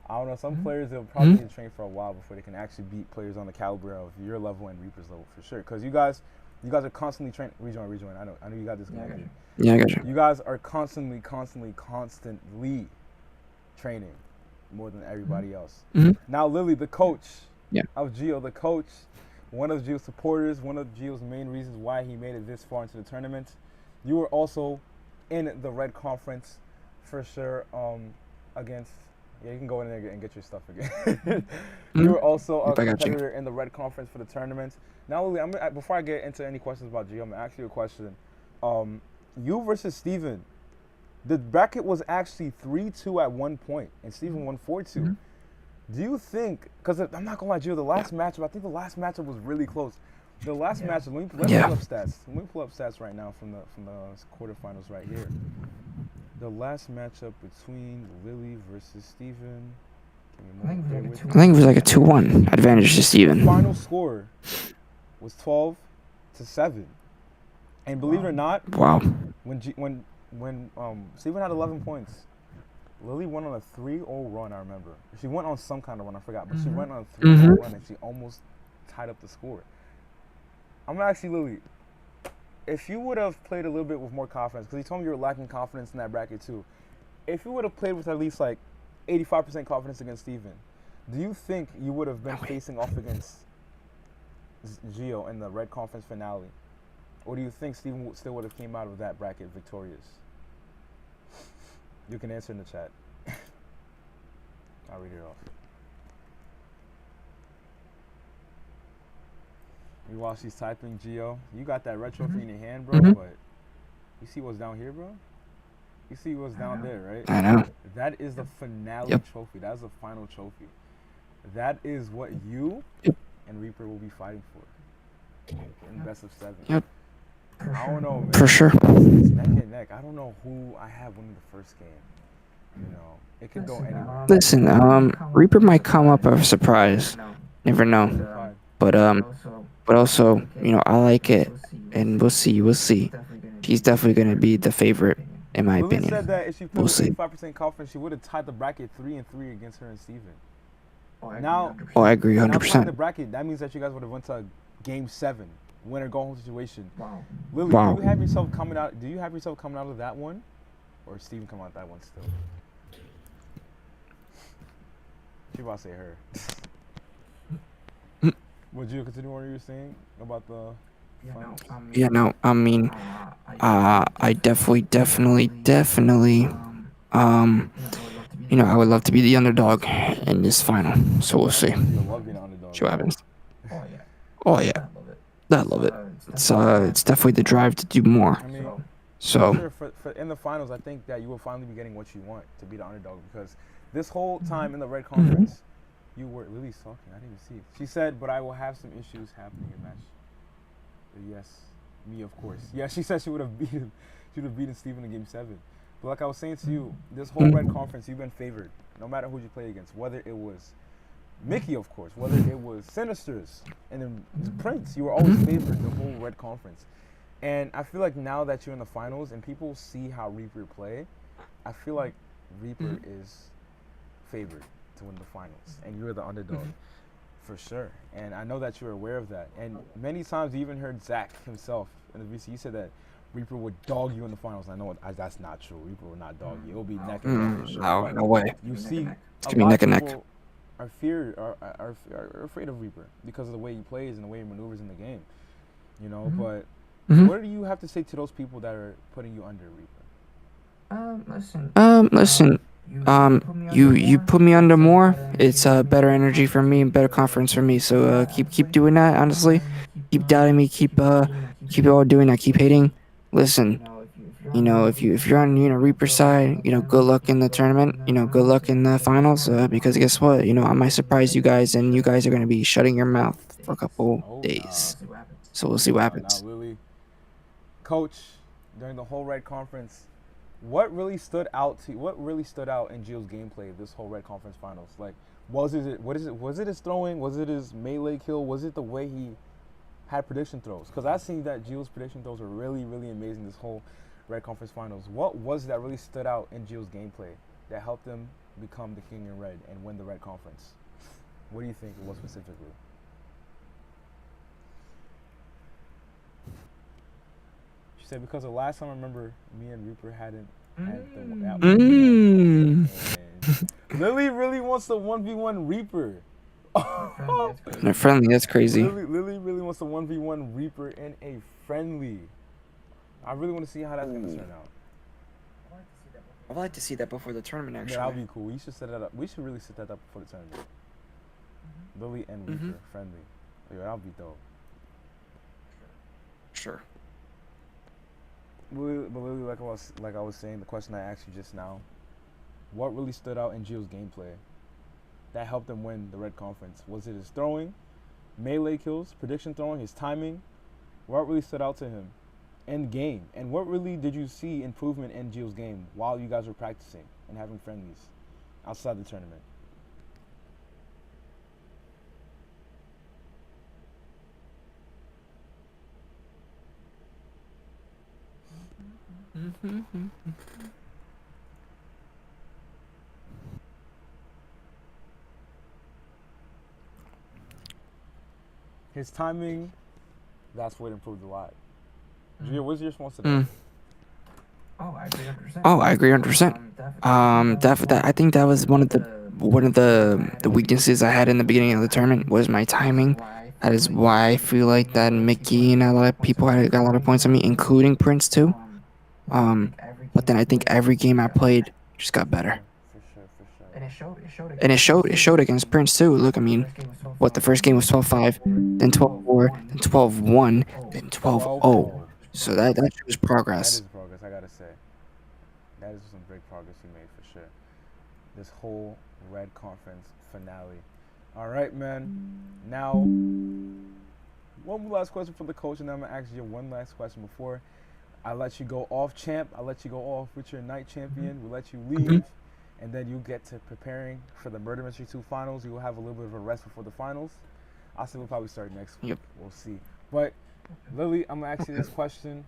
I don't know. Some players they'll probably need to train for a while before they can actually beat players on the caliber of your level and Reaper's level for sure. Because you guys are constantly training. Rejoin. I know you got this. Yeah, I got you. You guys are constantly training more than everybody else. Mhm. Now, Lily, the coach Yeah. of Gio, one of Gio's supporters, one of Gio's main reasons why he made it this far into the tournament. You were also in the Red Conference for sure against. Yeah, you can go in there and get your stuff again. You were also a Yep, I got you. competitor in the Red Conference for the tournament. Now, Lily, before I get into any questions about Gio, I'm going to ask you a question. You versus Steven. The bracket was actually 3-2 at one point, and Steven won 4-2. Do you think, because I'm not going to lie, Gio, the last matchup, I think the last matchup was really close. The last matchup, let me pull up stats. Let me pull up stats right now from the quarterfinals right here. The last matchup between Lily versus Steven. I think it was like a 2-1 advantage to Steven. Final score was 12-7. And believe it or not, Wow. when Steven had 11 points, Lily went on a 3-0 run, I remember. She went on some kind of run, I forgot, but she went on a 3-0 run and she almost tied up the score. I'm going to ask you, Lily, if you would have played a little bit with more confidence, because you told me you were lacking confidence in that bracket too. If you would have played with at least like 85% confidence against Steven, do you think you would have been facing off against Gio in the Red Conference finale? Or do you think Steven still would have came out of that bracket victorious? You can answer in the chat. I'll read it off. You while she's typing, Gio, you got that red trophy in your hand, bro, but you see what's down here, bro? You see what's down there, right? I know. That is the finale trophy. That is the final trophy. That is what you and Reaper will be fighting for in best of 7. Yep. I don't know, man. For sure. It's neck and neck. I don't know who I have winning the first game. You know, it could go anywhere. Listen, Reaper might come up as a surprise. Never know. But also, I like it, and we'll see. She's definitely gonna be the favorite, in my Lily opinion. said that if she played We'll with see. 85% confidence, she would have tied the bracket 3-3 against her and Steven. Now, Oh, I agree, now tying the 100%. bracket, that means that you guys would have went to Game 7, winner go home situation. Wow. Lily, Wow. do you have yourself coming out? Do you have yourself coming out of that one, or Steven coming out of that one still? She about to say her. Would you continue what you were saying about the finals? Yeah, no, I mean, I definitely, um, I would love to be the underdog in this final. So we'll see. You love being an underdog. See what happens. Oh yeah. Oh yeah, I love it. I love it. It's definitely the drive to do more. I mean, So sure, for in the finals, I think that you will finally be getting what you want to be the underdog, because this whole time in the red conference, you were Lily's talking. I didn't even see it. She said, "But I will have some issues happening in match." Yes, me of course. Yeah, she said she would have beaten Steven in game 7. But like I was saying to you, this whole red conference, you've been favored, no matter who you play against. Whether it was Mickey, of course, whether it was Sinisters, and then Prince, you were always favored the whole red conference. And I feel like now that you're in the finals and people see how Reaper play, I feel like Reaper is favored to win the finals, and you're the underdog for sure. And I know that you're aware of that. And many times you even heard Zach himself in the VC, he said that Reaper would dog you in the finals. I know that's not true. Reaper will not dog you. It'll be neck and neck for sure. no, But no way. you see, It's gonna be neck and neck. people are afraid of Reaper because of the way he plays and the way he maneuvers in the game. But what do you have to say to those people that are putting you under Reaper? Listen. You put me under more. It's better energy for me and better confidence for me. So keep doing that. Honestly, keep doubting me. Keep all doing that. Keep hating. Listen. If you're on Reaper's side, good luck in the tournament. Good luck in the finals. Because guess what? I might surprise you guys, and you guys are gonna be shutting your mouth for a couple days. So we'll see what happens. Now, Lily, Coach, during the whole red conference, what really stood out in Gio's gameplay this whole red conference finals? Like, was it his throwing? Was it his melee kill? Was it the way he had prediction throws? Because I seen that Gio's prediction throws were really, really amazing this whole red conference finals. What was it that really stood out in Gio's gameplay that helped him become the king in red and win the red conference? What do you think it was specifically? She said because the last time I remember me and Reaper hadn't had that one. Lily really wants the 1v1 Reaper. They're friendly. That's crazy. Lily really wants the 1v1 Reaper in a friendly. I really want to see how that's going to turn out. I'd like to see that before the tournament. Actually, Yeah, that'll be cool. We should set that up. We should really set that up before the tournament. Lily and Reaper friendly. Yeah, that'll be dope. Sure. But Lily, like I was saying, the question I asked you just now, what really stood out in Gio's gameplay that helped him win the red conference? Was it his throwing, melee kills, prediction throwing, his timing? What really stood out to him in game? And what really did you see improvement in Gio's game while you guys were practicing and having friendlies outside the tournament? His timing, that's what improved a lot. Gio, what's your response to that? Oh, I agree 100%. Oh, I agree 100%. I think that was one of the weaknesses I had in the beginning of the tournament was my timing. That is why I feel like that Mickey and a lot of people got a lot of points on me, including Prince too. But then I think every game I played just got better. For sure. And It showed against Prince too. Look, I mean, the first game was 12-5, then 12-4, then 12-1, then 12-0. So that shows That is progress. progress, I gotta say. That is some big progress you made for sure. This whole red conference finale. All right, man. Now, one last question for the coach, and then I'm gonna ask you one last question before I let you go off, champ. I let you go off with your night champion. We'll let you leave, and then you get to preparing for the Murder Mystery 2 finals. You will have a little bit of a rest before the finals. I'll say we'll probably start next week. Yep. We'll see. But Lily, I'm gonna ask you this question.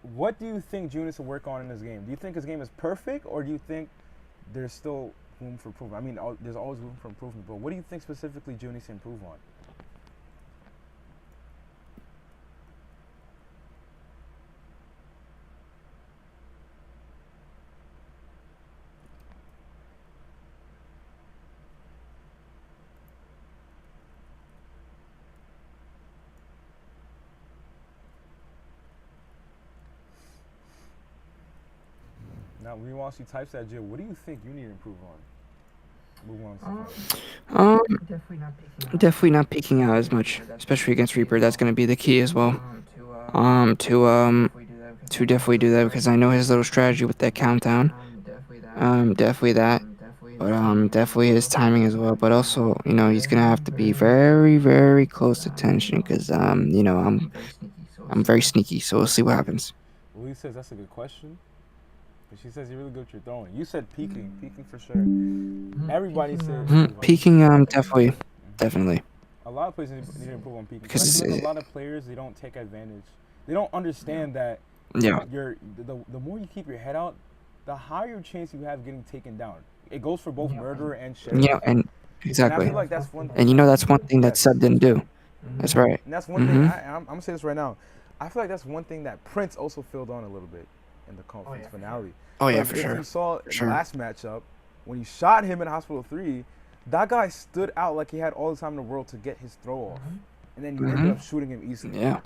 What do you think June needs to work on in this game? Do you think his game is perfect, or do you think there's still room for improvement? I mean, there's always room for improvement, but what do you think specifically June needs to improve on? Now, meanwhile, she types that, Jill, what do you think you need to improve on? Move on. Definitely not peeking out as much, especially against Reaper. That's gonna be the key as well. To definitely do that because I know his little strategy with that countdown. Definitely that. But definitely his timing as well. But also, he's gonna have to be very, very close attention because I'm very sneaky. So we'll see what happens. Louise says that's a good question. But she says you're really good with your throwing. You said peeking for sure. Everybody says Peeking, definitely. A lot of players need to improve on peeking. Because Because I feel like a lot of players, they don't take advantage. They don't understand that Yeah. the more you keep your head out, the higher chance you have getting taken down. It goes for both murderer and sheriff. And And I exactly. feel like that's one thing. And that's one thing that Sub didn't do. That's right. And that's one thing. I'm gonna say this right now. I feel like that's one thing that Prince also filled on a little bit in the conference finale. Oh yeah, Because for if sure. you saw sure. the last matchup when you shot him in Hospital 3, that guy stood out like he had all the time in the world to get his throw off, and then you ended up shooting him easily. Yeah.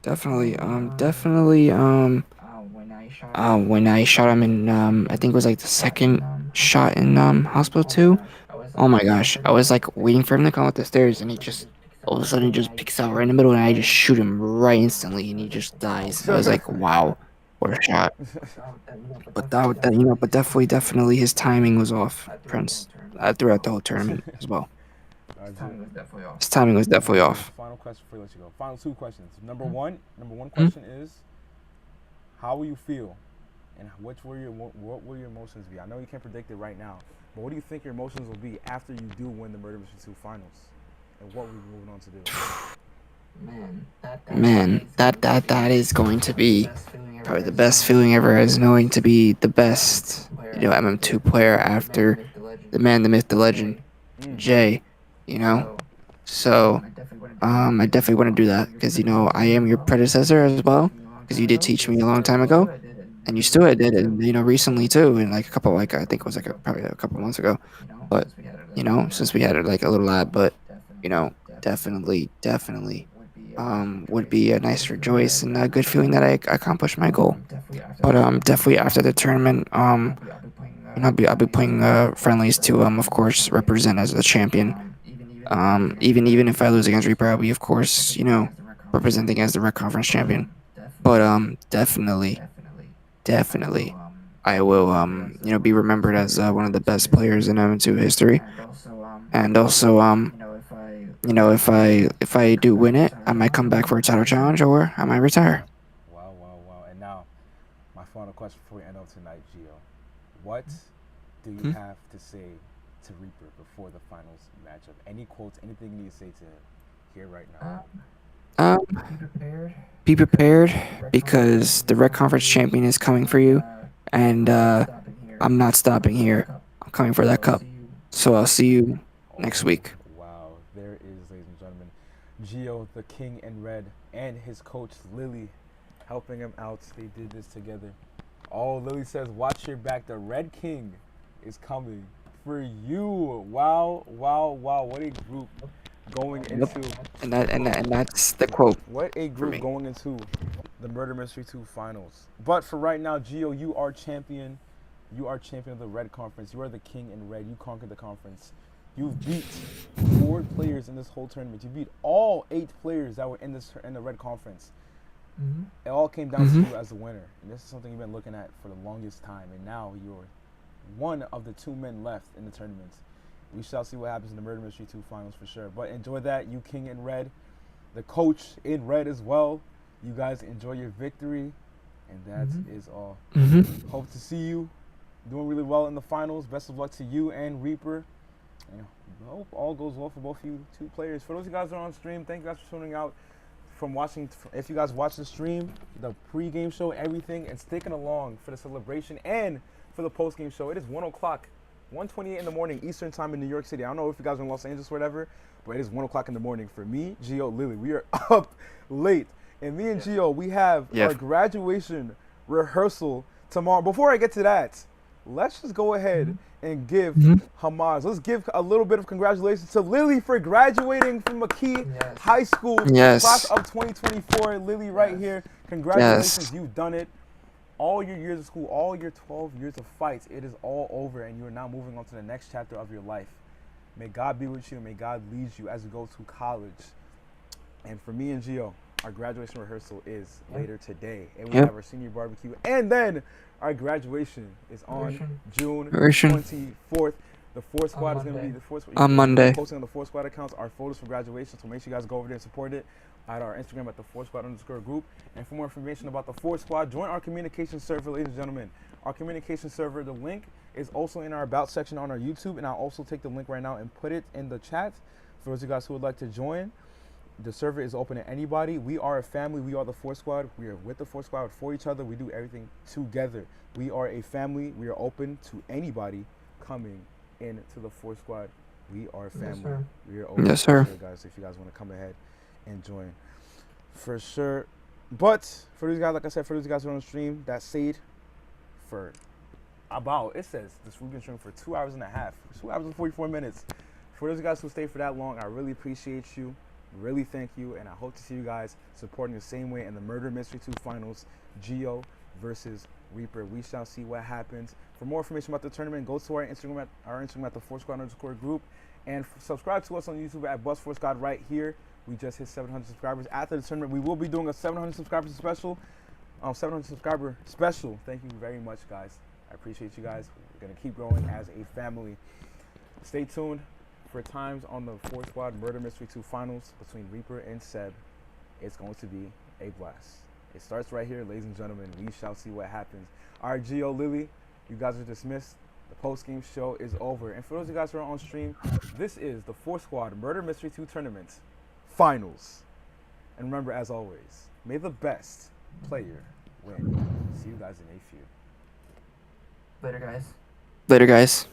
Definitely. When I shot him in, I think it was like the second shot in Hospital 2. Oh my gosh, I was like waiting for him to come up the stairs, and he just all of a sudden just picks out right in the middle, and I just shoot him right instantly, and he just dies. I was like, wow, what a shot. But but definitely his timing was off, Prince, throughout the whole tournament as well. His timing was definitely off. Final question before I let you go. Final two questions. Number one question is, how will you feel, and what will your emotions be? I know you can't predict it right now, but what do you think your emotions will be after you do win the Murder Mystery 2 finals, and what we're moving on to do? Man, that is going to be probably the best feeling ever. Is knowing to be the best, MM2 player after the man, the myth, the legend, Jay. So I definitely want to do that because I am your predecessor as well. Because you did teach me a long time ago, and you still did it, recently too, and like I think it was probably a couple months ago. But since we had like a little lab, but definitely would be a nice rejoice and a good feeling that I accomplished my goal. But definitely after the tournament, I'll be playing friendlies to of course represent as a champion. Even if I lose against Reaper, I'll be of course representing as the Red Conference champion. But definitely I will be remembered as one of the best players in MM2 history. And also if I do win it, I might come back for a title challenge or I might retire. Wow. And now, my final question before we end up tonight, Gio. What do you have to say to Reaper before the finals matchup? Any quotes, anything you need to say to him here right now? Be prepared because the Red Conference champion is coming for you, and I'm not stopping here. I'm coming for that cup. So I'll see you next week. Wow, there is, ladies and gentlemen, Gio, the King in Red, and his coach Lily helping him out. They did this together. Oh, Lily says, watch your back. The Red King is coming for you. Wow. What a group going into. And that's the quote. What a group going into the Murder Mystery 2 finals. But for right now, Gio, you are champion. You are champion of the Red Conference. You are the King in Red. You conquered the conference. You've beat 4 players in this whole tournament. You beat all 8 players that were in the Red Conference. It all came down to you as the winner. And this is something you've been looking at for the longest time. And now you're one of the 2 men left in the tournament. We shall see what happens in the Murder Mystery 2 finals for sure. But enjoy that, you King in Red. The coach in Red as well. You guys enjoy your victory. And that is all. Hope to see you doing really well in the finals. Best of luck to you and Reaper. And I hope all goes well for both of you 2 players. For those of you guys that are on stream, thank you guys for tuning out. From watching, if you guys watch the stream, the pre-game show, everything, and sticking along for the celebration and for the post-game show. It is 1 o'clock, 1:28 in the morning Eastern time in New York City. I don't know if you guys are in Los Angeles or whatever, but it is 1 o'clock in the morning for me, Gio, Lily. We are up late, and me and Gio, we have our graduation rehearsal tomorrow. Before I get to that, let's just go ahead and give Mhm. homage. Let's give a little bit of congratulations to Lily for graduating from McKee Yes. High School, Yes. class of 2024. Lily, right Yes. here. Congratulations, Yes. you've done it. All your years of school, all your 12 years of fights, it is all over, and you are now moving on to the next chapter of your life. May God be with you, and may God lead you as you go to college. And for me and Gio, our graduation rehearsal is later today, and we Yep. have our senior barbecue, and then our graduation is on Graduation. June Graduation. 24th. The Force Squad is going to be Monday. the Force On Monday. posting on the Force Squad accounts our photos for graduation. So make sure you guys go over there and support it at our Instagram at the Force Squad _ group. And for more information about the Force Squad, join our communication server, ladies and gentlemen. Our communication server, the link is also in our about section on our YouTube, and I'll also take the link right now and put it in the chat for those of you guys who would like to join. The server is open to anybody. We are a family. We are the Force Squad. We are with the Force Squad for each other. We do everything together. We are a family. We are open to anybody coming into the Force Squad. We are a family. sir. We are open Yes, for sir. sure, guys. If you guys want to come ahead and join, for sure. But for these guys, like I said, for these guys who are on the stream, that stayed for about, it says this we've been streaming for 2 hours and a half, 2 hours and 44 minutes. For those guys who stayed for that long, I really appreciate you. Really thank you, and I hope to see you guys supporting the same way in the Murder Mystery 2 finals, Geo versus Reaper. We shall see what happens. For more information about the tournament, go to our Instagram at the ForceSquad _ group, and subscribe to us on YouTube at Bus ForceSquad right here. We just hit 700 subscribers. After the tournament, we will be doing a 700 subscribers special. 700 subscriber special. Thank you very much, guys. I appreciate you guys. We're gonna keep growing as a family. Stay tuned for times on the Force Squad Murder Mystery 2 finals between Reaper and Seb. It's going to be a blast. It starts right here, ladies and gentlemen. We shall see what happens. All right, Gio, Lily, you guys are dismissed. The post-game show is over. And for those of you guys who are on stream, this is the Force Squad Murder Mystery 2 tournament finals. And remember, as always, may the best player win. See you guys in a few. Later, guys. Later, guys.